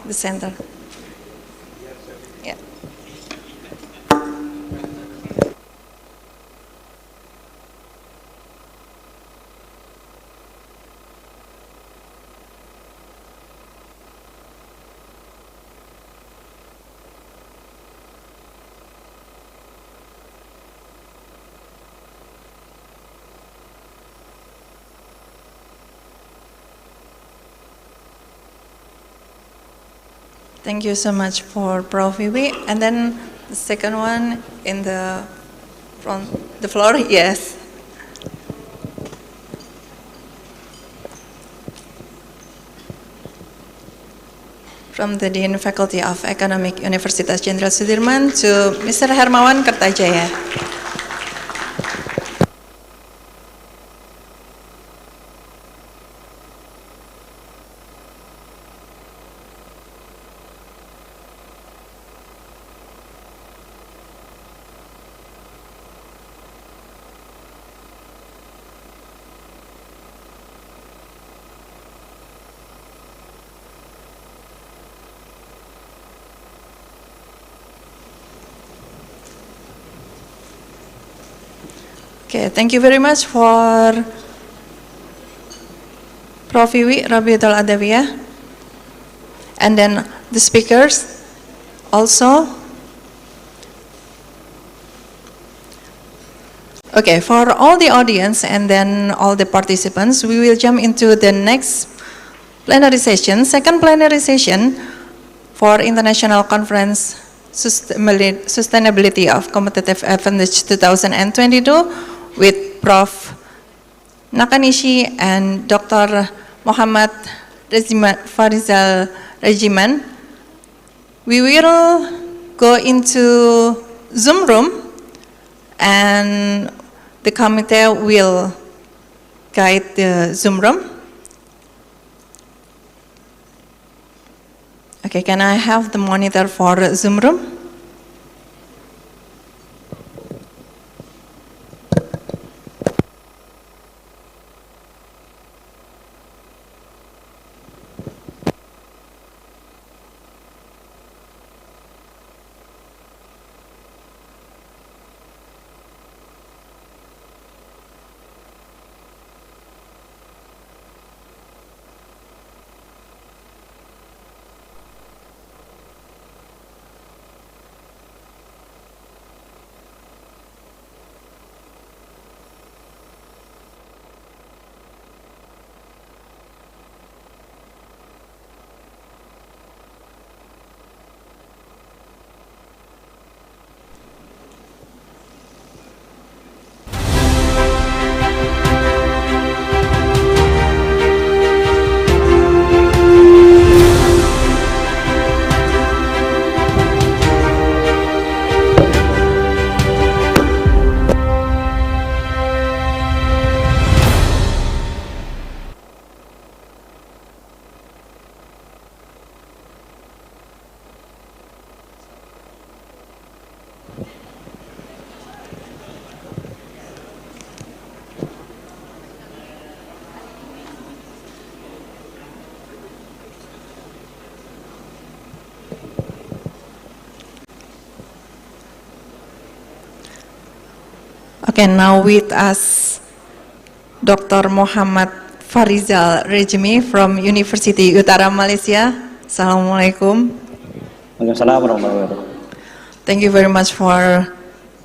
The center. Yeah. Thank you so much for Prof. Wiwi. And then the second one in the front, the floor, yes. From the Dean Faculty of Economic Universitas Jenderal Sudirman to Mr. Hermawan Kertajaya. Okay, thank you very much for Prof. Wiwi Rabiatul Adawiyah. And then the speakers also. Okay, for all the audience and then all the participants, we will jump into the next plenary session, second plenary session for International Conference Sustainability of Competitive Advantage 2022 with Prof. Nakanishi and Dr. Muhammad Farizal Regiman. We will go into Zoom room and the committee will guide the Zoom room. Okay, can I have the monitor for Zoom room? Okay, now with us, Dr. Muhammad Farizal Rejmi from University Utara Malaysia. Assalamualaikum. Thank you very much for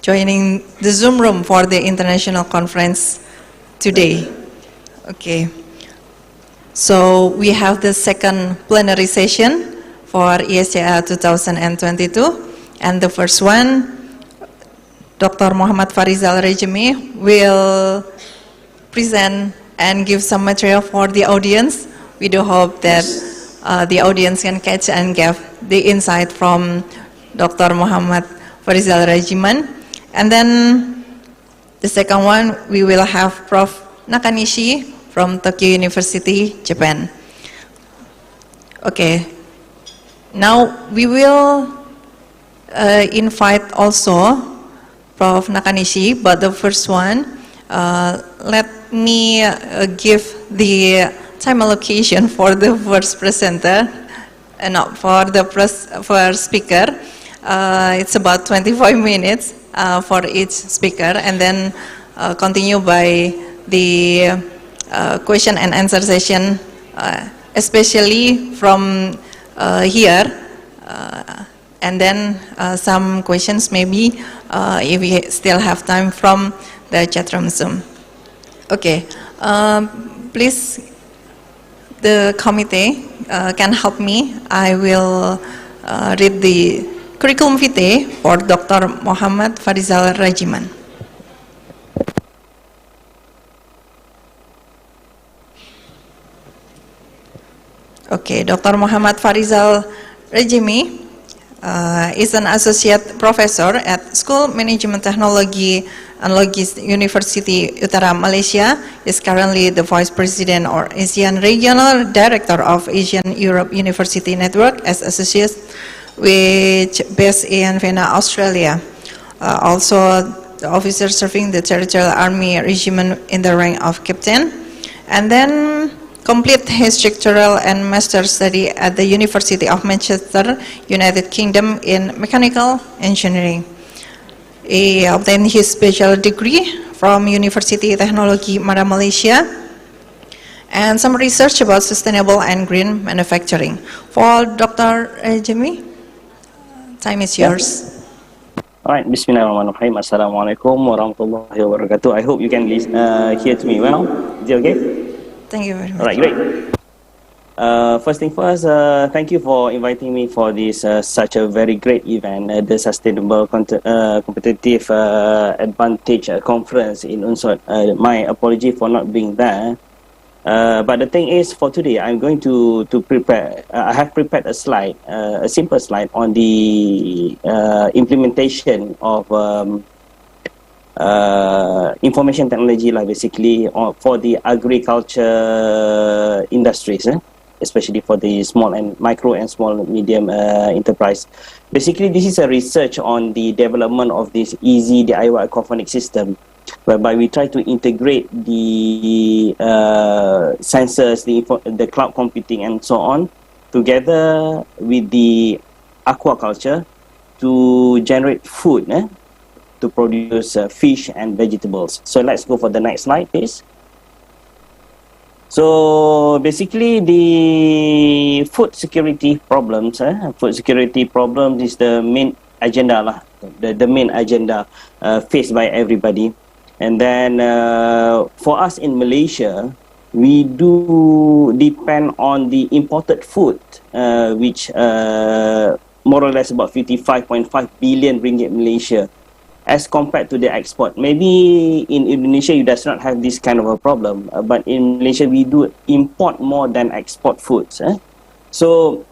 joining the Zoom room for the international conference today. Okay, so we have the second plenary session for ESCA 2022, and the first one, Dr. Muhammad Farizal Rejmi will present and give some material for the audience. We do hope that the audience can catch and get the insight from Dr. Muhammad Farizal Regiman. And then the second one, we will have Prof. Nakanishi from Tokyo University, Japan. Okay, now we will invite also Prof. Nakanishi, but the first one, let me give the time allocation for the first presenter, not for the first speaker. It's about 25 minutes for each speaker, and then continue by the question and answer session, especially from here. And then some questions maybe if we still have time from the chat room Zoom. Okay, please, the committee can help me. I will read the curriculum vitae for Dr. Muhammad Farizal Rajiman. Okay, Dr. Muhammad Farizal Rajimi is an associate professor at School Management Technology and Logistics University Utara Malaysia. Is currently the Vice President or Asian Regional Director of Asian Europe University Network as associate, which based in Vienna, Australia. Also, the officer serving the Territorial Army Regiment in the rank of captain, and then complete his doctoral and master's study at the University of Manchester, United Kingdom in mechanical engineering. He obtained his bachelor degree from University Technology Mara, Malaysia, and some research about sustainable and green manufacturing. For Dr. Jimmy, time is yours. All right, Bismillahirrahmanirrahim. Assalamualaikum warahmatullahi wabarakatuh. I hope you can hear to me well. Is it okay? Thank you very much. All right, great. First thing first, thank you for inviting me for this such a very great event, the Sustainable Competitive Advantage Conference in Unsur. My apology for not being there. But the thing is, for today, I'm going to prepare. I have prepared a slide, a simple slide on the implementation of information technology, like basically for the agriculture industries, especially for the small and micro and small medium enterprise. Basically, this is a research on the development of this easy DIY aquaponic system, whereby we try to integrate the sensors, the cloud computing, and so on, together with the aquaculture to generate food, to produce fish and vegetables. So let's go for the next slide, please. So basically, the food security problems, food security problems is the main agenda, the main agenda faced by everybody. And then for us in Malaysia, we do depend on the imported food, which more or less about 55.5 billion ringgit Malaysia, as compared to the export. Maybe in Indonesia you does not have this kind of a problem, but in Malaysia we do import more than export foods. So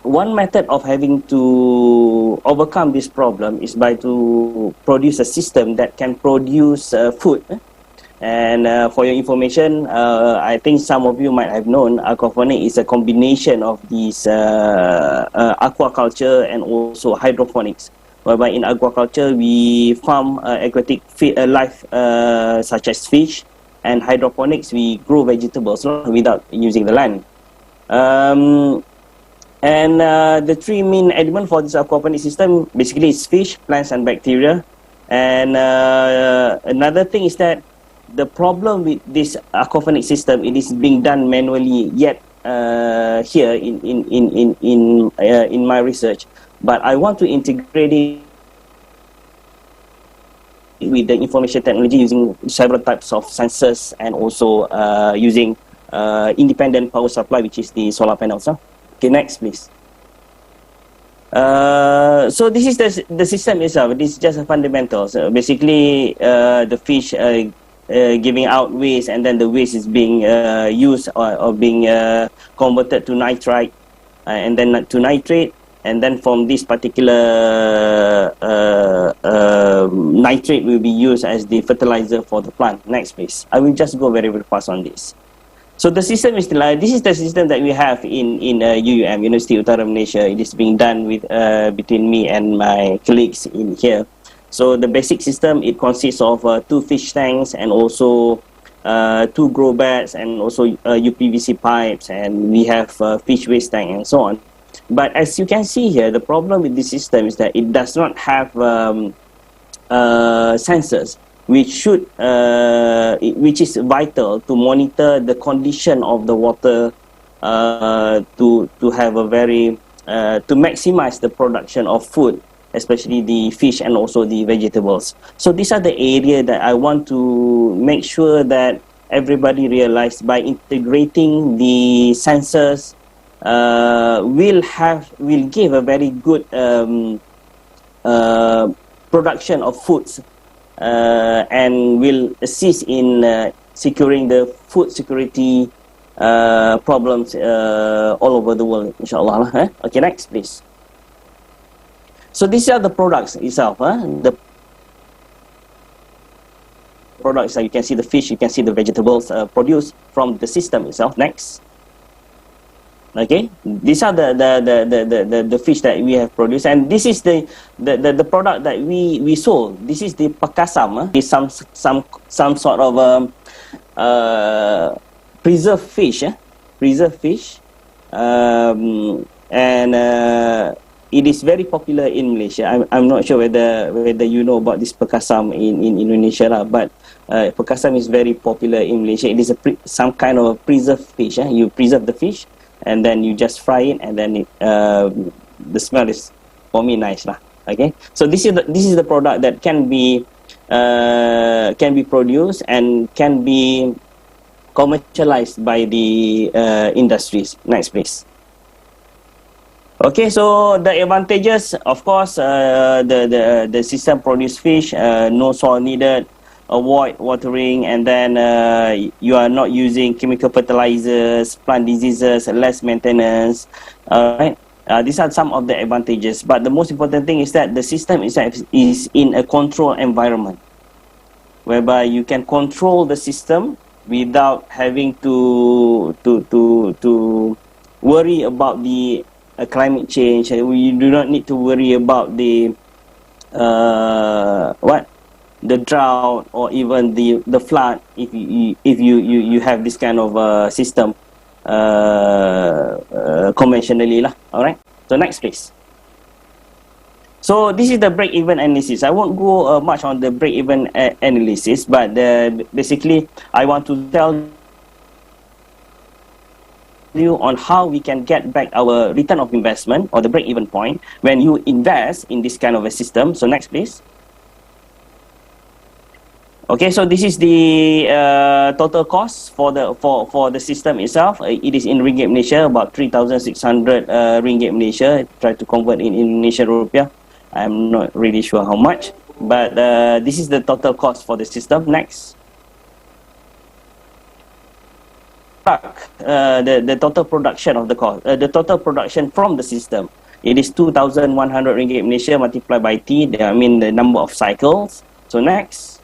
one method of having to overcome this problem is by to produce a system that can produce food. And for your information, I think some of you might have known aquaponics is a combination of these aquaculture and also hydroponics, whereby in aquaculture we farm aquatic life such as fish, and hydroponics we grow vegetables without using the land. And the three main elements for this aquaponic system basically is fish, plants, and bacteria. And another thing is that the problem with this aquaponic system, it is being done manually yet here in my research. But I want to integrate it with the information technology using several types of sensors, and also using independent power supply, which is the solar panels. Okay, next please. So this is the system itself. This is just a fundamentals. Basically, the fish giving out waste, and then the waste is being used or being converted to nitrite, and then to nitrate. And then from this particular nitrate will be used as the fertilizer for the plant. Next, please. I will just go very, very fast on this. So the system is this is the system that we have in UUM, University Utara Malaysia. It is being done with between me and my colleagues in here. So the basic system, it consists of 2 fish tanks, and also 2 grow beds, and also UPVC pipes, and we have fish waste tank and so on. But as you can see here, the problem with this system is that it does not have sensors, which is vital to monitor the condition of the water, to have a very to maximize the production of food, especially the fish and also the vegetables. So these are the area that I want to make sure that everybody realize by integrating the sensors will give a very good production of foods and will assist in securing the food security problems all over the world, inshallah. Okay, next please. So these are the products itself. The products, you can see the fish, you can see the vegetables produced from the system itself. Next. Okay, these are the fish that we have produced, and this is the product that we sold. This is the pakasam. Is some sort of preserved fish, and it is very popular in Malaysia. I'm not sure whether you know about this pakasam in Indonesia lah, but pakasam is very popular in Malaysia. It is some kind of a preserved fish. You preserve the fish, and then you just fry it, and then the smell is, for me, nice lah. Okay, so this is the product that can be produced and can be commercialized by the industries. Next, please. Okay, so the advantages, of course, the system produce fish, no soil needed, avoid watering, and then you are not using chemical fertilizers, plant diseases, less maintenance. Right? These are some of the advantages, but the most important thing is that the system itself is in a controlled environment, whereby you can control the system without having to worry about the climate change. You do not need to worry about the the drought or even the flood if you have this kind of system conventionally lah. All right, so next please. So this is the break-even analysis. I won't go much on the break-even analysis, but basically I want to tell you on how we can get back our return of investment or the break-even point when you invest in this kind of a system. So next please. Okay, so this is the total cost for the system itself. It is in ringgit Malaysia, about 3,600 ringgit Malaysia. Try to convert in Indonesian rupiah. I'm not really sure how much, but this is the total cost for the system. Next. The total production of the cost, the total production from the system. It is 2,100 ringgit Malaysia multiplied by T. I mean the number of cycles. So next.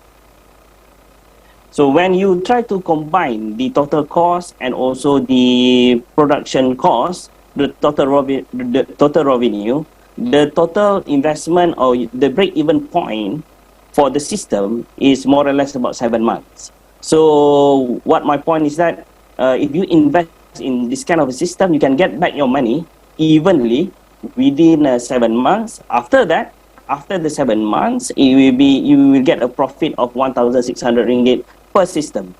So when you try to combine the total cost and also the production cost, the total revenue, the total investment or the break-even point for the system is more or less about 7 months. So what my point is that if you invest in this kind of a system, you can get back your money evenly within 7 months. After that, after the 7 months, you will get a profit of 1,600 ringgit per system,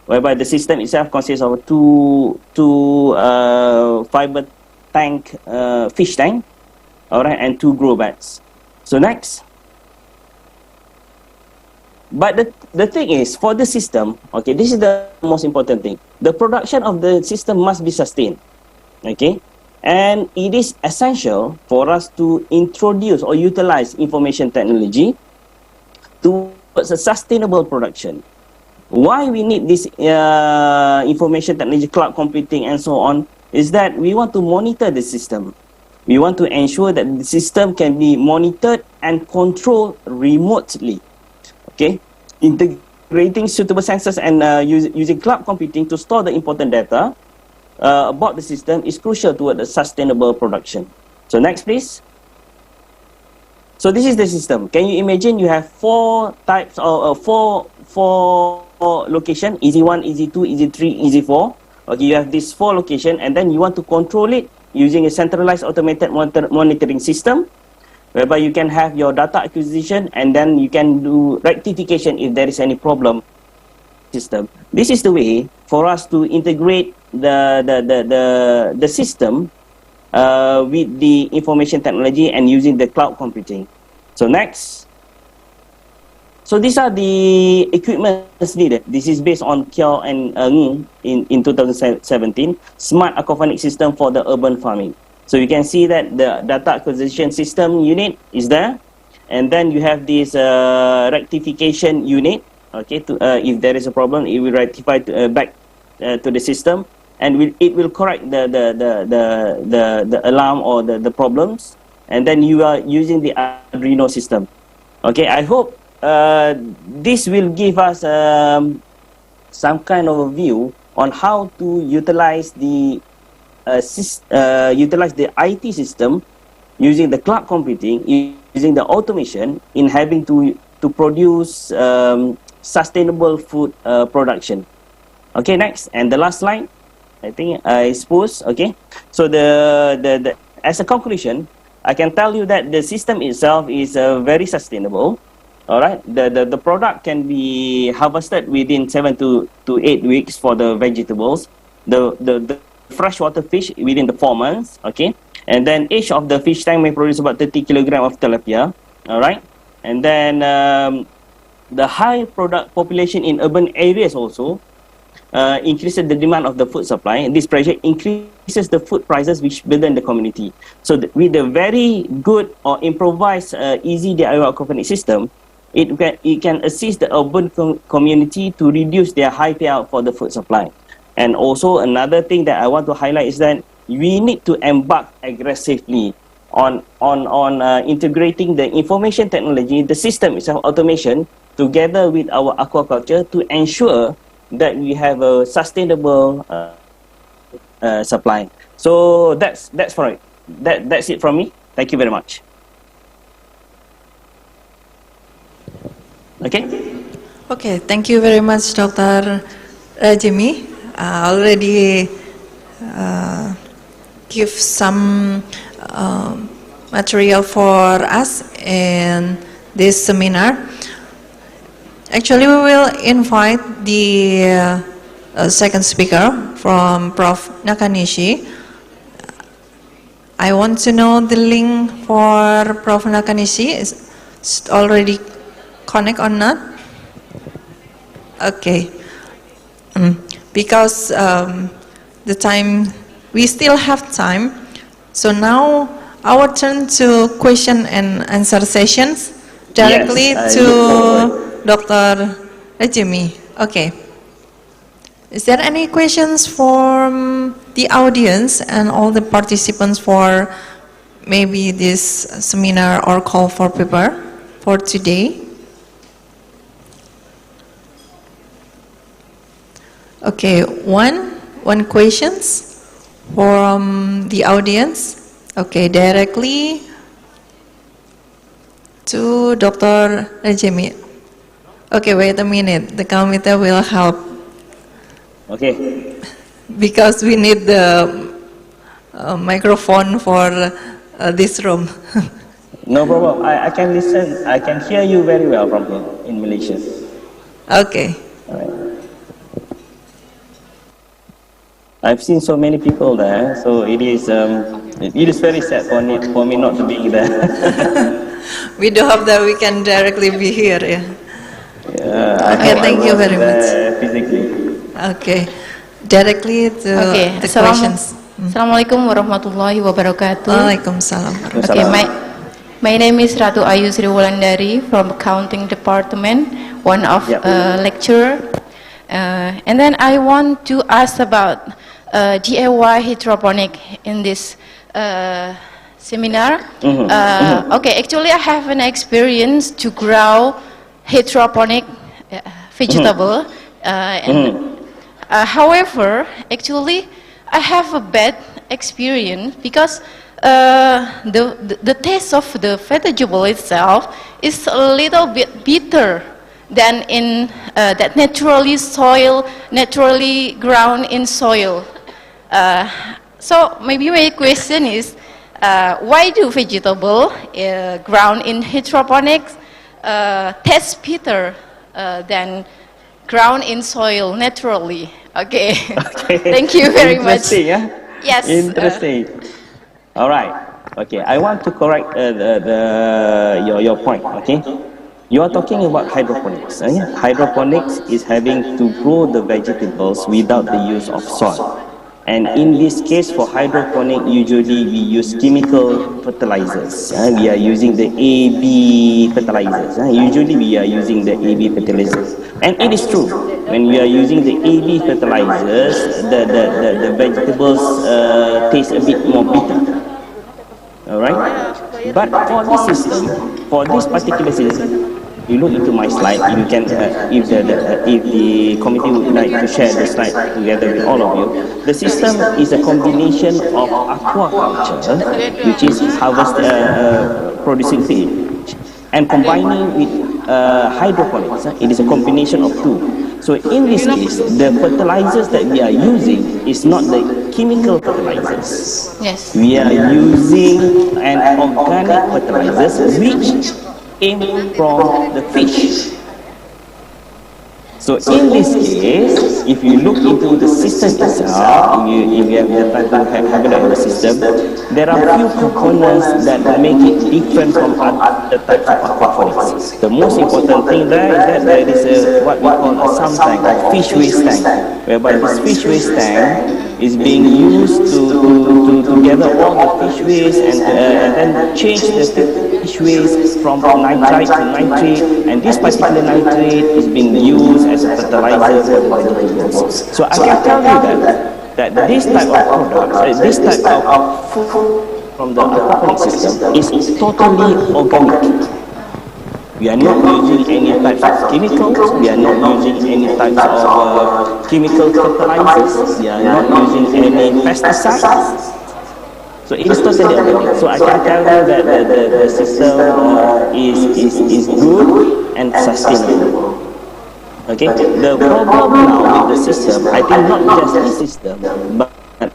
whereby the system itself consists of two fiber tank, fish tank, all right, and 2 grow beds. So next. But the thing is, for the system, okay, this is the most important thing. The production of the system must be sustained, okay? And it is essential for us to introduce or utilize information technology towards a sustainable production. Why we need this information technology, cloud computing, and so on, is that we want to monitor the system. We want to ensure that the system can be monitored and controlled remotely. Okay, integrating suitable sensors and using cloud computing to store the important data about the system is crucial toward the sustainable production. So next, please. So this is the system. Can you imagine you have 4 types or four location: easy 1, easy 2, easy 3, easy 4. Okay, you have these 4 location, and then you want to control it using a centralized automated monitoring system, whereby you can have your data acquisition and then you can do rectification if there is any problem system. This is the way for us to integrate the system with the information technology and using the cloud computing. So next. So these are the equipments needed. This is based on Kiao and Ng in 2017, smart aquaponic system for the urban farming. So you can see that the data acquisition system unit is there, and then you have this rectification unit. Okay, if there is a problem, it will rectify back to the system, and it will correct the alarm or the problems, and then you are using the Arduino system. Okay, I hope this will give us some kind of a view on how to utilize the IT system using the cloud computing, using the automation in having to produce sustainable food production. Okay, next, and the last slide, I think I suppose. Okay, so the as a conclusion, I can tell you that the system itself is very sustainable. All right, the product can be harvested within 7 to 8 weeks for the vegetables. The freshwater fish within the 4 months. Okay, and then each of the fish tank may produce about 30 kilogram of tilapia. All right, and then the high product population in urban areas also increases the demand of the food supply, and this pressure increases the food prices which burden the community. So with a very good or improvised easy DIY aquaponic system, it can assist the urban community to reduce their high payout for the food supply. And also another thing that I want to highlight is that we need to embark aggressively on integrating the information technology, the system itself, automation, together with our aquaculture to ensure that we have a sustainable supply. So that's for it. That's it from me. Thank you very much. Okay. Okay, thank you very much, Dr. Jimmy. Already give some material for us in this seminar. Actually, we will invite the second speaker from Prof. Nakanishi. I want to know the link for Prof. Nakanishi. Is already connect or not? Okay. Because the time, we still have time. So now our turn to question and answer sessions directly to Dr. Jimmy. Okay. Is there any questions from the audience and all the participants for maybe this seminar or call for paper for today? Okay, one questions from the audience. Okay, directly to Dr. Jimmy. Okay, wait a minute. The committee will help. Okay. Because we need the microphone for this room. No problem. I can listen. I can hear you very well from here in Malaysia. Okay. All right. I've seen so many people there, so it is very sad for me not to be there. We do hope that we can directly be here. Yeah. Okay, thank you very much. Physically. Okay, directly to the questions. Assalamualaikum warahmatullahi wabarakatuh. Waalaikumsalam. Okay, my name is Ratu Ayu Sri Wulandari from Accounting Department, one of lecturer. And then I want to ask about DIY hydroponic in this seminar. Okay, actually I have an experience to grow hydroponic vegetable. However, actually I have a bad experience because the taste of the vegetable itself is a little bit bitter than in that naturally ground in soil. So maybe my question is, why do vegetable ground in hydroponics taste bitter than ground in soil naturally? Okay. Thank you very much. Interesting, yeah? Yes. Interesting. All right. Okay. I want to correct your point. Okay. You are talking about hydroponics. Yeah? Hydroponics is having to grow the vegetables without the use of soil. And in this case, for hydroponic, usually we use chemical fertilizers. We are using the AB fertilizers. Usually we are using the AB fertilizers. And it is true, when we are using the AB fertilizers, the vegetables taste a bit more bitter. Alright? But for this system, for this particular system, you look into my slide, you can, if the committee would like to share the slide together with all of you, the system is a combination of aquaculture, which is producing fish, and combining with hydroponics. It is a combination of two. So in this case, the fertilizers that we are using is not the chemical fertilizers. Yes. We are using an organic fertilizers which came from the fish. So in this case, if you look into the system itself, if you have the time to have a look at the system, there are few components that make it different from other types of aquaponics. The most important thing there is that there is what we call a sump tank, or fish waste tank, whereby this fish waste tank is being used to gather all the fish waste and then change the fish waste from nitrite to nitrate, and this particular nitrate is being used as a fertilizer for the vegetables. So I can tell you that this type of products, this type of food from the aquaponic system is totally organic. We are not using any types of chemicals, we are not using any types of chemical fertilizers, we are not using any pesticides. So it is totally organic. So I can tell you that the system is good and sustainable. Okay. The problem now with the system, I think not just this system, but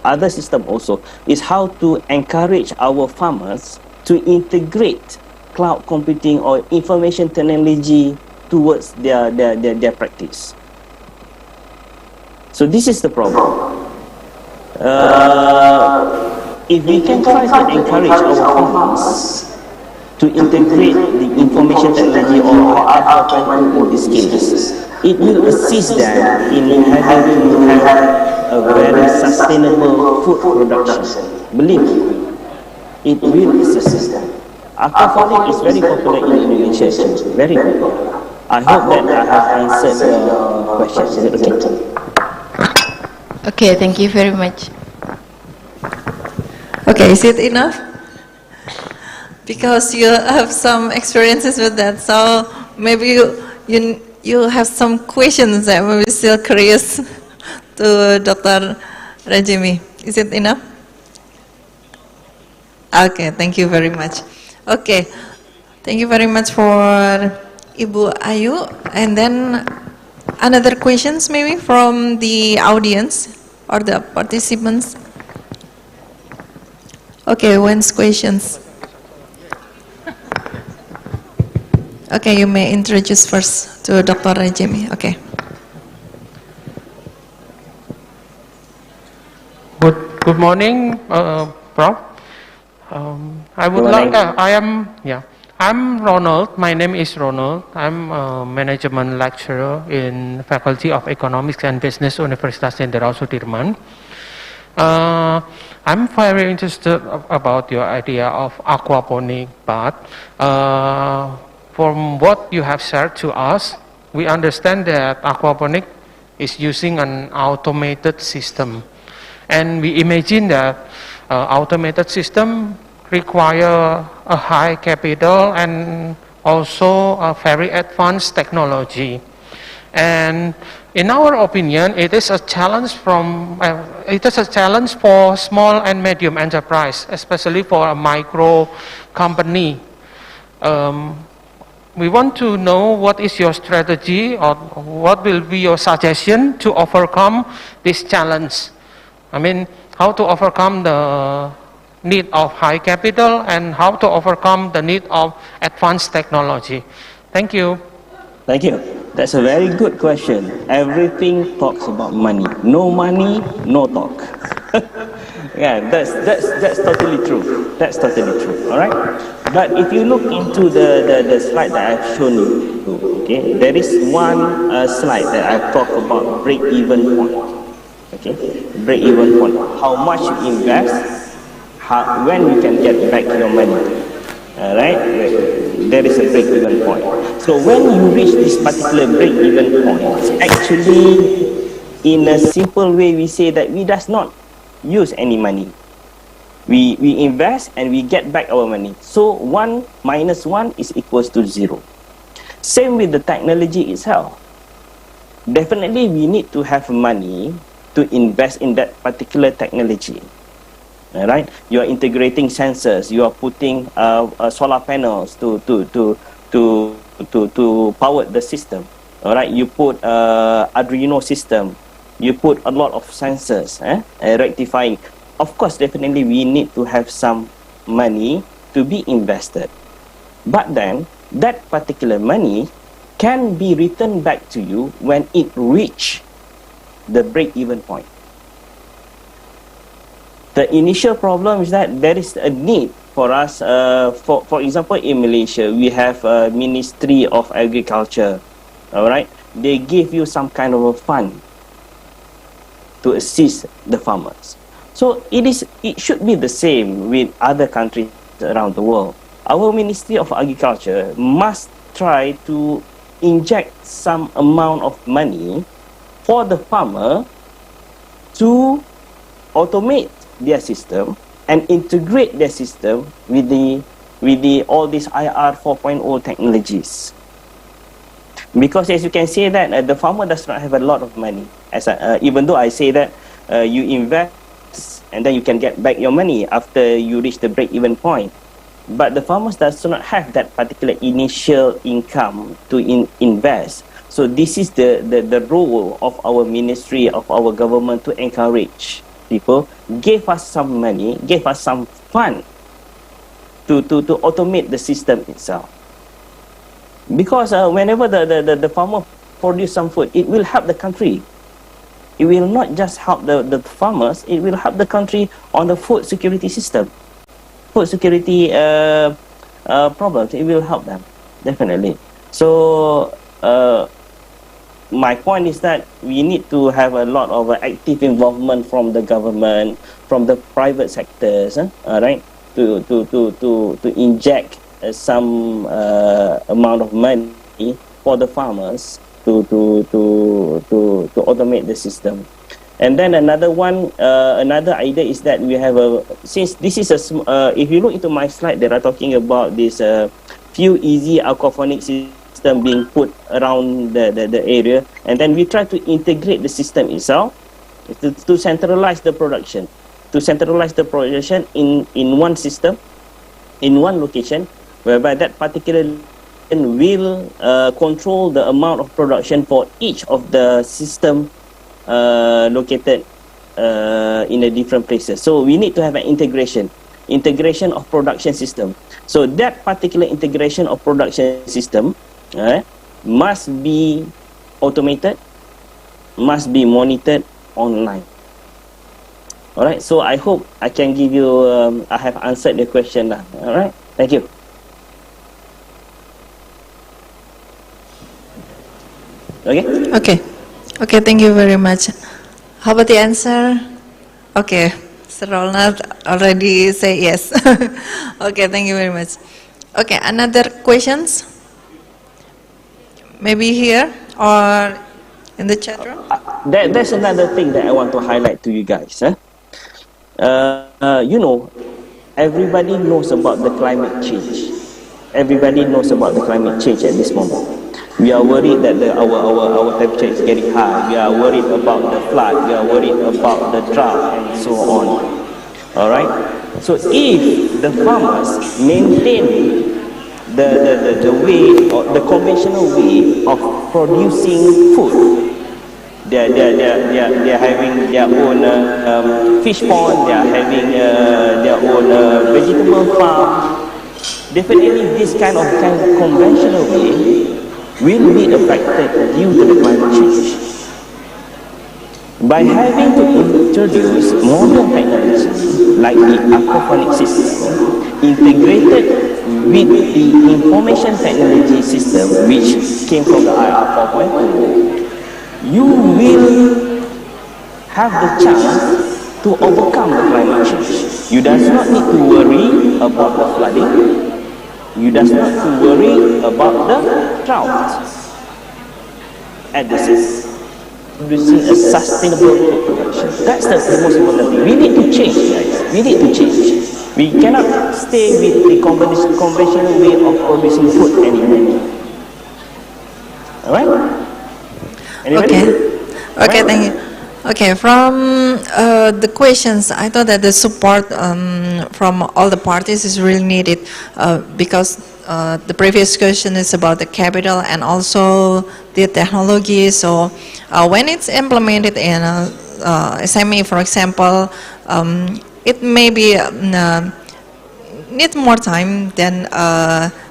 other system also, is how to encourage our farmers to integrate cloud computing or information technology towards their practice. So this is the problem. If we can try to encourage our farmers to integrate the information technology or aquaculture in this case, it will assist them in having to have a very sustainable food production. Believe me, it will assist them. Aquaponics is very popular in Indonesia, very popular. I hope that I have answered your question. Is it okay? Okay, thank you very much. Okay, is it enough? Because you have some experiences with that, so maybe you have some questions that may be still curious to Dr. Rajimi. Is it enough? Okay, thank you very much. Okay, thank you very much for Ibu Ayu. And then another questions maybe from the audience or the participants. Okay, when's questions? Okay, you may introduce first to Dr. Rajimi. Okay. Good morning, Prof. I would like. I'm Ronald. My name is Ronald. I'm a management lecturer in Faculty of Economics and Business, Universitas Jenderal Sudirman. I'm very interested about your idea of aquaponic, but from what you have shared to us, we understand that aquaponic is using an automated system, and we imagine that automated system require a high capital and also a very advanced technology. And in our opinion, it is a challenge for small and medium enterprise, especially for a micro company. We want to know what is your strategy or what will be your suggestion to overcome this challenge. I mean, how to overcome the need of high capital and how to overcome the need of advanced technology. Thank you. Thank you. That's a very good question. Everything talks about money. No money, no talk. Yeah, that's totally true. That's totally true. All right. But if you look into the slide that I've shown you, okay, there is one slide that I talk about break-even point. Okay, break-even point. How much you invest, when you can get back your money. All right. There is a break-even point. So when you reach this particular break-even point, actually, in a simple way, we say that we does not use any money. We invest and we get back our money. So 1 minus 1 is equals to 0. Same with the technology itself. Definitely we need to have money to invest in that particular technology. Alright, you are integrating sensors, you are putting solar panels to power the system. Alright, you put Arduino system, you put a lot of sensors, rectifying. Of course, definitely we need to have some money to be invested. But then, that particular money can be returned back to you when it reach the break-even point. The initial problem is that there is a need for us, for example, in Malaysia, we have a Ministry of Agriculture, all right? They give you some kind of a fund to assist the farmers. So it should be the same with other countries around the world. Our Ministry of Agriculture must try to inject some amount of money for the farmer to automate their system and integrate their system with all these IR 4.0 technologies. Because as you can see that the farmer does not have a lot of money. Even though I say that you invest and then you can get back your money after you reach the break-even point. But the farmers does not have that particular initial income to invest. So this is the role of our ministry, of our government, to encourage people, give us some money, give us some fund to automate the system itself. Because whenever the farmer produce some food, it will help the country. It will not just help the farmers, it will help the country on the food security system. Food security problems, it will help them, definitely. So, my point is that we need to have a lot of active involvement from the government, from the private sectors, all right, to inject some amount of money for the farmers to automate the system. And then another one, another idea is that we have since this is if you look into my slide, they are talking about this few easy aquaponic system being put around the area, and then we try to integrate the system itself to centralize the production, in one system, in one location, whereby that particular will control the amount of production for each of the system located in a different places. So we need to have an integration of production system. So that particular integration of production system must be automated, must be monitored online. All right. So I hope I can give you. I have answered the question now. All right. Thank you. Okay, thank you very much. How about the answer? Okay, Mr. Ronald already say yes. Okay, thank you very much. Okay, another questions? Maybe here or in the chat room? There's another thing that I want to highlight to you guys. You know, everybody knows about the climate change. Everybody knows about the climate change at this moment. We are worried that our temperature is getting high. We are worried about the flood. We are worried about the drought and so on. All right. So if the farmers maintain the way, or the conventional way of producing food, they are having their own fish pond. They are having their own vegetable farm. Definitely, this kind of conventional way will be affected due to the climate change. By having to introduce modern technology like the aquaponic system integrated with the information technology system which came from the IR 4.0, you will have the chance to overcome the climate change. You does not need to worry about the flooding. You does not to worry about the drought. At the same producing a sustainable food production. That's the most important thing. We need to change, guys. We need to change. We cannot stay with the conventional way of producing food anymore. Alright? Anybody? Okay, thank you. Okay, from the questions, I thought that the support from all the parties is really needed because the previous question is about the capital and also the technology. So when it's implemented in SME, for example, it may be need more time than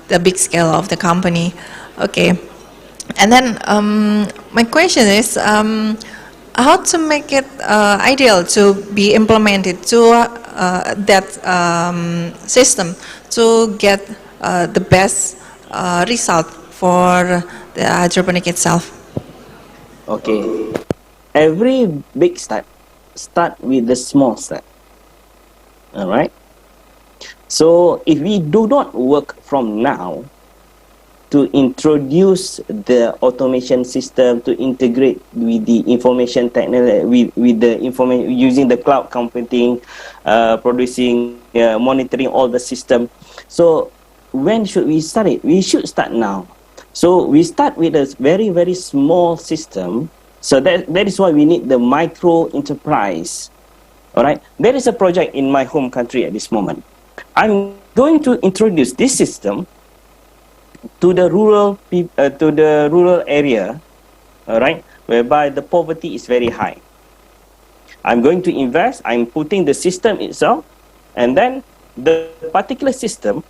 the big scale of the company. Okay, and then my question is how to make it ideal to be implemented to that system to get the best result for the hydroponic itself. Okay. Every big step start with the small step. Alright? So if we do not work from now to introduce the automation system, to integrate with the information technology, with the information using the cloud computing, producing, monitoring all the system. So when should we start it? We should start now. So we start with a very, very small system. So that is why we need the micro enterprise. All right. There is a project in my home country at this moment. I'm going to introduce this system to the rural area, all right, whereby the poverty is very high. I'm going to invest. I'm putting the system itself, and then the particular system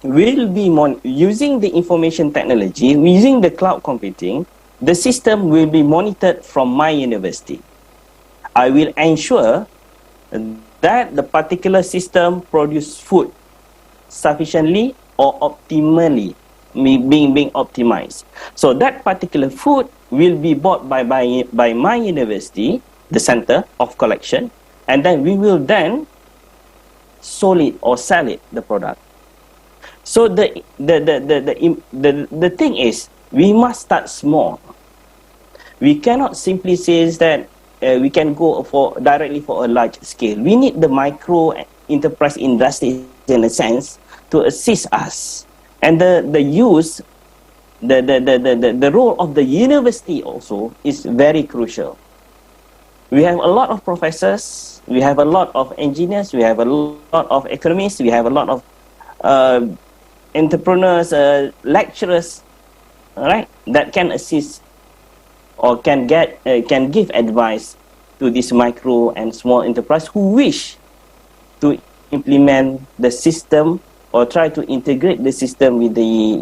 will be using the information technology, using the cloud computing. The system will be monitored from my university. I will ensure that the particular system produce food sufficiently or optimally, being optimized. So that particular food will be bought by my university, the center of collection, and then we will then sell it or sell it, the product. So the thing is, we must start small. We cannot simply say that we can go directly for a large scale. We need the micro enterprise industry, in a sense, to assist us. And the role of the university also is very crucial. We have a lot of professors, we have a lot of engineers, we have a lot of economists, we have a lot of entrepreneurs, lecturers, right, that can assist or can give advice to this micro and small enterprise who wish to implement the system or try to integrate the system with the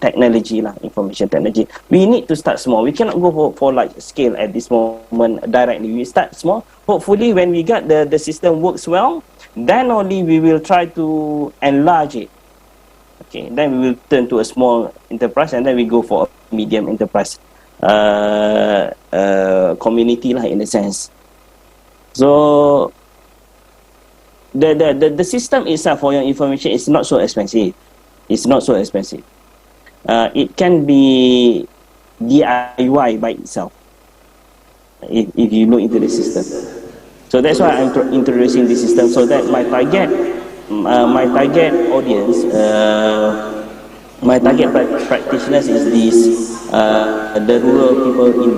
technology, information technology. We need to start small. We cannot go for large scale at this moment directly. We start small. Hopefully, when we get the system works well, then only we will try to enlarge it. Okay, then we will turn to a small enterprise, and then we go for a medium enterprise community, in a sense. So the system itself, for your information, is not so expensive. It's not so expensive. It can be DIY by itself if you look into the system. So that's why I'm introducing this system, so that my target audience, my target practitioners is the rural people in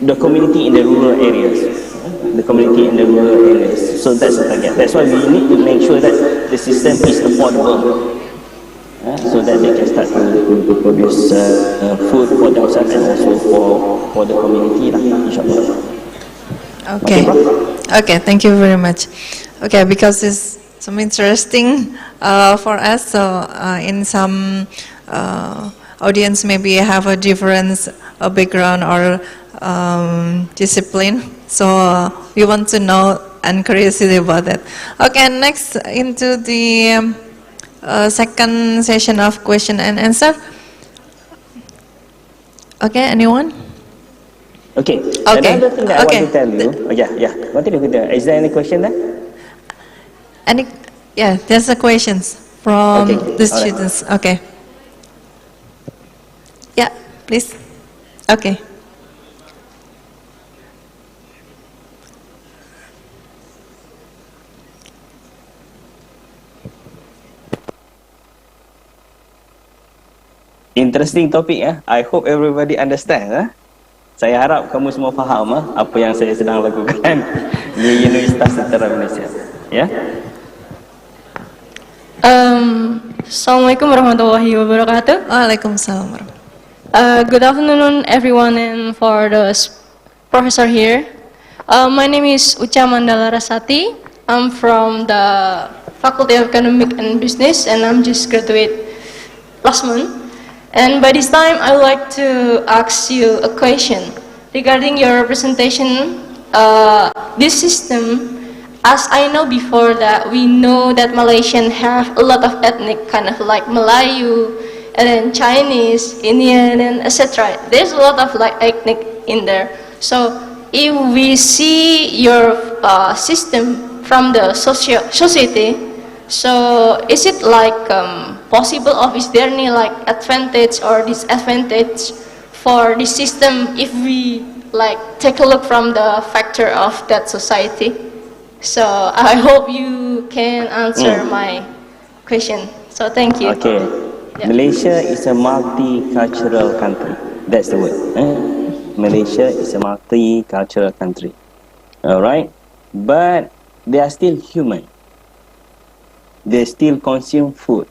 the community in the rural areas. The community in the rural areas. So that's the target. That's why we need to make sure that the system is affordable, so that they can start to produce food for themselves and also for the community, inshallah. Okay. Okay, thank you very much. Okay, because it's some interesting for us. So in some audience maybe have a different background or discipline. So we want to know and curiosity about that. Okay, next into the second session of question and answer. Okay, anyone? Okay. Okay. Another thing that I Okay. want to tell you. Oh, yeah. Continue with that. Is there any question there? Yeah, there's a questions from Okay. the All right. students. Okay. Yeah, please. Okay. Interesting topic ya. I hope everybody understand. Saya harap kamu semua faham apa yang saya sedang lakukan di Universitas Tentera Malaysia. Ya. Assalamualaikum warahmatullahi wabarakatuh. Waalaikumsalam. Good afternoon, everyone, and for the professor here. My name is Ucha Mandala Rasati. I'm from the Faculty of Economic and Business, and I'm just graduate last month. And by this time, I would like to ask you a question regarding your presentation. This system, as I know before that we know that Malaysian have a lot of ethnic, kind of like Melayu, and then Chinese, Indian, and etc. There's a lot of like ethnic in there. So if we see your system from the society, so is it like possible, or is there any like advantage or disadvantage for this system if we like take a look from the factor of that society? So I hope you can answer my question. So thank you. Okay. Yeah. Malaysia is a multicultural country. That's the word. Malaysia is a multicultural country. Alright? But they are still human. They still consume food.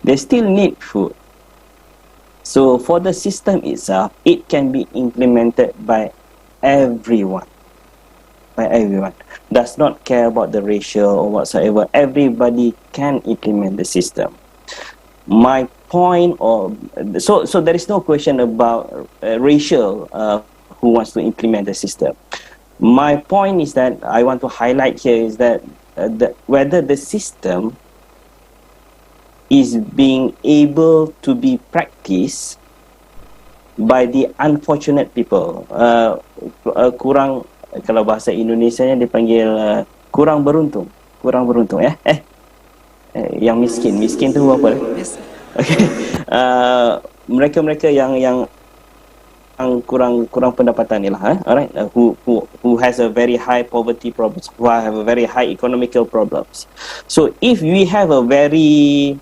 They still need food. So for the system itself, it can be implemented by everyone. By everyone. Does not care about the ratio or whatsoever. Everybody can implement the system. My point, so there is no question about racial who wants to implement the system. My point is that I want to highlight here is that whether the system is being able to be practiced by the unfortunate people. Kurang, kalau bahasa Indonesianya dipanggil kurang beruntung ya. Yang miskin tu apa? Okay. Mereka yang kurang pendapatan ni lah, alright, who has a very high poverty problems, who have a very high economical problems. So if we have a very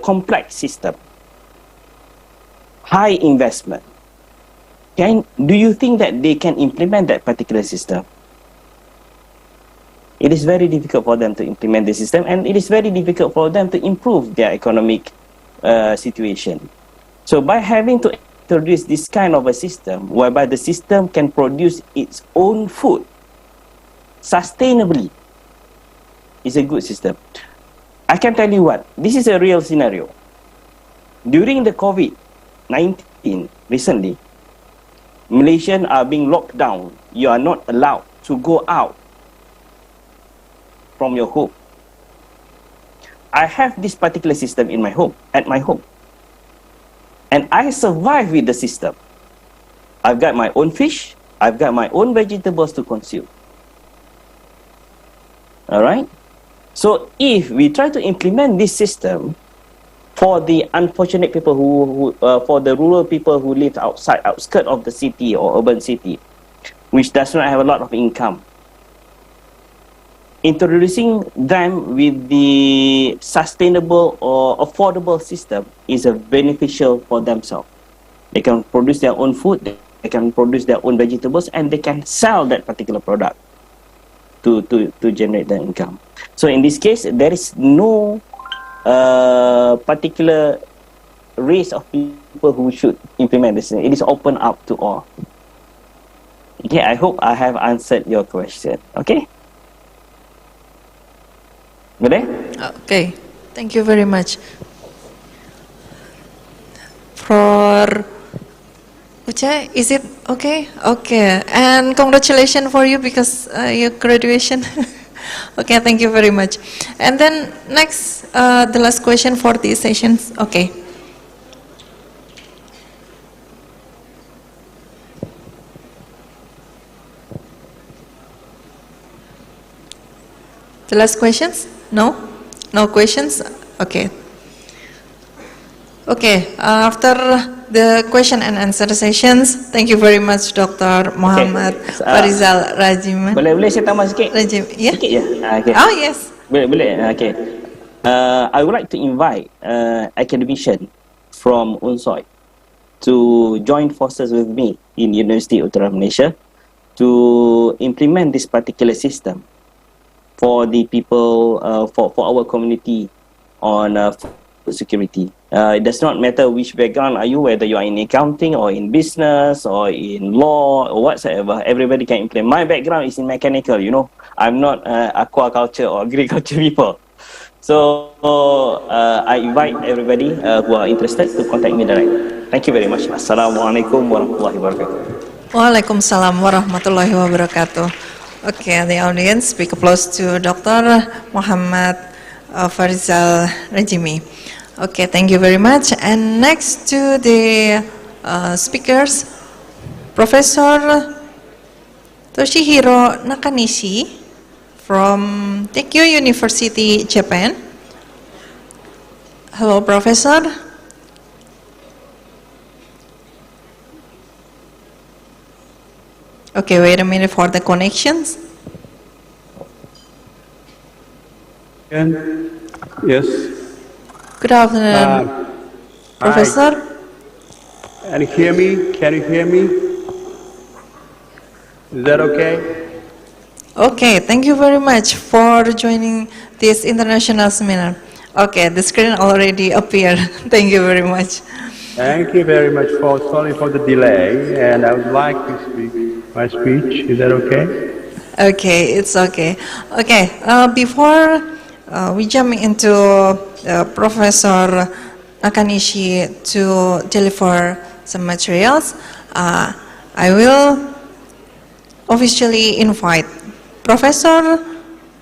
complex system, high investment, do you think that they can implement that particular system? It is very difficult for them to implement the system, and it is very difficult for them to improve their economic situation. So by having to introduce this kind of a system whereby the system can produce its own food sustainably is a good system. I can tell you what, this is a real scenario. During the COVID-19 recently, Malaysians are being locked down. You are not allowed to go out from your home. I have this particular system in my home, at my home. And I survive with the system. I've got my own fish, I've got my own vegetables to consume. Alright? So if we try to implement this system for the unfortunate people for the rural people who live outskirts of the city or urban city, which does not have a lot of income, introducing them with the sustainable or affordable system is a beneficial for themselves. They can produce their own food, they can produce their own vegetables, and they can sell that particular product to generate the income. So in this case, there is no particular race of people who should implement this. It is open up to all. Okay, I hope I have answered your question. Okay? Boleh? Okay, thank you very much. For Ucha, is it okay? Okay, and congratulations for you because your graduation. Okay, thank you very much. And then next, the last question for these sessions. Okay. The last questions? No? No questions? Okay. Okay, after the question and answer sessions, thank you very much Dr. Muhammad Farizal Rajiman. Boleh saya tambah sikit? Yeah? Sikit je. Okay. Oh, yes. Boleh. Okay. I would like to invite academician from UNSOI to join forces with me in University of Utara Malaysia to implement this particular system for the people, for our community on food security. It does not matter which background are you, whether you are in accounting or in business or in law or whatsoever, everybody can implement. My background is in mechanical, you know. I'm not aquaculture or agriculture people. So I invite everybody who are interested to contact me directly. Thank you very much. Assalamualaikum warahmatullahi wabarakatuh. Waalaikumsalam warahmatullahi wabarakatuh. Okay, the audience, big applause to Dr. Muhammad Farizal Rajimi. Okay, thank you very much. And next to the speakers, Professor Toshihiro Nakanishi from Tokyo University, Japan. Hello, Professor. Okay, wait a minute for the connections. Yes. Good afternoon, Professor. Can you hear me? Can you hear me? Is that okay? Okay, thank you very much for joining this international seminar. Okay, the screen already appeared. Thank you very much. Thank you very much sorry for the delay, and I would like to speak my speech. Is that okay? Okay, it's okay. Okay, before we jump into Professor Nakanishi to deliver some materials, I will officially invite Professor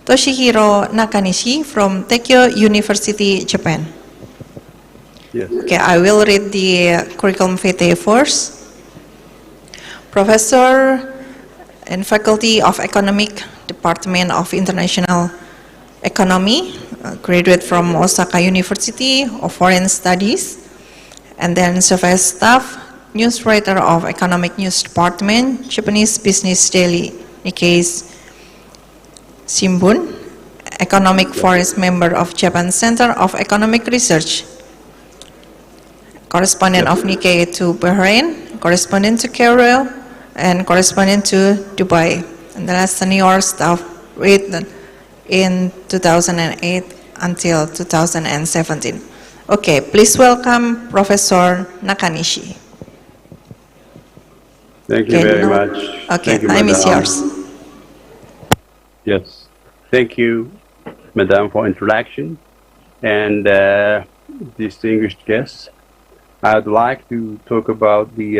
Toshihiro Nakanishi from Tokyo University, Japan. Yes. Okay, I will read the curriculum vitae first. Professor and Faculty of Economic, Department of International Economy, graduate from Osaka University of Foreign Studies, and then serve as staff newswriter of Economic News Department, Japanese Business Daily, Nikkei's Shimbun, Economic Forest member of Japan Center of Economic Research, correspondent of Nikkei to Bahrain, correspondent to Cairo, and correspondent to Dubai. And the last senior staff with in 2008 until 2017. Okay, please welcome Professor Nakanishi. Thank you very much. Okay, Thank you, time is Madam. yours. Yes. Thank you, Madam, for introduction and distinguished guests. I'd like to talk about the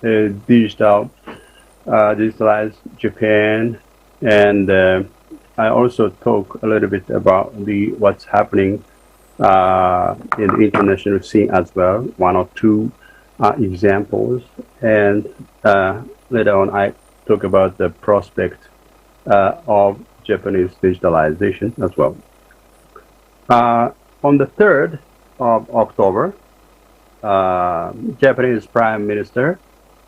digitalized Japan, and I also talk a little bit about what's happening in the international scene as well, one or two examples, and later on I talk about the prospect of Japanese digitalization as well. On the 3rd of October, Japanese Prime Minister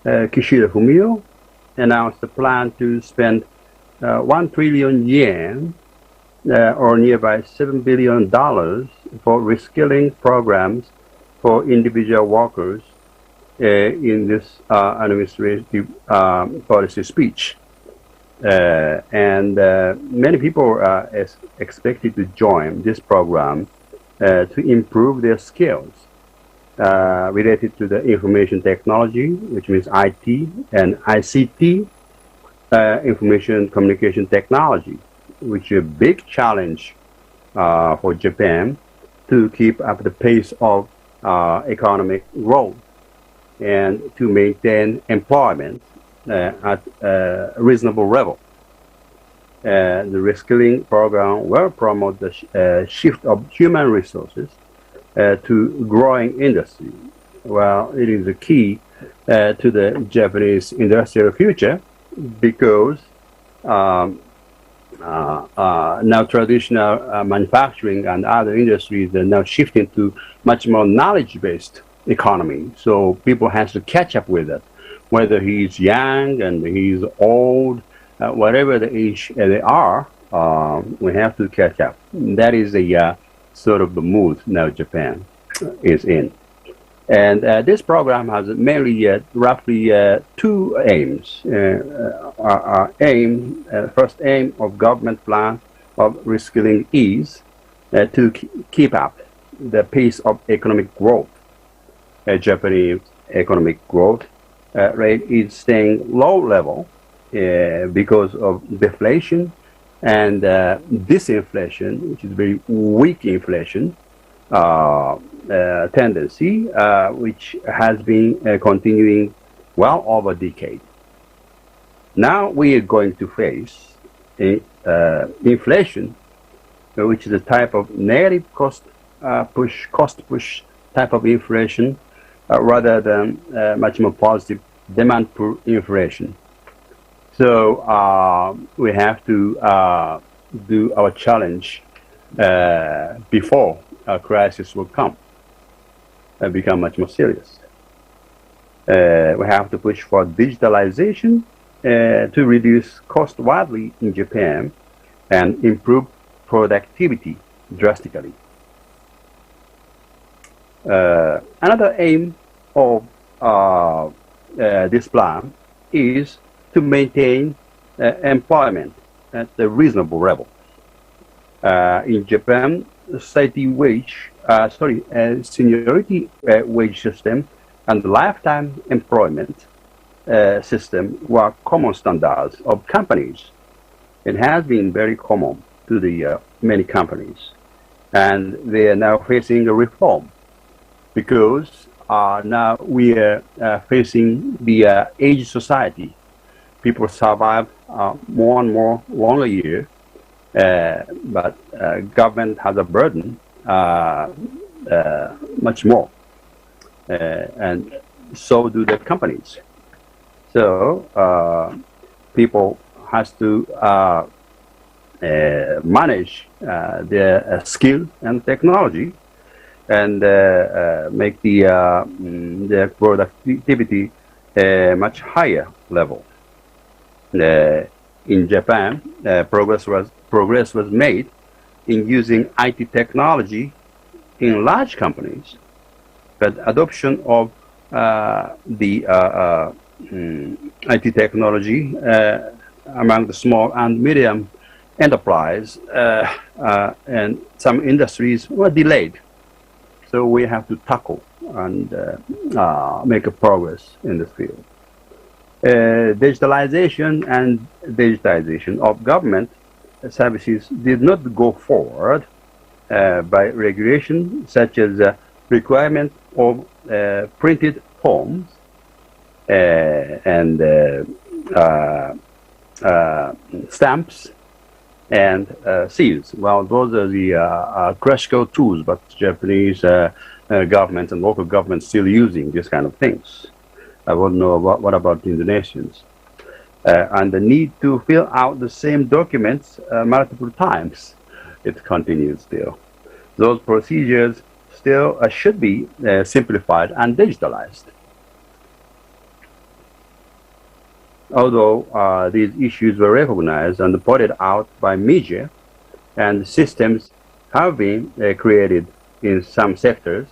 Kishida Fumio announced a plan to spend 1 trillion yen, or nearby $7 billion, for reskilling programs for individual workers in this administrative policy speech. And many people are expected to join this program to improve their skills related to the information technology, which means IT, and ICT, information communication technology, which is a big challenge for Japan to keep up the pace of economic growth. and to maintain employment at a reasonable level. The reskilling program will promote the shift of human resources to growing industry. Well, it is a key to the Japanese industrial future because now traditional manufacturing and other industries are now shifting to much more knowledge-based economy. So people have to catch up with it, whether he's young and he's old, whatever the age they are, we have to catch up. That is the sort of the mood now Japan is in. And this program has mainly roughly two aims. First aim of government plan of reskilling is to keep up the pace of economic growth. Japanese economic growth rate is staying low level because of deflation and disinflation, which is very weak inflation tendency, which has been continuing well over a decade. Now we are going to face inflation, which is a type of negative cost push type of inflation, rather than much more positive demand pull inflation. So we have to do our challenge before a crisis will come and become much more serious. We have to push for digitalization to reduce cost widely in Japan and improve productivity drastically. Another aim of this plan is to maintain employment at a reasonable level. In Japan, seniority wage system and lifetime employment system were common standards of companies. It has been very common to the many companies, and they are now facing a reform because now we are facing the age society. People survive more and more longer year, but government has a burden much more, and so do the companies. So people has to manage their skill and technology and make their productivity much higher level. In Japan, progress was made in using IT technology in large companies, but adoption of the IT technology among the small and medium enterprise and some industries were delayed. So we have to tackle and make a progress in this field. Digitalization and digitization of government services did not go forward by regulation such as requirement of printed forms and stamps and seals. Well, those are the classical tools, but Japanese government and local governments still using these kind of things. I wouldn't know what about the Indonesians. And the need to fill out the same documents multiple times, it continues still. Those procedures still should be simplified and digitalized. Although these issues were recognized and pointed out by media, and systems have been created in some sectors,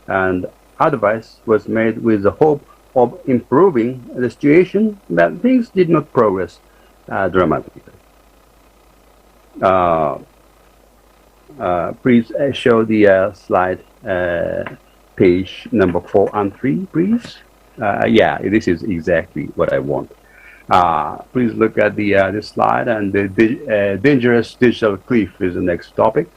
and advice was made with the hope of improving the situation, but things did not progress dramatically. Please show the slide page number 4 and 3, please. Yeah, this is exactly what I want. Please look at this slide, and the dangerous digital cliff is the next topic.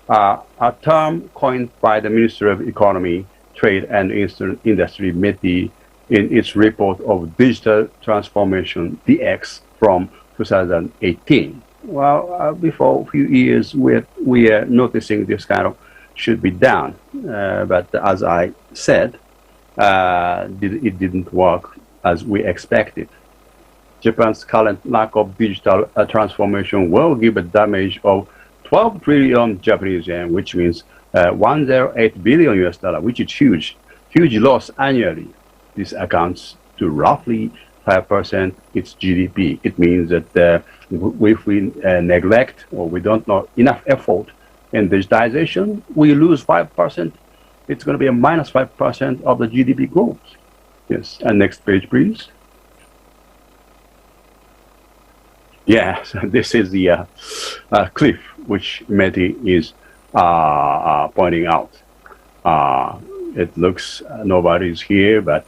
A term coined by the Minister of Economy Trade and Industry Committee in its report of Digital Transformation DX from 2018. Well, before a few years, we are noticing this kind of should be done, but as I said, it didn't work as we expected. Japan's current lack of digital transformation will give a damage of 12 trillion Japanese yen, which means 108 billion US dollar, which is huge loss annually. This accounts to roughly 5% its GDP. It means that if we neglect or we don't know enough effort in digitization, we lose 5%. It's going to be a minus 5% of the GDP growth. Yes, and next page, please. Yeah, so this is the cliff which Mehdi is pointing out. It looks nobody's here, but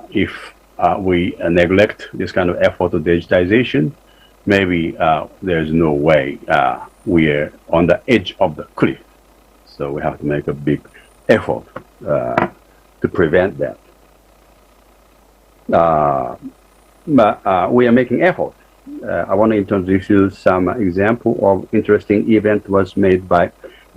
if we neglect this kind of effort of digitization, maybe there's no way we're on the edge of the cliff. So we have to make a big effort to prevent that. But we are making effort. I want to introduce you some example of interesting event was made by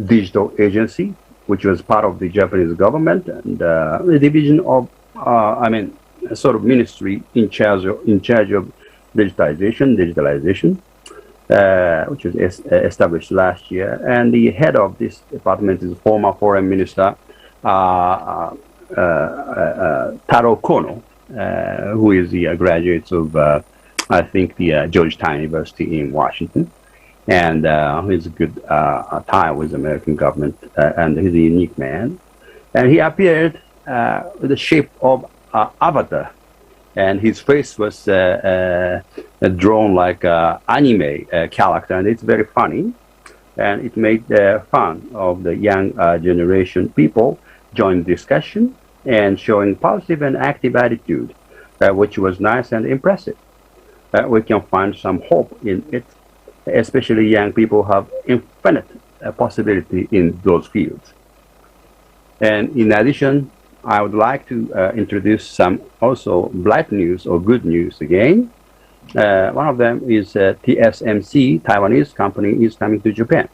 Digital Agency, which was part of the Japanese government and the division of, a sort of ministry in charge of digitalization, which was established last year. And the head of this department is former Foreign Minister Taro Kono, who is the graduate of, I think, the Georgetown University in Washington. And he's a good tie with the American government, and he's a unique man. And he appeared with the shape of avatar, and his face was drawn like an anime character, and it's very funny. And it made fun of the young generation people join discussion and showing positive and active attitude, which was nice and impressive. We can find some hope in it. Especially young people have infinite possibility in those fields. And in addition, I would like to introduce some also bright news or good news again. One of them is TSMC, Taiwanese company, is coming to Japan.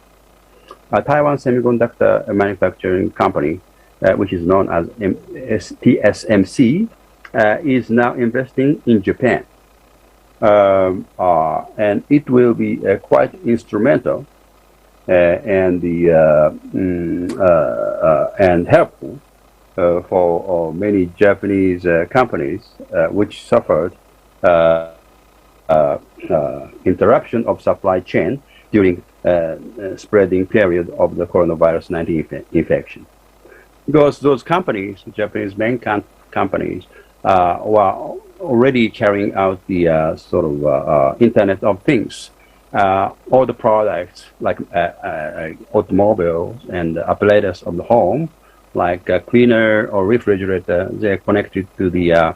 Taiwan Semiconductor Manufacturing Company, which is known as TSMC, is now investing in Japan. And it will be quite instrumental and helpful for many Japanese companies which suffered interruption of supply chain during spreading period of the coronavirus 19 infection. Because those companies, Japanese main companies, were already carrying out the sort of Internet of Things. All the products like automobiles and apparatus of the home, like a cleaner or refrigerator, they're connected to the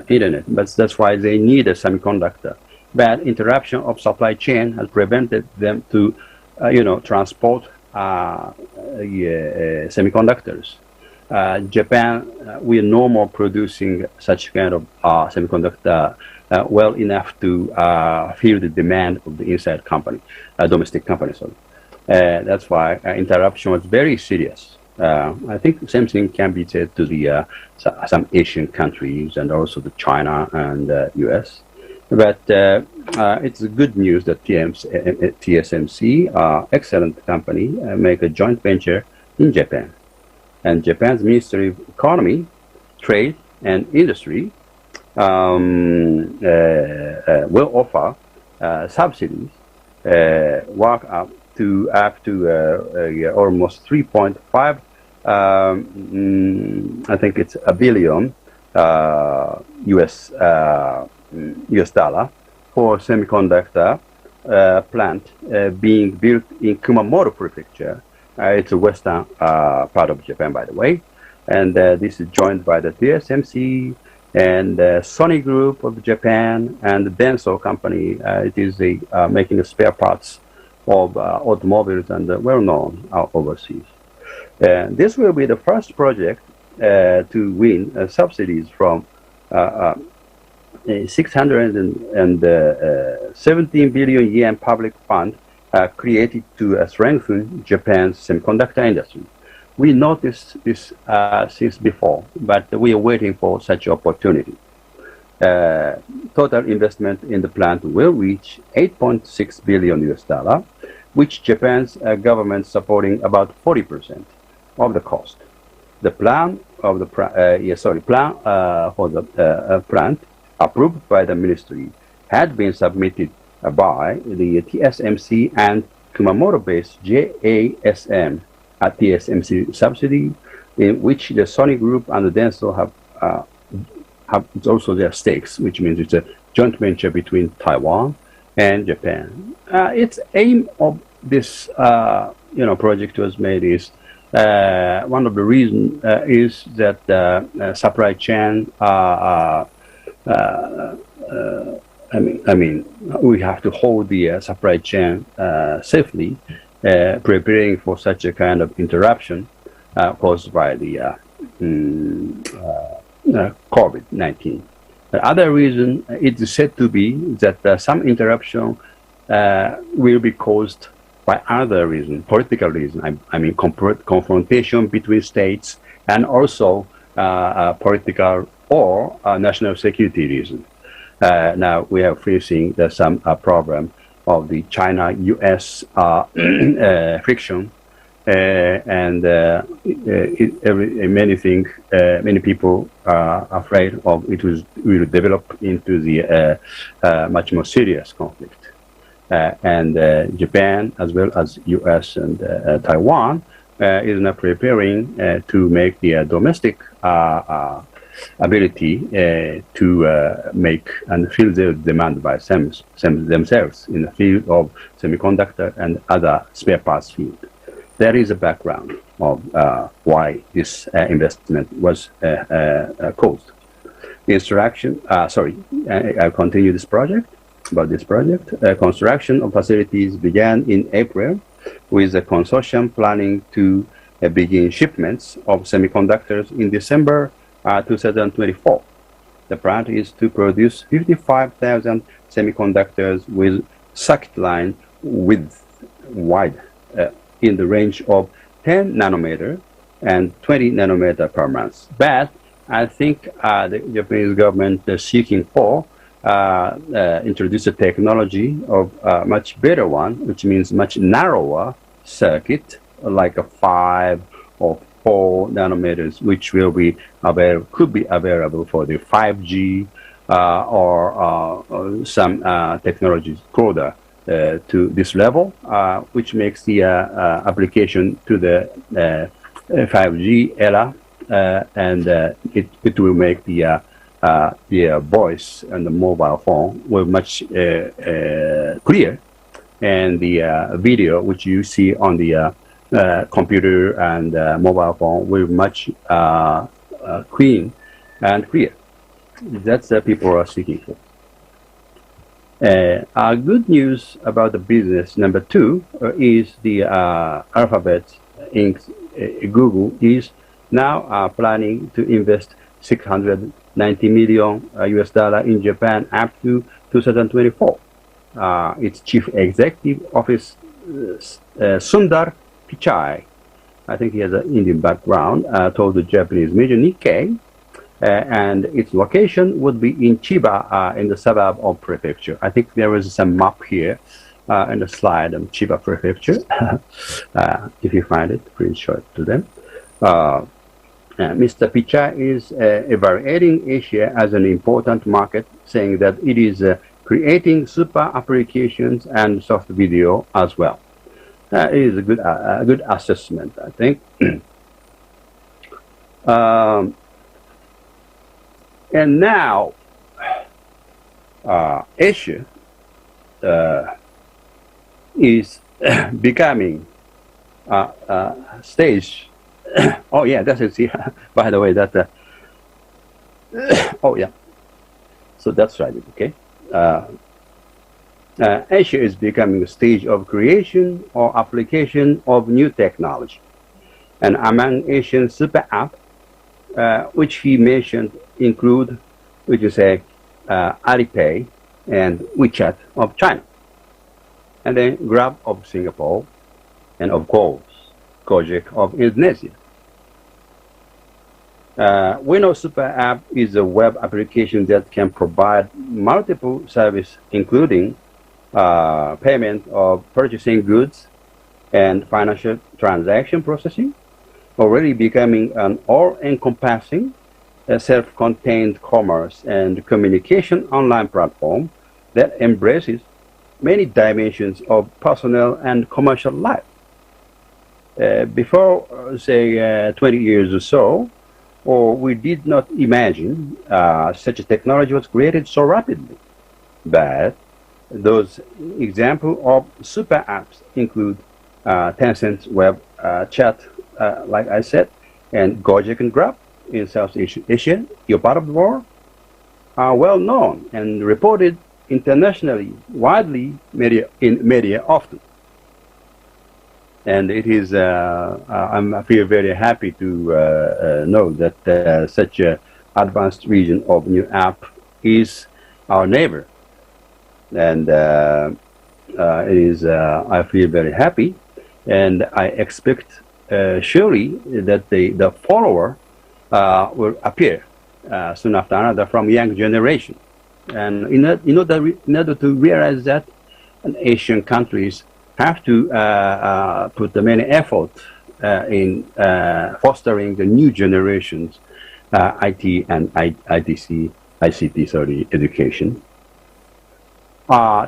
Internet. But that's why they need a semiconductor. But interruption of supply chain has prevented them to, transport semiconductors. Japan, we are no more producing such kind of semiconductor well enough to fill the demand of the inside company, domestic company. So that's why interruption was very serious. I think the same thing can be said to the some Asian countries and also the China and US. But it's good news that TSMC, excellent company, make a joint venture in Japan. And Japan's Ministry of Economy, Trade and Industry will offer subsidies work up to almost 3.5, I think it's a billion US dollar for semiconductor plant being built in Kumamoto Prefecture. It's a western part of Japan, by the way. And this is joined by the TSMC and Sony Group of Japan and the Denso company. It is making spare parts of automobiles and well-known overseas. This will be the first project to win subsidies from 617 billion yen public fund created to strengthen Japan's semiconductor industry. We noticed this since before, but we are waiting for such opportunity. Total investment in the plant will reach 8.6 billion US dollar, which Japan's government supporting about 40% of the cost. The plan of the plan for the plant approved by the ministry had been submitted by the TSMC and Kumamoto-based JASM, a TSMC subsidy, in which the Sony Group and the Denso have also their stakes, which means it's a joint venture between Taiwan and Japan. Its aim of this project was made is one of the reasons is that supply chain. We have to hold the supply chain safely, preparing for such a kind of interruption caused by the COVID-19. The other reason it is said to be that some interruption will be caused by other reason, political reason. I mean confrontation between states, and also political or national security reason. Now we are facing some problem of the China-U.S. friction, and many people are afraid of it will develop into the much more serious conflict. And Japan, as well as U.S. and Taiwan, is now preparing to make the domestic ability to make and fill the demand by themselves in the field of semiconductor and other spare parts field. That is a background of why this investment was caused. I'll continue this project. Construction of facilities began in April, with the consortium planning to begin shipments of semiconductors in December 2024. The plan is to produce 55,000 semiconductors with circuit line width wide in the range of 10 nanometer and 20 nanometer per month. But I think the Japanese government is seeking for introduce a technology of much better one, which means much narrower circuit, like a 5 or 4 nanometers, which will be could be available for the 5G or some technologies closer to this level, which makes the application to the 5G era, and it will make the voice and the mobile phone will much clear, and the video which you see on the computer and mobile phone will much clean and clear. That's what people are seeking for. Good news about the business number 2 is the Alphabet Inc. Google is now planning to invest 690 million US dollar in Japan up to 2024. Its chief executive office, Sundar Pichai, I think he has an Indian background, told the Japanese media Nikkei, and its location would be in Chiba, in the suburb of Prefecture. I think there is some map here in the slide of Chiba Prefecture. If you find it, please show it to them. Mr. Pichai is evaluating Asia as an important market, saying that it is creating super applications and soft video as well. It is a good assessment, I think. And now, Asia is becoming a stage. Oh yeah, that is here. By the way, that. Oh yeah. So that's right. Okay. Asia is becoming a stage of creation or application of new technology. And among Asian super apps, which he mentioned, include, would you say, Alipay and WeChat of China, and then Grab of Singapore, and of course, Gojek of Indonesia. We know Super App is a web application that can provide multiple services, including payment of purchasing goods and financial transaction processing, already becoming an all-encompassing, self-contained commerce and communication online platform that embraces many dimensions of personal and commercial life. Before, say, 20 years or so, we did not imagine such a technology was created so rapidly. But those examples of super apps include Tencent's web chat, like I said, and Gojek and Grab in Southeast Asia, your part of the world, are well known and reported internationally, widely in media often. And it is, I feel very happy to know that such an advanced region of new app is our neighbor. And it is, I feel very happy, and I expect surely that the follower will appear soon after another from young generation. And in order to realize that, Asian countries have to put the many effort in fostering the new generations IT and ICT education.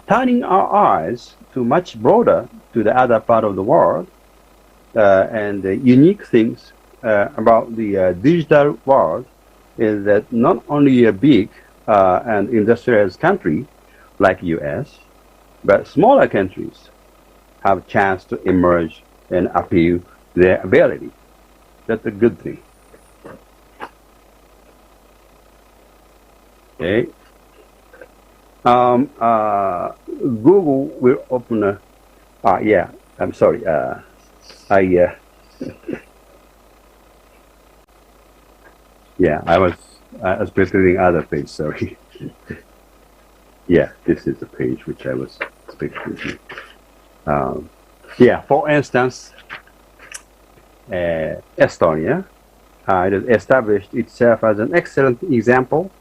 Turning our eyes to much broader to the other part of the world, and the unique things about the digital world is that not only a big and industrialized country like US, but smaller countries have a chance to emerge and appeal their ability. That's a good thing. Okay. Google will open a, yeah, I'm sorry, yeah, I was preparing other page, sorry. Yeah, this is the page which I was expecting. Yeah, for instance, Estonia it has established itself as an excellent example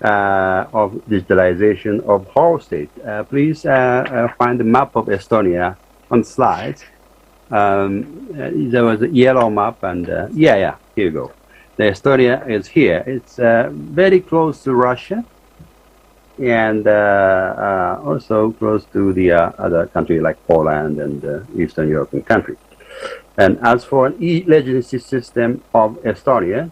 of digitalization of whole state. Please find the map of Estonia on slides. There was a yellow map, and yeah, here you go. The Estonia is here. It's very close to Russia, and also close to the other country like Poland and Eastern European countries. And as for an e-legitimacy system of Estonia,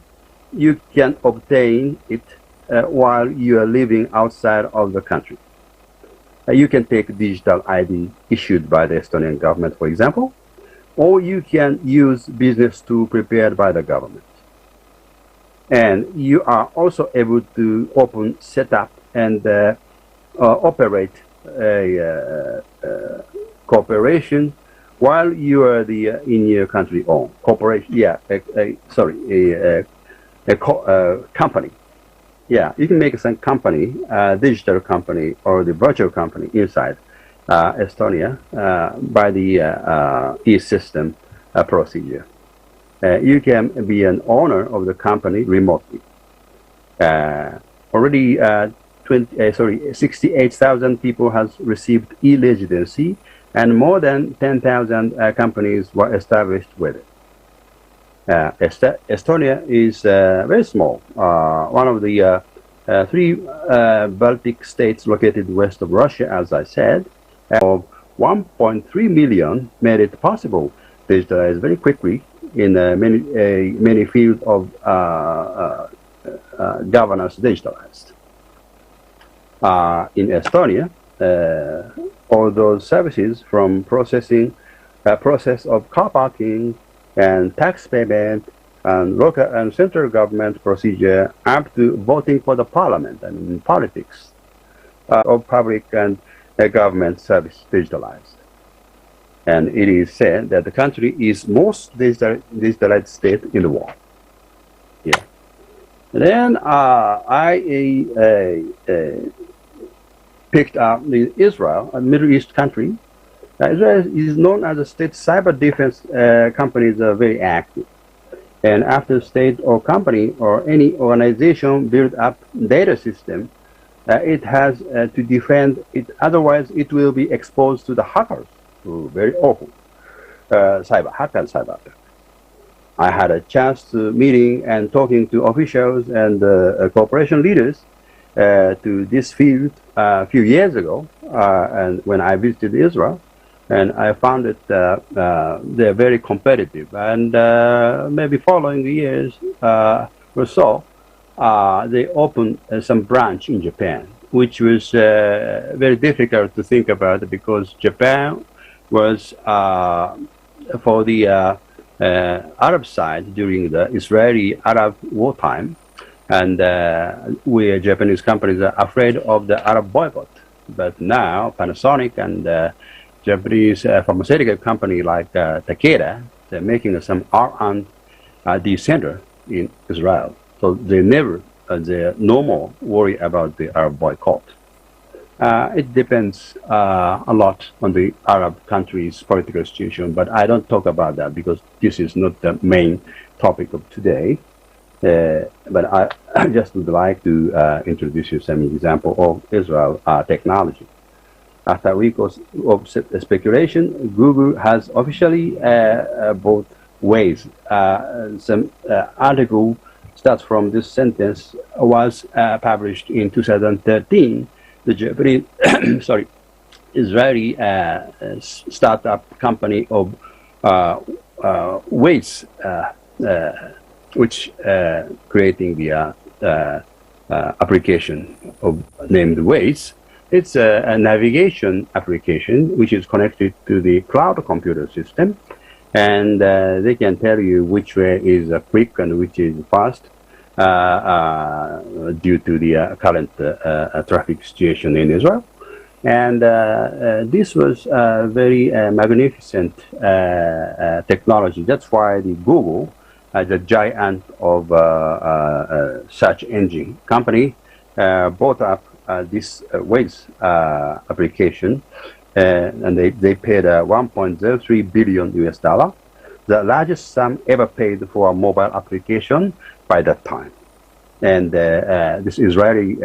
you can obtain it while you are living outside of the country. You can take digital ID issued by the Estonian government, for example, or you can use business tool prepared by the government. And you are also able to open, set up, and operate a cooperation while you are in your country own corporation. Yeah, company. Yeah, you can make some company, digital company or the virtual company inside Estonia by the e-system procedure. You can be an owner of the company remotely. Already 68,000 people has received e-legitimacy, and more than 10,000 companies were established with it. Estonia is very small, one of the three Baltic states located west of Russia, as I said. Of 1.3 million made it possible to digitalize very quickly in many fields of governance digitalized. In Estonia, all those services from process of car parking and tax payment and local and central government procedure up to voting for the parliament and politics of public and government service digitalized. And it is said that the country is most digitalized state in the world. Yeah. And then I picked up Israel, a Middle East country. Israel is known as a state cyber defense companies are very active. And after state or company or any organization build up data system, it has to defend it. Otherwise, it will be exposed to the hackers. Very awful cyber attack. I had a chance to meeting and talking to officials and corporation leaders to this field a few years ago, and when I visited Israel. And I found that they're very competitive. And maybe following the years or so, they opened some branch in Japan, which was very difficult to think about because Japan was for the Arab side during the Israeli-Arab wartime. And we Japanese companies are afraid of the Arab boycott. But now Panasonic and Japanese pharmaceutical company like Takeda, they're making some R&D center in Israel. So they no more worry about the Arab boycott. It depends a lot on the Arab countries' political situation, but I don't talk about that because this is not the main topic of today. But I just would like to introduce you some example of Israel technology. After a week of speculation, Google has officially bought Waze. Some article starts from this sentence was published in 2013. The Japanese, Israeli startup company of Waze, which creating the application of named Waze. It's a navigation application which is connected to the cloud computer system, and they can tell you which way is quick and which is fast due to the current traffic situation in Israel. And this was a very magnificent technology. That's why the Google, the giant of search engine company, bought up this Waze application, and they paid 1.03 billion US dollar, the largest sum ever paid for a mobile application by that time. And this Israeli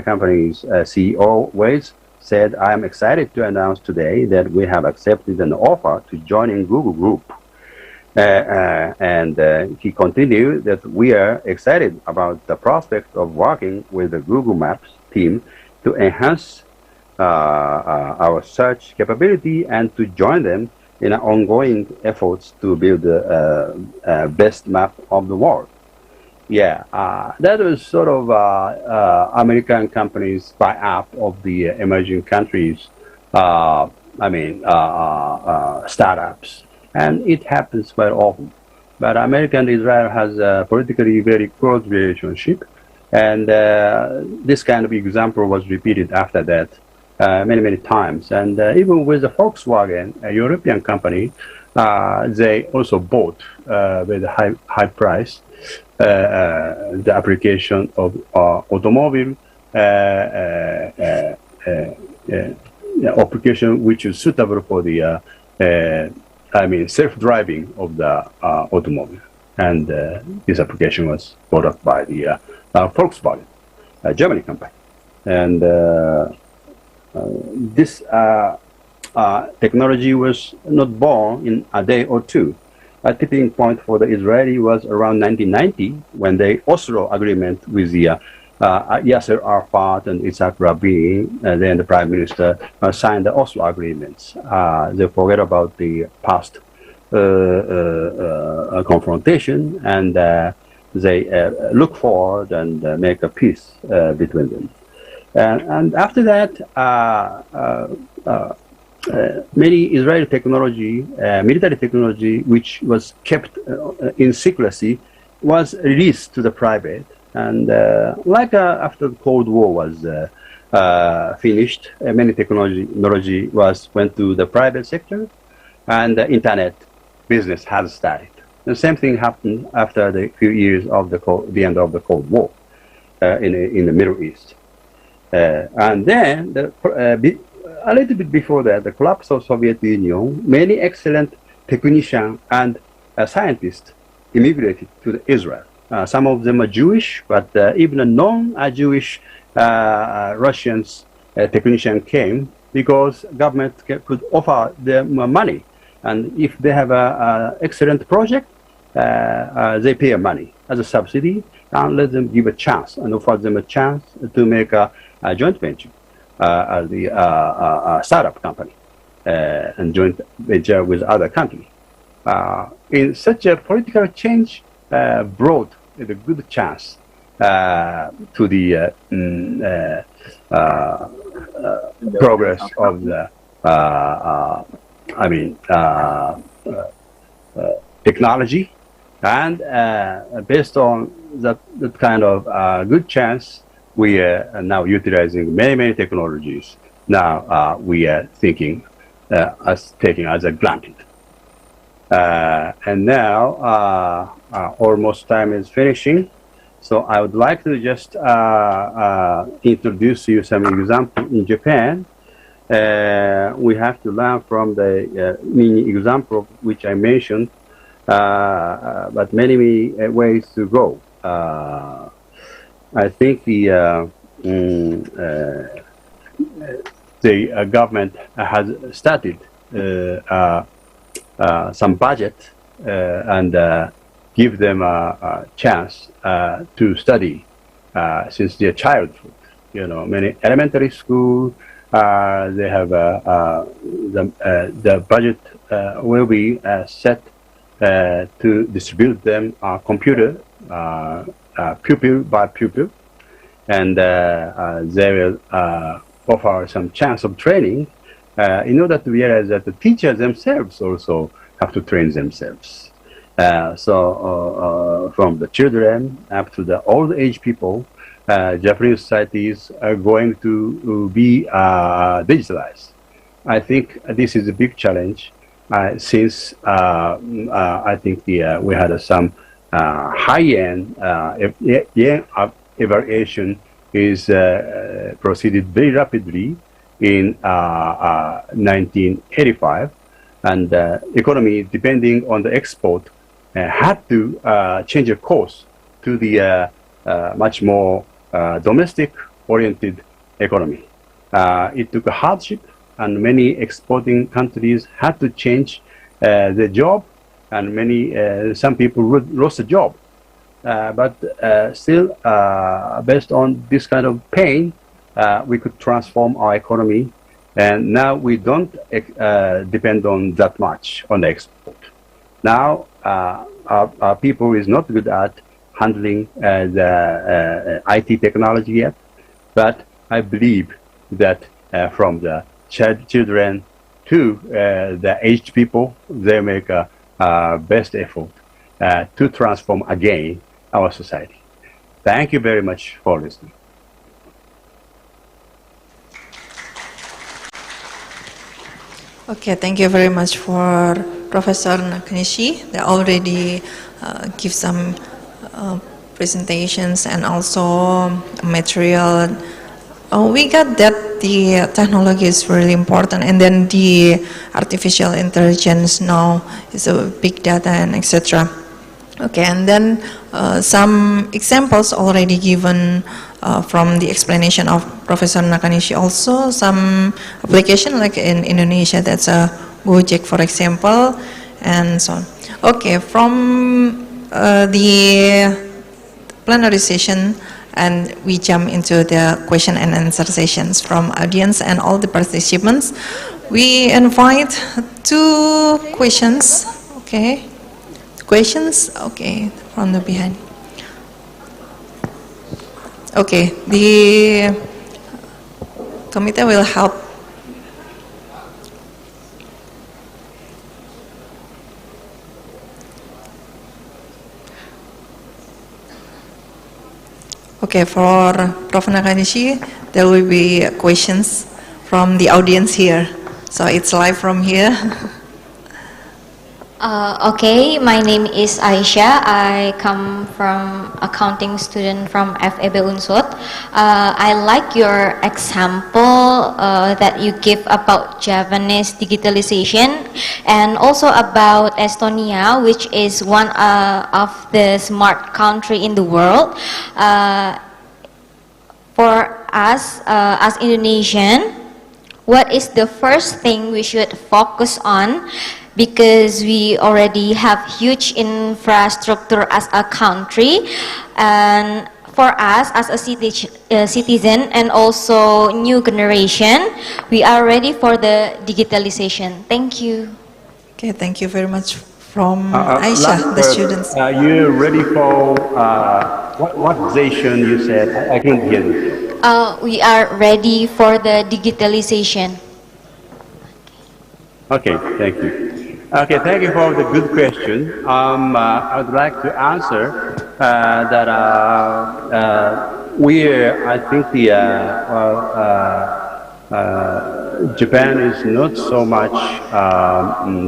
company's CEO Waze said, "I am excited to announce today that we have accepted an offer to join in Google Group." And he continued that we are excited about the prospect of working with the Google Maps team to enhance our search capability and to join them in ongoing efforts to build the best map of the world. Yeah, that was sort of American companies buy up of the emerging countries, startups. And it happens quite often. But America and Israel has a politically very close relationship. And this kind of example was repeated after that many times. And even with the Volkswagen, a European company, they also bought with a high price the application of automobile application which is suitable for the self-driving of the automobile. And this application was bought up by the Volkswagen, a German company. And this technology was not born in a day or two. A tipping point for the Israeli was around 1990 when the Oslo agreement with the Yasser Arafat and Yitzhak Rabin, then the Prime Minister, signed the Oslo agreements. They forget about the past confrontation, and they look forward and make a peace between them. And after that, many Israeli technology, military technology, which was kept in secrecy, was released to the private. And after the Cold War was finished, many technology went to the private sector. and the internet business has started. The same thing happened after the few years of the end of the Cold War in the Middle East. And then, a little bit before that, the collapse of Soviet Union, many excellent technicians and scientists immigrated to Israel. Some of them are Jewish, but even a non-Jewish Russians technician came because government could offer them money. And if they have an excellent project, they pay money as a subsidy and let them give a chance and offer them a chance to make a joint venture, the startup company, and joint venture with other countries. In such a political change brought a good chance to the progress of the technology, and based on that kind of good chance, we are now utilizing many technologies. Now we are thinking as taking as a granted. And now almost time is finishing, so I would like to just introduce you some example in Japan. We have to learn from the mini example which I mentioned, but many ways to go. I think the government has started some budget and give them a chance to study since their childhood. You know, many elementary school, they have the budget will be set to distribute them computer pupil by pupil, and they will offer some chance of training in order to realize that the teachers themselves also have to train themselves. So from the children up to the old age people, Japanese societies are going to be digitalized. I think this is a big challenge since I think we had some high-end evaluation is proceeded very rapidly in 1985, and economy, depending on the export, had to change a course to the much more domestic-oriented economy. It took a hardship, and many exporting countries had to change their job, and some people lost a job. But still, based on this kind of pain, we could transform our economy, and now we don't depend on that much on the export. Now, our people is not good at handling the IT technology yet, but I believe that from the children to the aged people, they make a best effort to transform again our society. Thank you very much for listening. Okay, thank you very much for Professor Nakanishi. They already give some presentations and also material. We got that the technology is really important, and then the artificial intelligence now is a big data and etc. Okay, and then some examples already given from the explanation of Professor Nakanishi. Also some application like in Indonesia, that's a Gojek for example, and so on. Okay, from the plenary session, and we jump into the question and answer sessions from audience and all the participants. We invite 2 questions. Okay, questions. Okay, from the behind. Okay, the committee will help. Okay, for Prof. Nakanishi, there will be questions from the audience here. So it's live from here. Okay, my name is Aisyah. I come from accounting student from FEB Unsud. I like your example that you give about Japanese digitalization and also about Estonia, which is one of the smart country in the world. For us as Indonesian, what is the first thing we should focus on? Because we already have huge infrastructure as a country, and for us as a citizen and also new generation, we are ready for the digitalization. Thank you. Okay, thank you very much from Last Aisha, the word, students. you're ready for what session you said? I couldn't hear you. We are ready for the digitalization. Okay, thank you. Okay, thank you for the good question. I would like to answer that I think Japan is not so much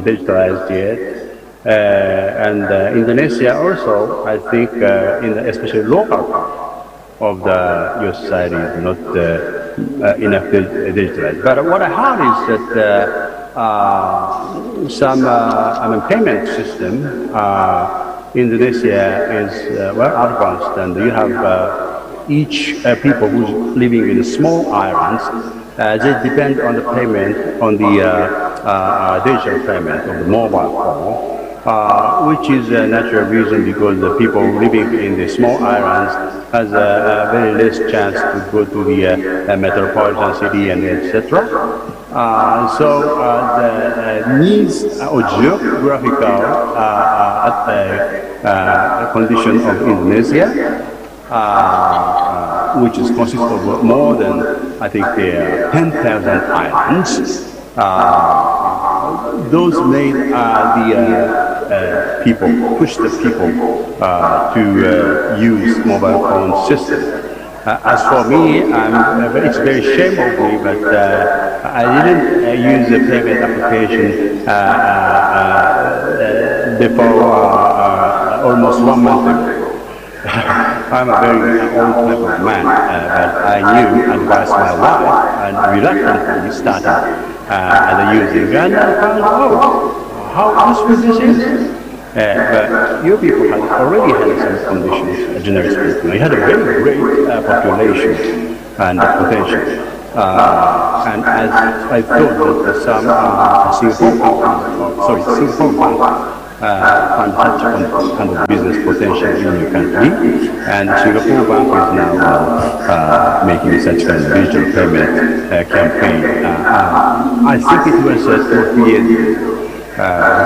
digitalized yet, and Indonesia also, I think, especially local part of your society is not enough digitalized. But what I heard is that some payment system, Indonesia is well advanced, and you have each people who's living in small islands, they depend on the payment on the digital payment of the mobile phone, which is a natural reason because the people living in the small islands has a very less chance to go to the metropolitan city and etc. So the needs or geographical condition of Indonesia, which is consists of more than, I think, 10,000 islands. Those made the people, push the people to use mobile phone system. As for me, it's very shame of me, but I didn't use the payment application before almost 1 month ago. I'm a very old type of man, but I advised my wife and reluctantly started using, and I found out how useful this is. But your people had already had some conditions, generally speaking. You had a very great population and potential. And as I thought that some Singapore Bank and such kind of business potential in your country, and Singapore Bank is now making such kind of digital payment campaign. I think it was 2 years ago.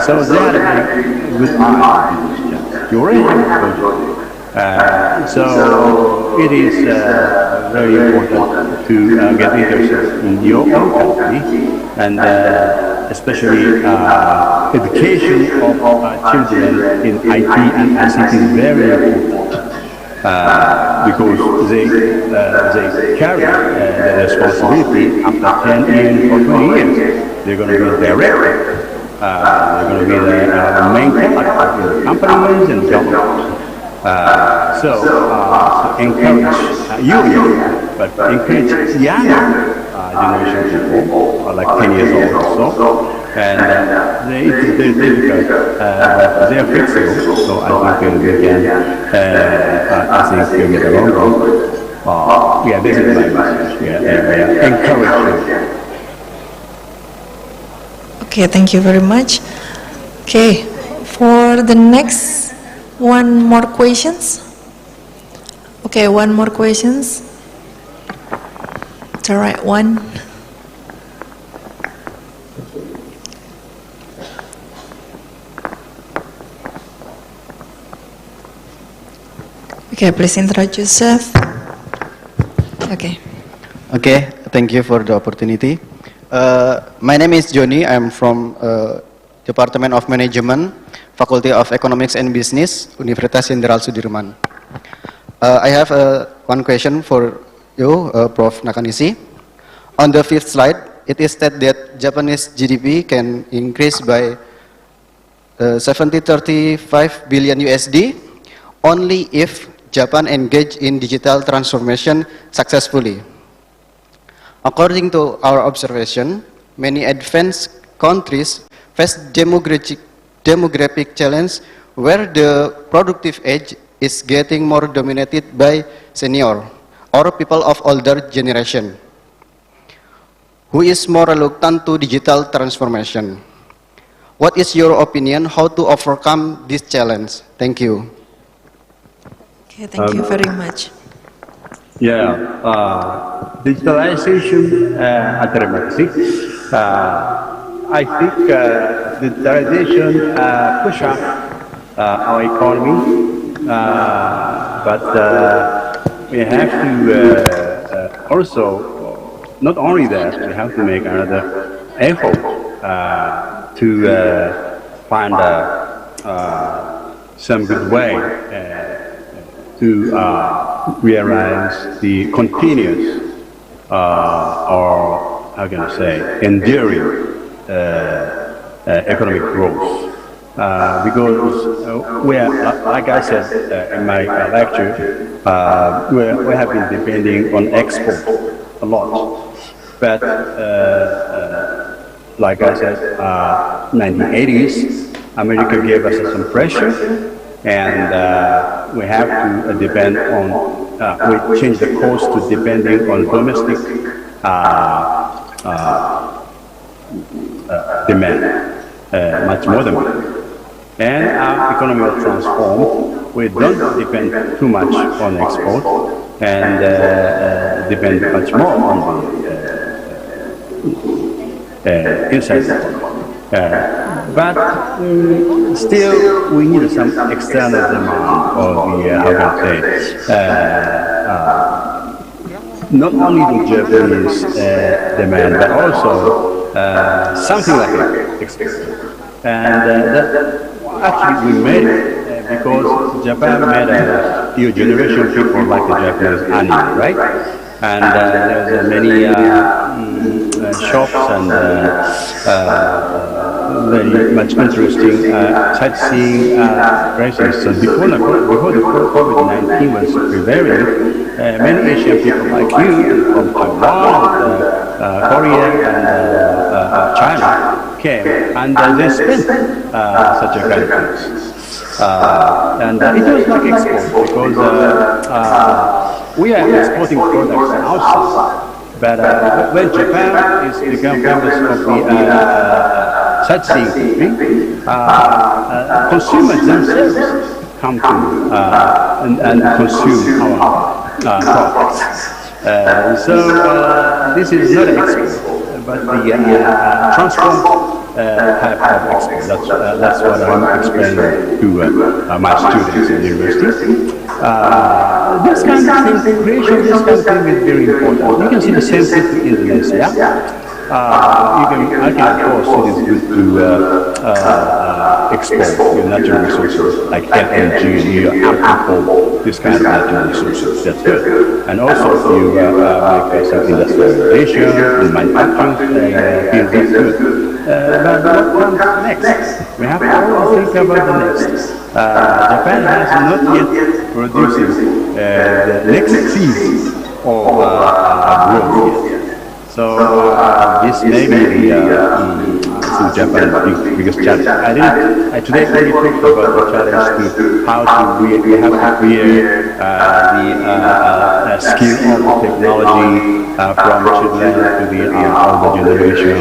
So they had a very good eye on business chance. You already have a project. So it is very important to get interested in your own country, and especially education of children in IT and ICT is very important. Because they carry the responsibility after 10 years or 20 years. They're going to be director. They're going to be the main character in companies and governments. So encourage but encourage younger generation people, like 10 years old or so. And it's very difficult, but they are flexible, so I think they can, get along. Yeah, this is my message. Encourage them. Okay, thank you very much. Okay, for the next one more questions. Okay, one more questions. The right one. Okay, please introduce yourself. Okay. Okay, thank you for the opportunity. My name is Johnny. I'm from Department of Management, Faculty of Economics and Business, Universitas Jenderal Sudirman. I have one question for you, Prof. Nakanishi. On the 5th slide, it is stated that Japanese GDP can increase by 70-35 billion USD only if Japan engage in digital transformation successfully. According to our observation, many advanced countries face demographic challenge where the productive age is getting more dominated by senior or people of older generation, who is more reluctant to digital transformation. What is your opinion how to overcome this challenge? Thank you. Okay, thank you very much. Yeah, digitalization academic. I think digitalization push up our economy, but we have to also, not only that, we have to make another effort to find some good way to realize the continuous or how can I say enduring economic growth. Because we are, like I said in my lecture, we have been depending on export a lot. But like I said, 1980s, America gave us some pressure, and we have to depend on, we change the course to depending on domestic demand, much more demand. And our economy will transform. We don't depend too much on export and depend much more on the inside but still we need some external demand, or the, how can I say, not only the Japanese demand, but also something like export. And that actually we made it because Japan made a new generation of people like the Japanese anime, right? And there's many shops and very much interesting sightseeing places. So before the COVID-19 was prevailing, many Asian people like you from Taiwan, Korea, and China came, and they spent such a kind of things. And it was like export because we are exporting products outside. But when Japan is become famous of the sightseeing country, consumers themselves come to and consume our products. So this is not export, but the transform type of export. That's what I'm explaining to my students in the university. This kind of thing, creation of this kind of thing is very important. You can see the same thing in Indonesia. I can of course it is good to export your natural resources like LNG, apple, this kind of natural resources. That's good. And also you make some industrialization and manufacturing field. That's good. But what comes next? We have to always think about the next. Japan has not yet producing the next season of growth yet. So this may be Japan's biggest challenge. I today only talked about the challenge to how we have to create the skill of technology from children to the older generation.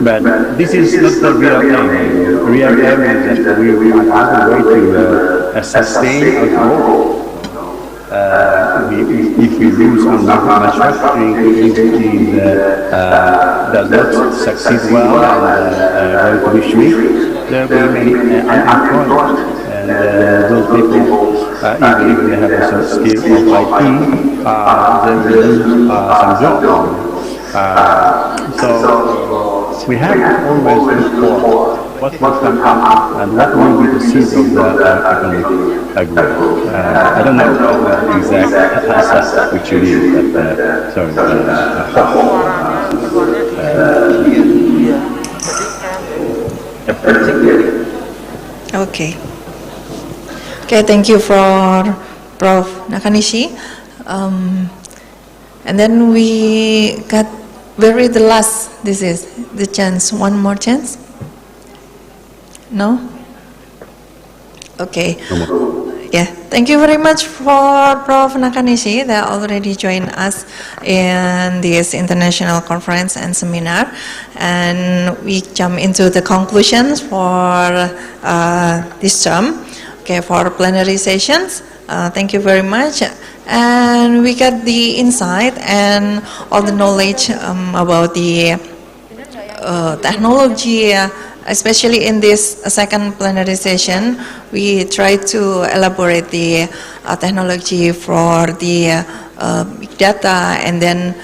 But this is not the real aim. The real aim is that we are on the way to sustain our growth. If we lose our manufacturing industry does not succeed well and going to be shrink, there will be many unemployed. And those people, even if they have some skill of IT, they will lose some jobs. So we have to always look for what will come up and what will be the seed of the economic growth. I don't know the exact answer which you need, but sorry. Okay. Okay, thank you for Prof. Nakanishi. And then we got very the last, this is the chance, one more chance? No? Okay. Yeah, thank you very much for Prof. Nakanishi that already joined us in this international conference and seminar. And we jump into the conclusions for this term. Okay, for plenary sessions. Thank you very much. And we got the insight and all the knowledge about the technology, especially in this second plenary session. We try to elaborate the technology for the big data, and then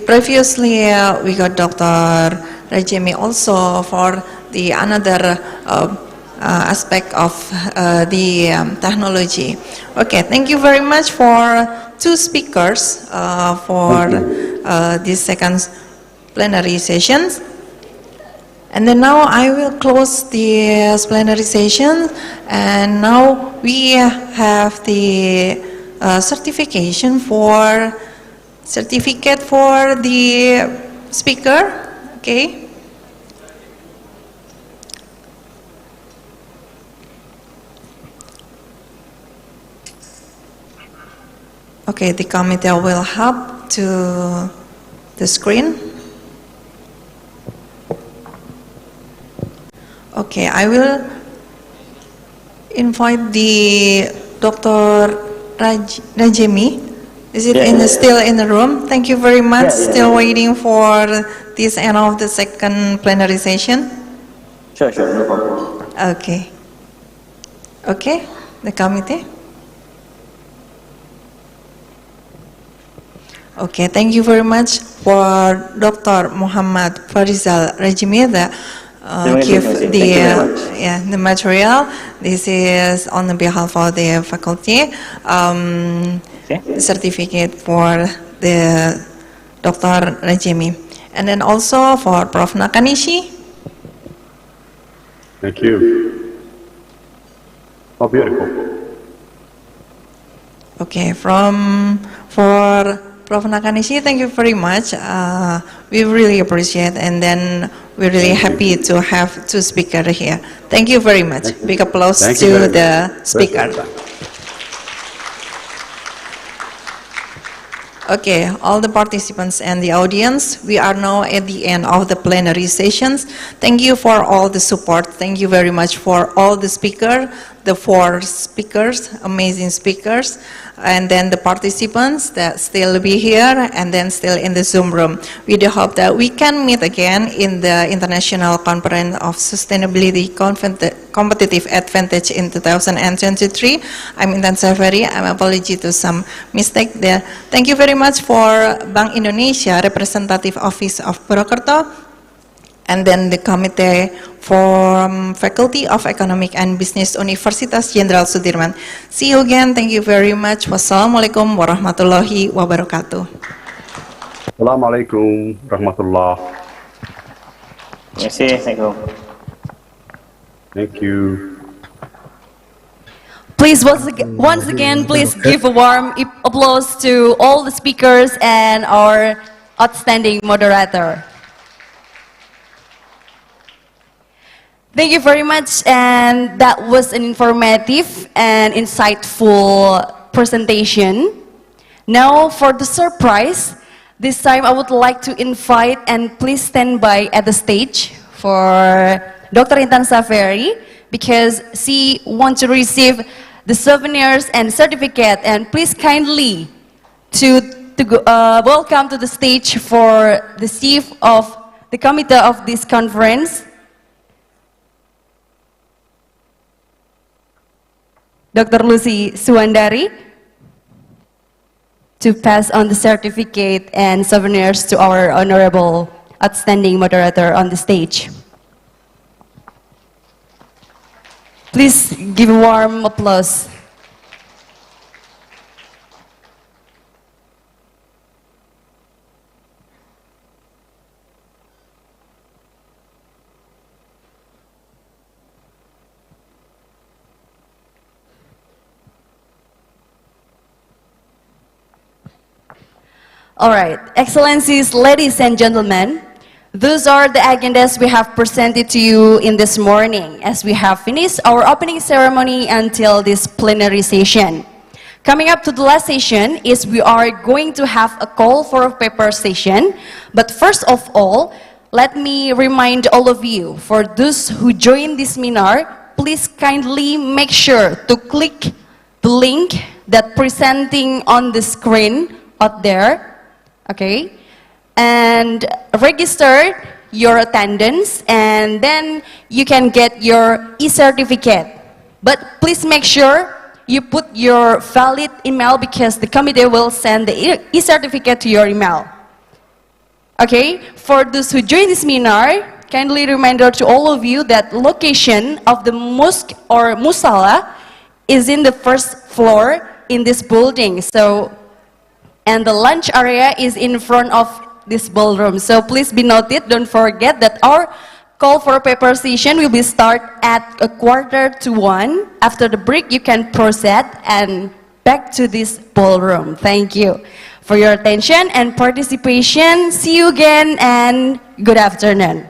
previously we got Dr. Rajemi also for the another aspect of the technology. Okay, thank you very much for two speakers for this second plenary sessions. And then now I will close the plenary session, and now we have the certificate for the speaker. Okay. Okay, the committee will help to the screen. Okay, I will invite the Dr. Rajemi. Is it still in the room? Thank you very much. Still waiting for this end of the second plenary session. Sure, no problem. Okay. Okay, the committee. Okay, thank you very much for Dr. Muhammad Farizal Rajimi that give the material. This is on behalf of the faculty. The certificate for the Dr. Rajimi. And then also for Prof. Nakanishi. Thank you. Oh, beautiful. Okay, for Prof. Nakanishi, thank you very much. We really appreciate, and then we're really happy to have two speakers here. Thank you very much. Big applause to the speaker. Okay, all the participants and the audience, we are now at the end of the plenary sessions. Thank you for all the support. Thank you very much for all the speakers, the 4 speakers, amazing speakers, and then the participants that still be here and then still in the Zoom room. We do hope that we can meet again in the International Conference of Sustainability Competitive Advantage in 2023. I'm Intan Safari. I'm apology to some mistake there. Thank you very much for Bank Indonesia, Representative Office of Purwokerto, and then the committee from Faculty of Economic and Business Universitas Jenderal Sudirman. See you again. Thank you very much. Wassalamualaikum warahmatullahi wabarakatuh. Assalamualaikum warahmatullahi. Thank you. Please, once again, please give a warm applause to all the speakers and our outstanding moderator. Thank you very much, and that was an informative and insightful presentation. Now for the surprise, this time I would like to invite, and please stand by at the stage for Dr. Intan Safari, because she wants to receive the souvenirs and certificate, and please kindly to welcome to the stage for the chief of the committee of this conference, Dr. Lucy Suwandari, to pass on the certificate and souvenirs to our honorable outstanding moderator on the stage. Please give a warm applause. All right, Excellencies, ladies and gentlemen, those are the agendas we have presented to you in this morning as we have finished our opening ceremony until this plenary session. Coming up to the last session is we are going to have a call for a paper session. But first of all, let me remind all of you, for those who join this seminar, please kindly make sure to click the link that presenting on the screen out there, okay? And register your attendance, and then you can get your e-certificate. But please make sure you put your valid email because the committee will send the e-certificate to your email. Okay, for those who join this seminar, kindly reminder to all of you that location of the mosque or musalla is in the first floor in this building. So, and the lunch area is in front of this ballroom. So please be noted, don't forget that our call for a paper session will be start at 1:45. After the break, you can proceed and back to this ballroom. Thank you for your attention and participation. See you again and good afternoon.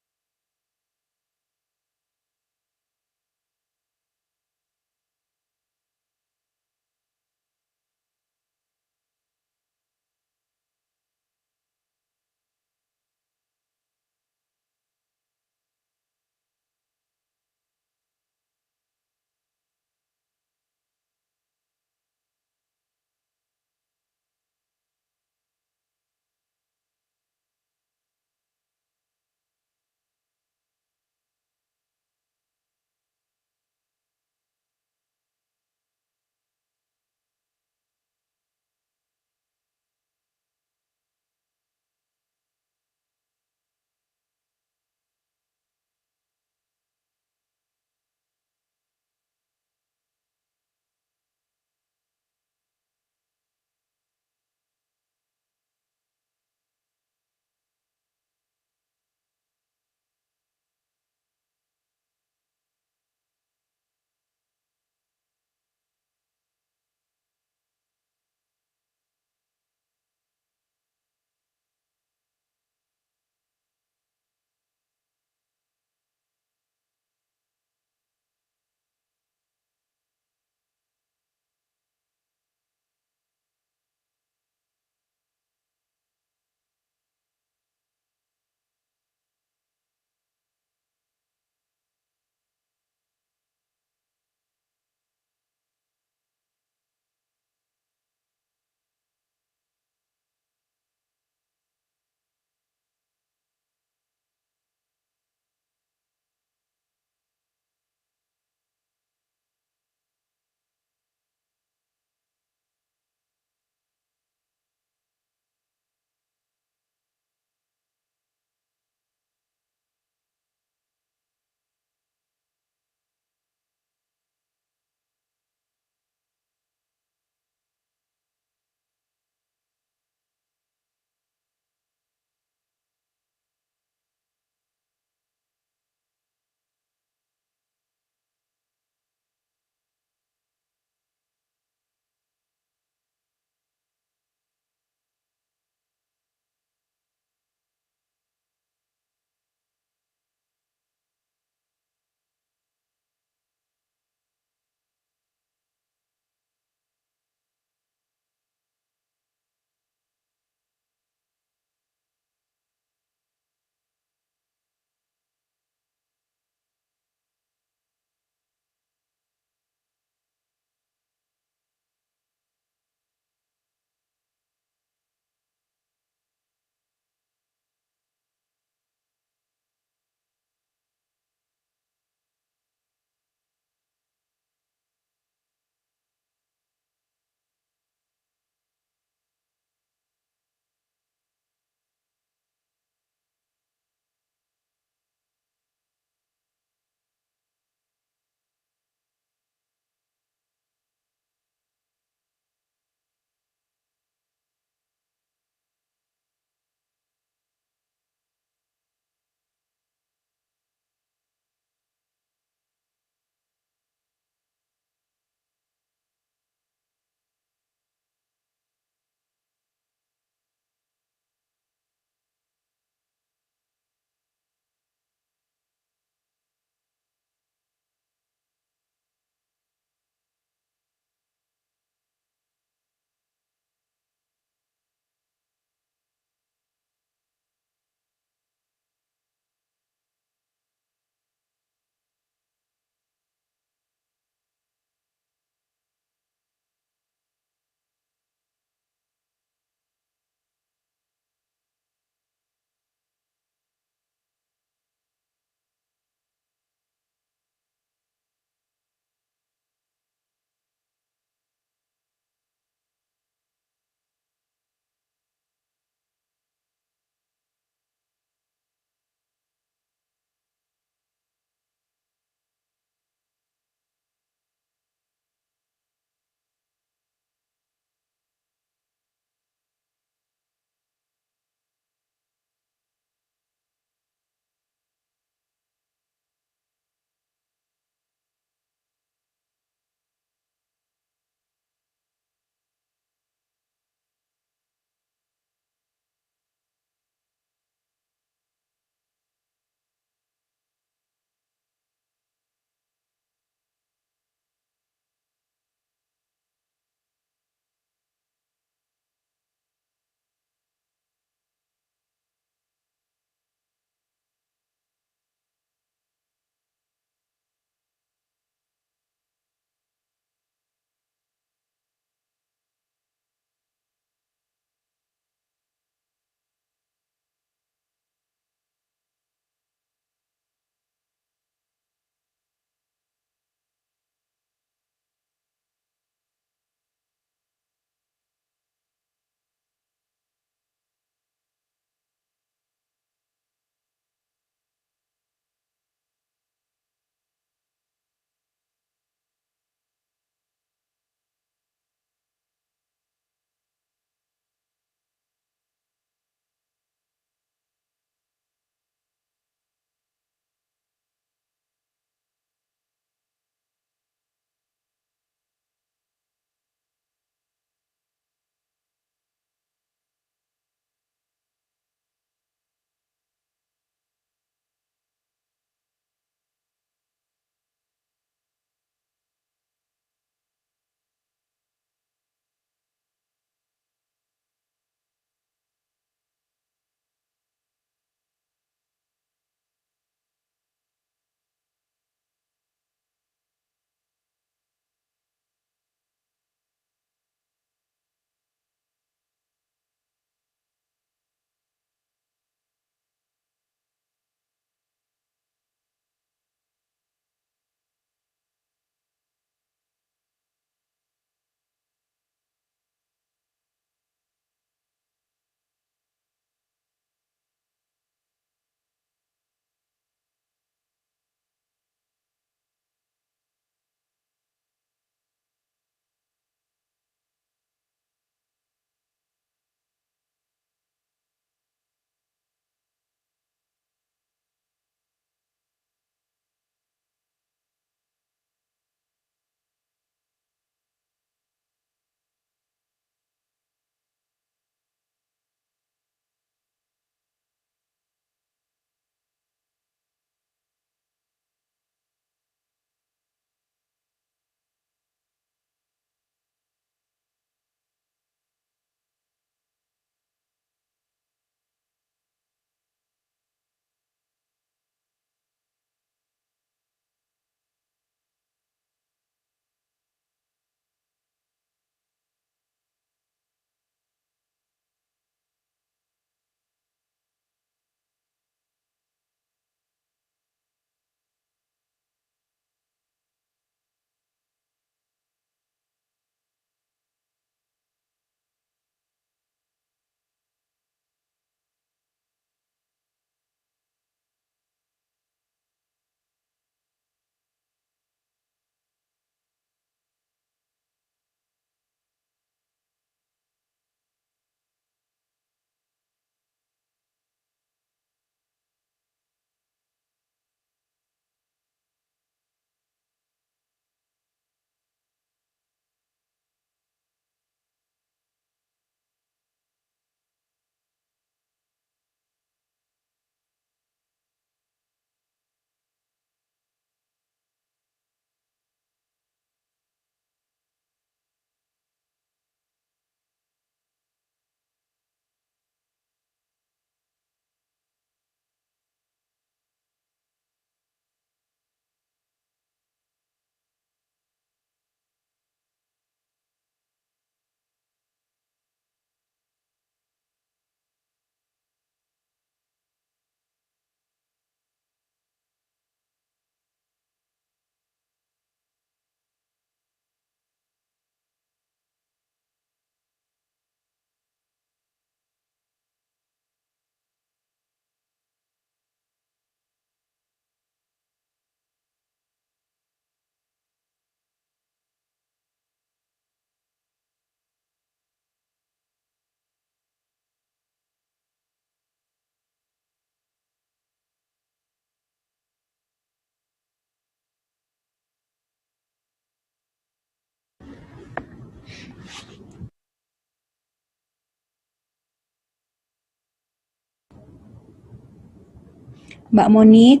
Mbak Monik.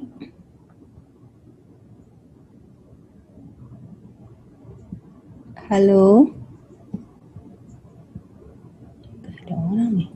Halo. Ada orang nih.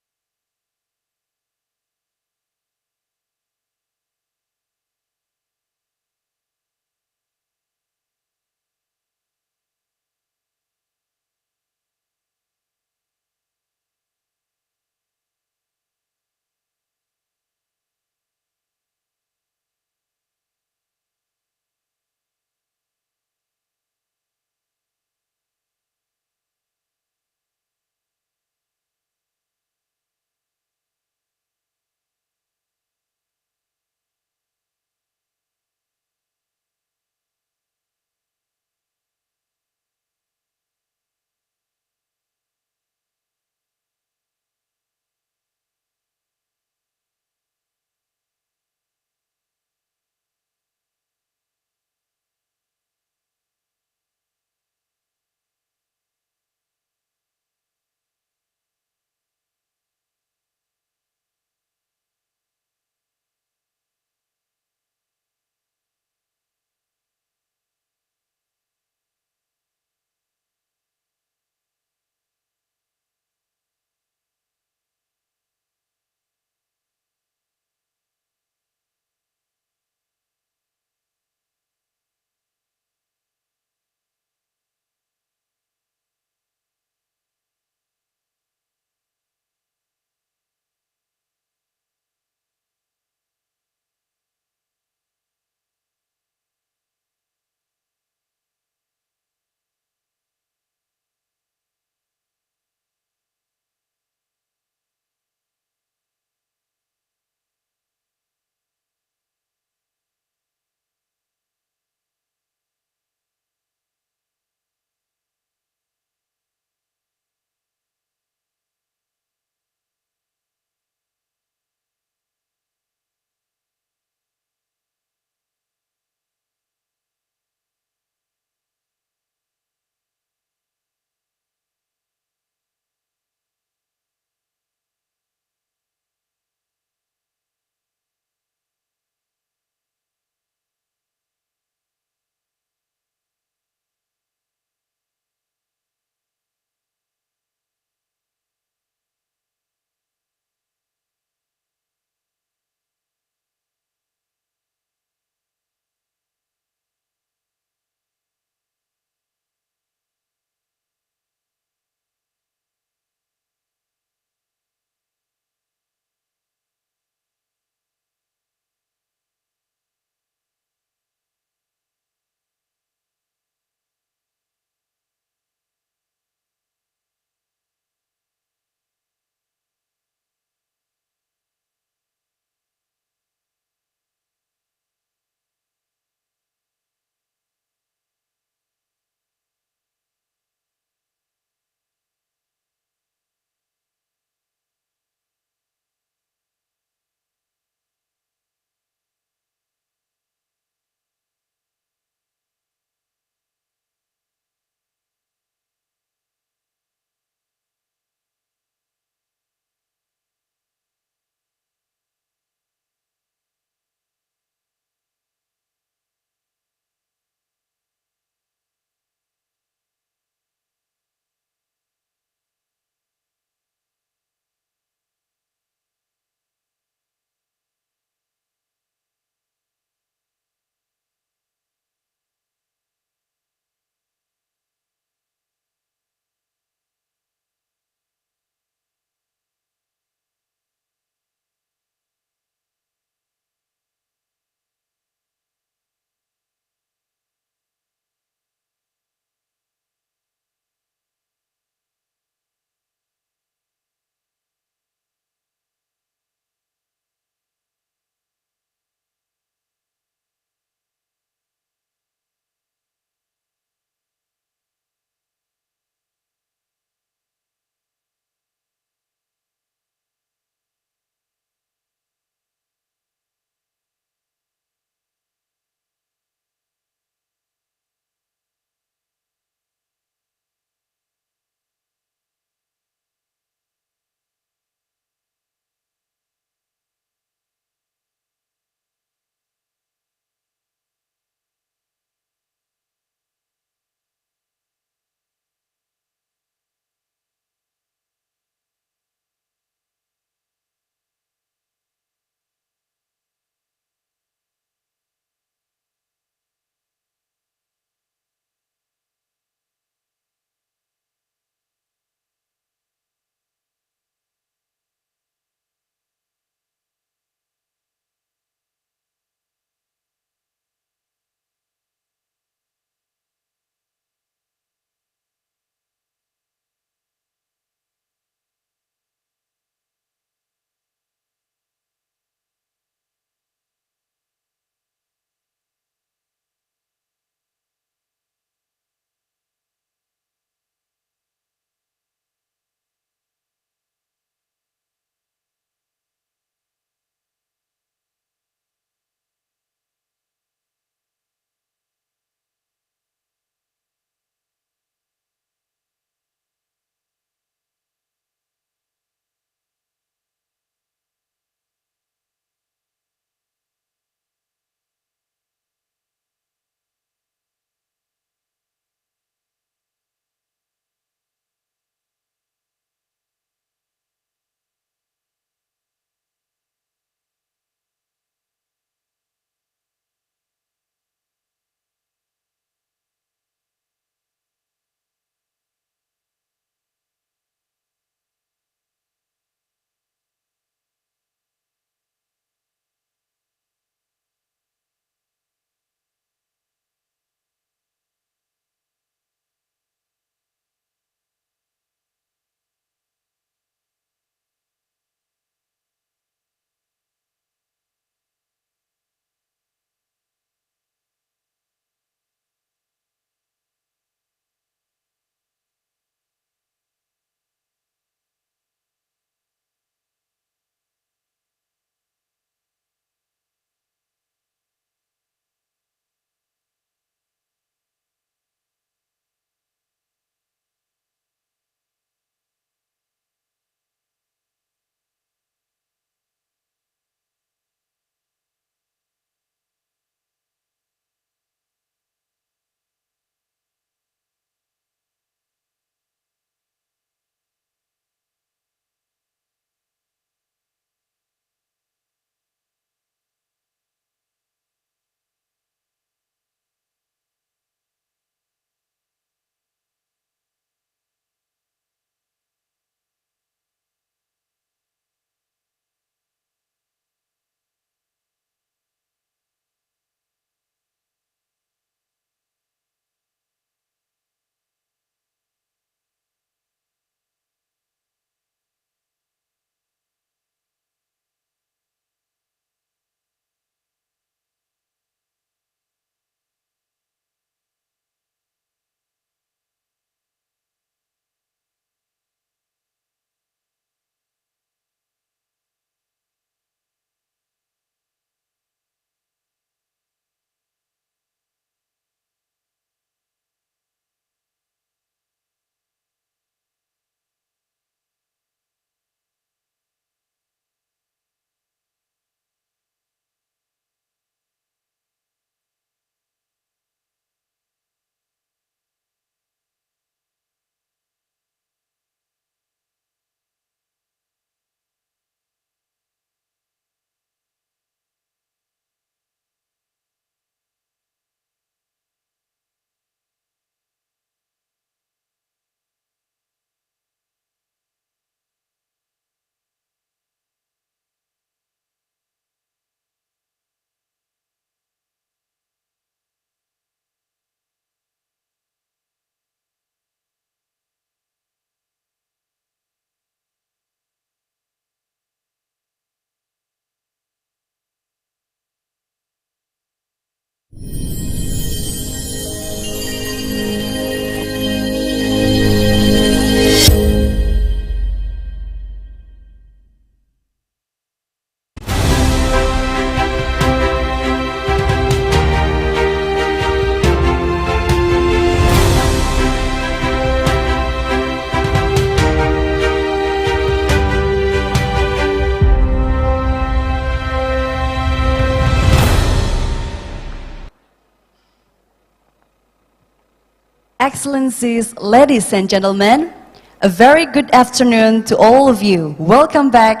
Excellencies, ladies and gentlemen, a very good afternoon to all of you. Welcome back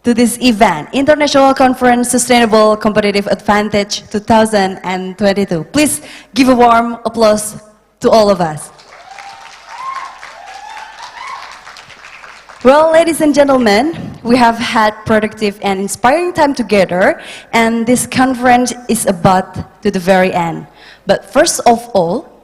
to this event, International Conference Sustainable Competitive Advantage 2022. Please give a warm applause to all of us. Well, ladies and gentlemen, we have had productive and inspiring time together, and this conference is about to the very end. But first of all,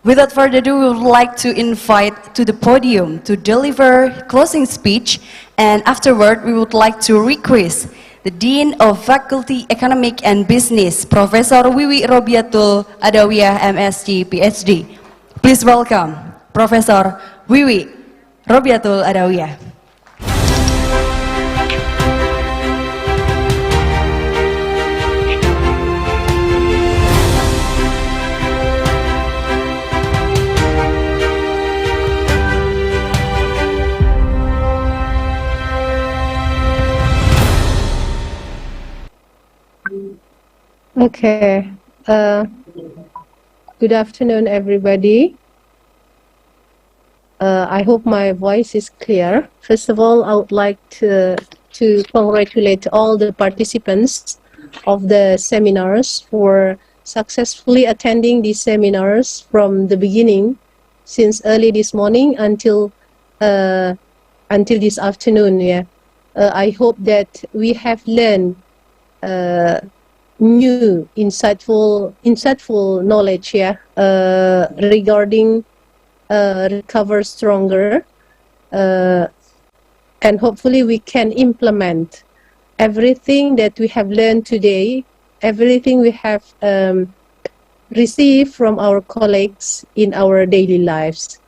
without further ado, we would like to invite to the podium to deliver closing speech, and afterward we would like to request the Dean of Faculty Economic and Business, Professor Wiwi Robiatul Adawiyah, MSc, PhD. Please welcome Professor Wiwi Robiatul Adawiyah. Okay. Good afternoon, everybody. I hope my voice is clear. First of all, I would like to congratulate all the participants of the seminars for successfully attending these seminars from the beginning, since early this morning until this afternoon. Yeah, I hope that we have learned new, insightful knowledge. Yeah, regarding recover stronger, and hopefully we can implement everything that we have learned today, everything we have received from our colleagues in our daily lives.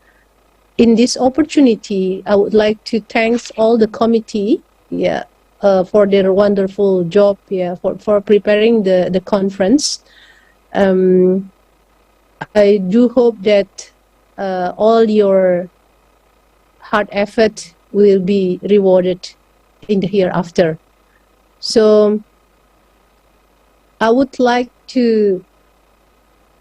In this opportunity, I would like to thank all the committee, yeah, for their wonderful job, yeah, for preparing the conference. I do hope that all your hard effort will be rewarded in the hereafter. So I would like to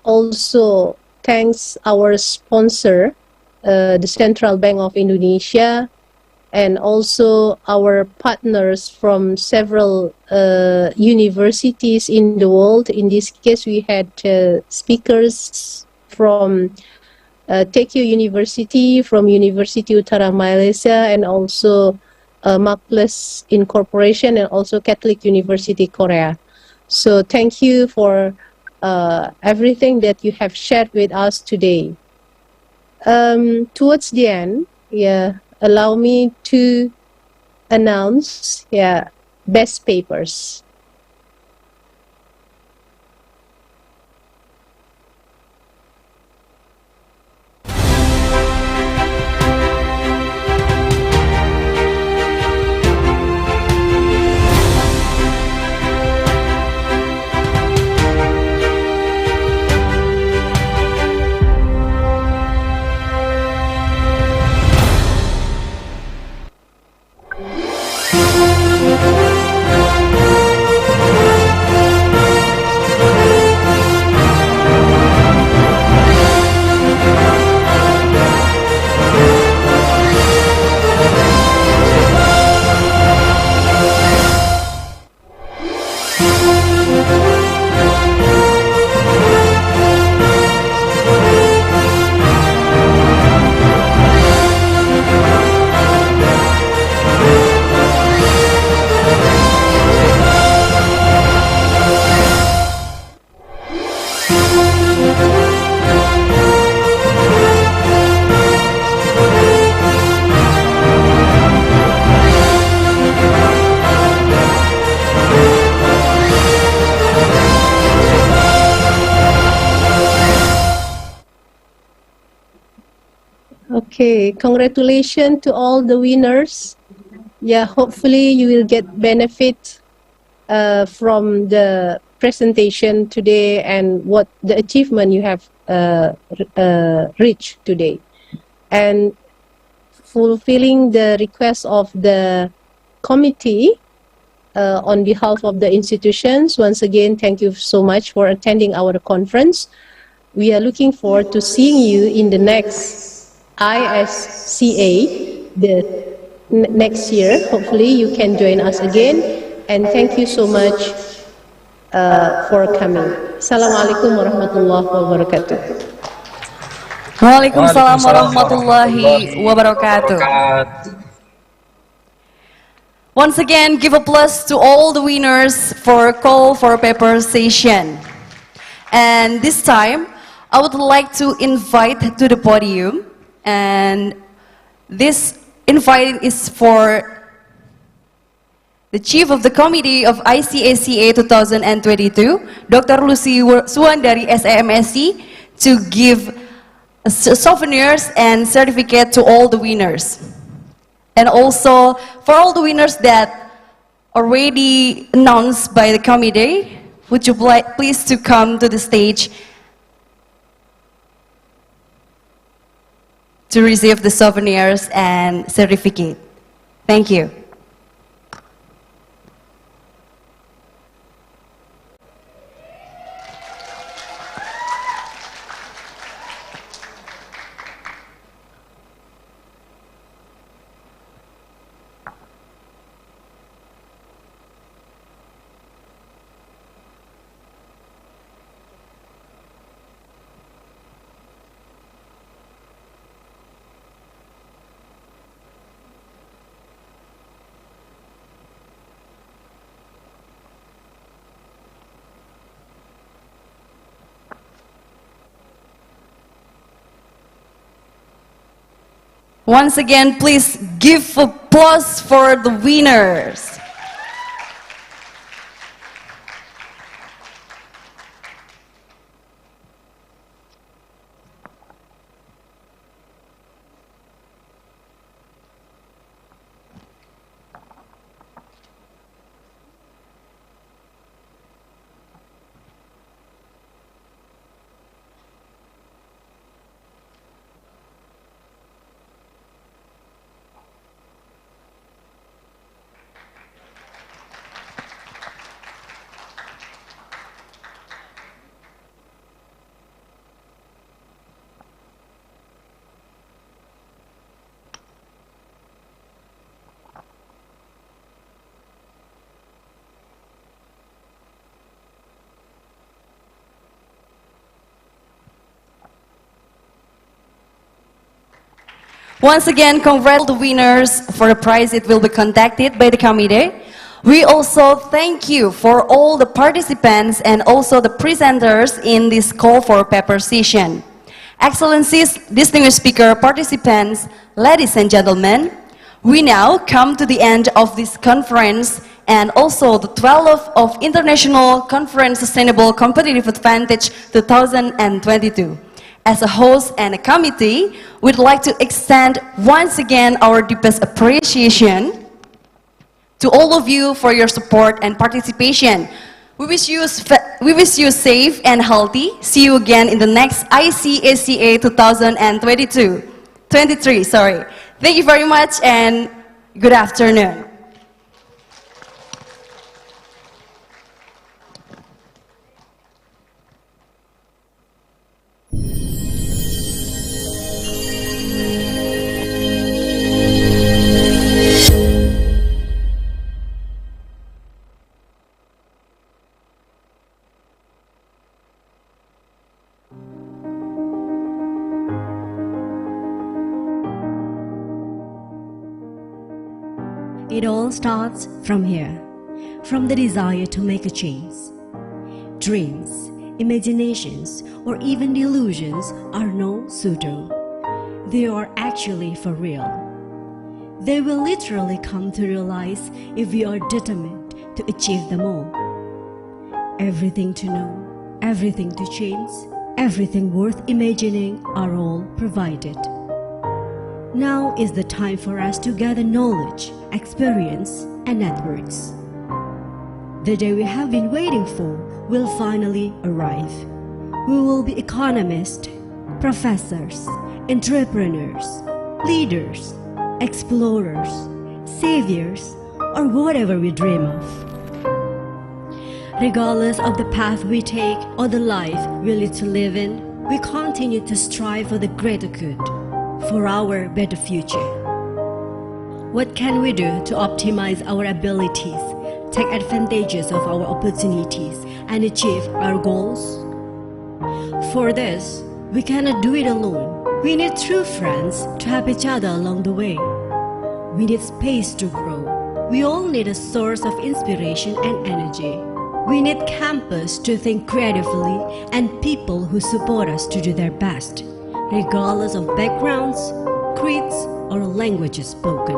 also thank our sponsor, the Central Bank of Indonesia, and also our partners from several universities in the world. In this case, we had speakers from Tekyo University, from University Utara Malaysia, and also Markless Incorporation, and also Catholic University Korea. So thank you for everything that you have shared with us today. Towards the end, yeah, allow me to announce, yeah, best papers. Okay, congratulations to all the winners. Yeah, hopefully you will get benefit from the presentation today and what the achievement you have reached today. And fulfilling the request of the committee on behalf of the institutions, once again, thank you so much for attending our conference. We are looking forward to seeing you in the next ISCA, next year. Hopefully you can join us again. And thank you so much for coming. Assalamualaikum warahmatullahi wabarakatuh. Waalaikumsalam warahmatullahi wabarakatuh. Once again, give applause to all the winners for Call for Paper session. And this time, I would like to invite to the podium, and this invite is for the Chief of the Committee of ICACA 2022, Dr. Lucy Suwandari SAMSC, to give souvenirs and certificate to all the winners. And also, for all the winners that already announced by the committee, would you please to come to the stage to receive the souvenirs and certificate. Thank you. Once again, please give applause for the winners. Once again, congratulate the winners for the prize. It will be contacted by the committee. We also thank you for all the participants and also the presenters in this Call for Paper session. Excellencies, distinguished speaker, participants, ladies and gentlemen, we now come to the end of this conference and also the 12th of International Conference Sustainable Competitive Advantage 2022. As a host and a committee, we'd like to extend once again our deepest appreciation to all of you for your support and participation. We wish you safe and healthy. See you again in the next ICACA 2023. Thank you very much and good afternoon. It all starts from here, from the desire to make a change. Dreams, imaginations, or even delusions are no pseudo. They are actually for real. They will literally come to realize if we are determined to achieve them all. Everything to know, everything to change, everything worth imagining are all provided. Now is the time for us to gather knowledge, experience, and networks. The day we have been waiting for will finally arrive. We will be economists, professors, entrepreneurs, leaders, explorers, saviors, or whatever we dream of. Regardless of the path we take or the life we live to live in, we continue to strive for the greater good, for our better future. What can we do to optimize our abilities, take advantages of our opportunities, and achieve our goals? For this, we cannot do it alone. We need true friends to help each other along the way. We need space to grow. We all need a source of inspiration and energy. We need campus to think creatively and people who support us to do their best, regardless of backgrounds, creeds, or languages spoken.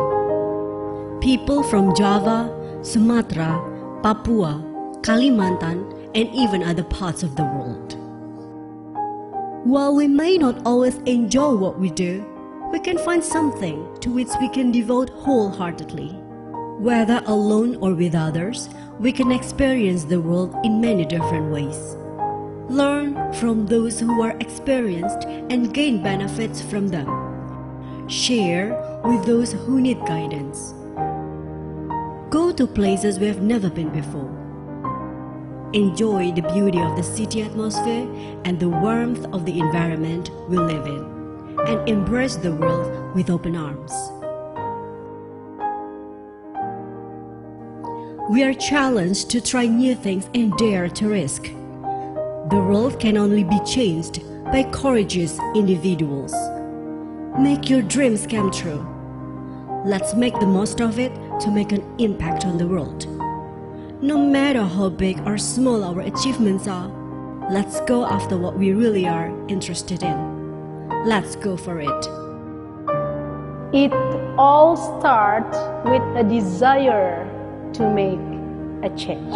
People from Java, Sumatra, Papua, Kalimantan, and even other parts of the world. While we may not always enjoy what we do, we can find something to which we can devote wholeheartedly. Whether alone or with others, we can experience the world in many different ways. Learn from those who are experienced and gain benefits from them. Share with those who need guidance. Go to places we have never been before. Enjoy the beauty of the city atmosphere and the warmth of the environment we live in, and embrace the world with open arms. We are challenged to try new things and dare to risk. The world can only be changed by courageous individuals. Make your dreams come true. Let's make the most of it to make an impact on the world. No matter how big or small our achievements are, let's go after what we really are interested in. Let's go for it. It all starts with a desire to make a change.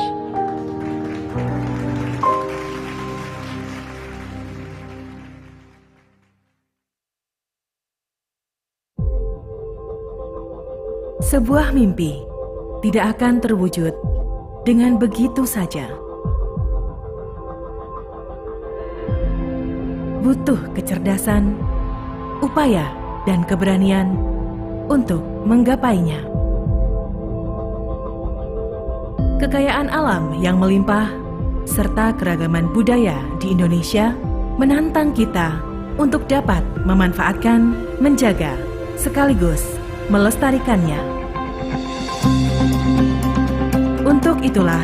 Sebuah mimpi tidak akan terwujud dengan begitu saja. Butuh kecerdasan, upaya, dan keberanian untuk menggapainya. Kekayaan alam yang melimpah serta keragaman budaya di Indonesia menantang kita untuk dapat memanfaatkan, menjaga, sekaligus melestarikannya. Untuk itulah,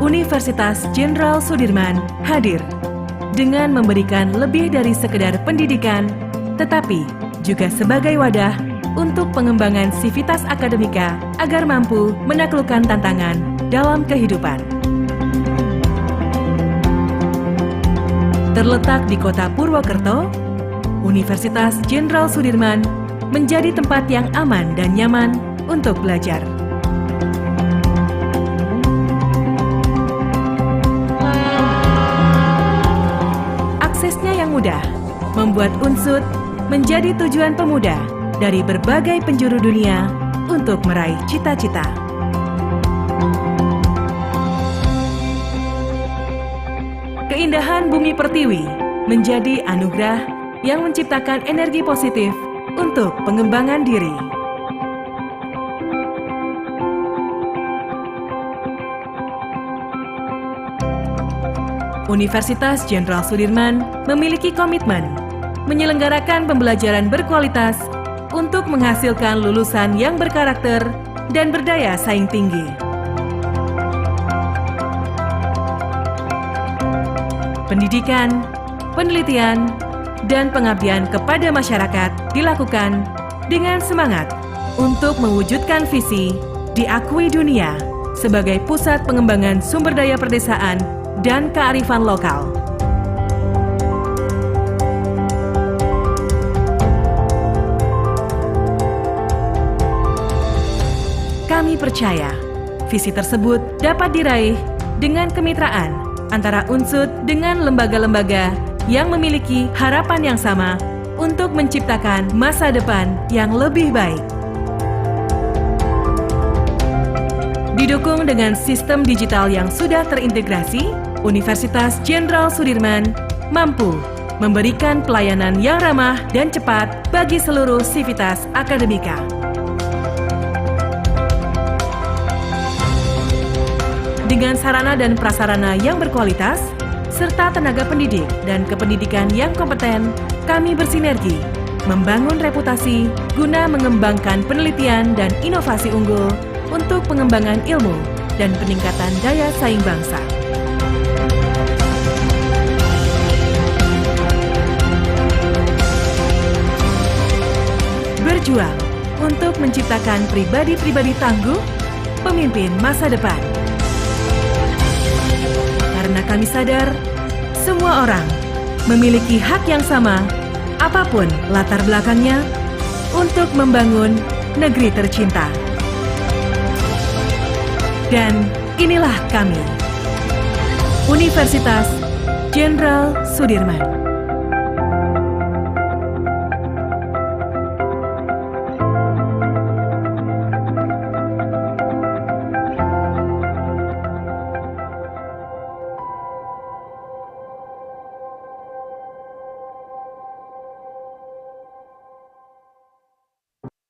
Universitas Jenderal Sudirman hadir dengan memberikan lebih dari sekedar pendidikan, tetapi juga sebagai wadah untuk pengembangan sivitas akademika agar mampu menaklukkan tantangan dalam kehidupan. Terletak di kota Purwokerto, Universitas Jenderal Sudirman menjadi tempat yang aman dan nyaman untuk belajar. Aksesnya yang mudah membuat UNSUD menjadi tujuan pemuda dari berbagai penjuru dunia untuk meraih cita-cita. Keindahan bumi pertiwi menjadi anugerah yang menciptakan energi positif untuk pengembangan diri. Universitas Jenderal Sudirman memiliki komitmen menyelenggarakan pembelajaran berkualitas untuk menghasilkan lulusan yang berkarakter dan berdaya saing tinggi. Pendidikan, penelitian, dan pengabdian kepada masyarakat dilakukan dengan semangat untuk mewujudkan visi diakui dunia sebagai pusat pengembangan sumber daya perdesaan dan kearifan lokal. Kami percaya visi tersebut dapat diraih dengan kemitraan antara UNSUD dengan lembaga-lembaga yang memiliki harapan yang sama untuk menciptakan masa depan yang lebih baik. Didukung dengan sistem digital yang sudah terintegrasi, Universitas Jenderal Sudirman mampu memberikan pelayanan yang ramah dan cepat bagi seluruh sivitas akademika. Dengan sarana dan prasarana yang berkualitas, serta tenaga pendidik dan kependidikan yang kompeten, kami bersinergi membangun reputasi guna mengembangkan penelitian dan inovasi unggul untuk pengembangan ilmu dan peningkatan daya saing bangsa. Berjuang untuk menciptakan pribadi-pribadi tangguh, pemimpin masa depan. Karena kami sadar, semua orang memiliki hak yang sama, apapun latar belakangnya, untuk membangun negeri tercinta. Dan inilah kami, Universitas Jenderal Sudirman.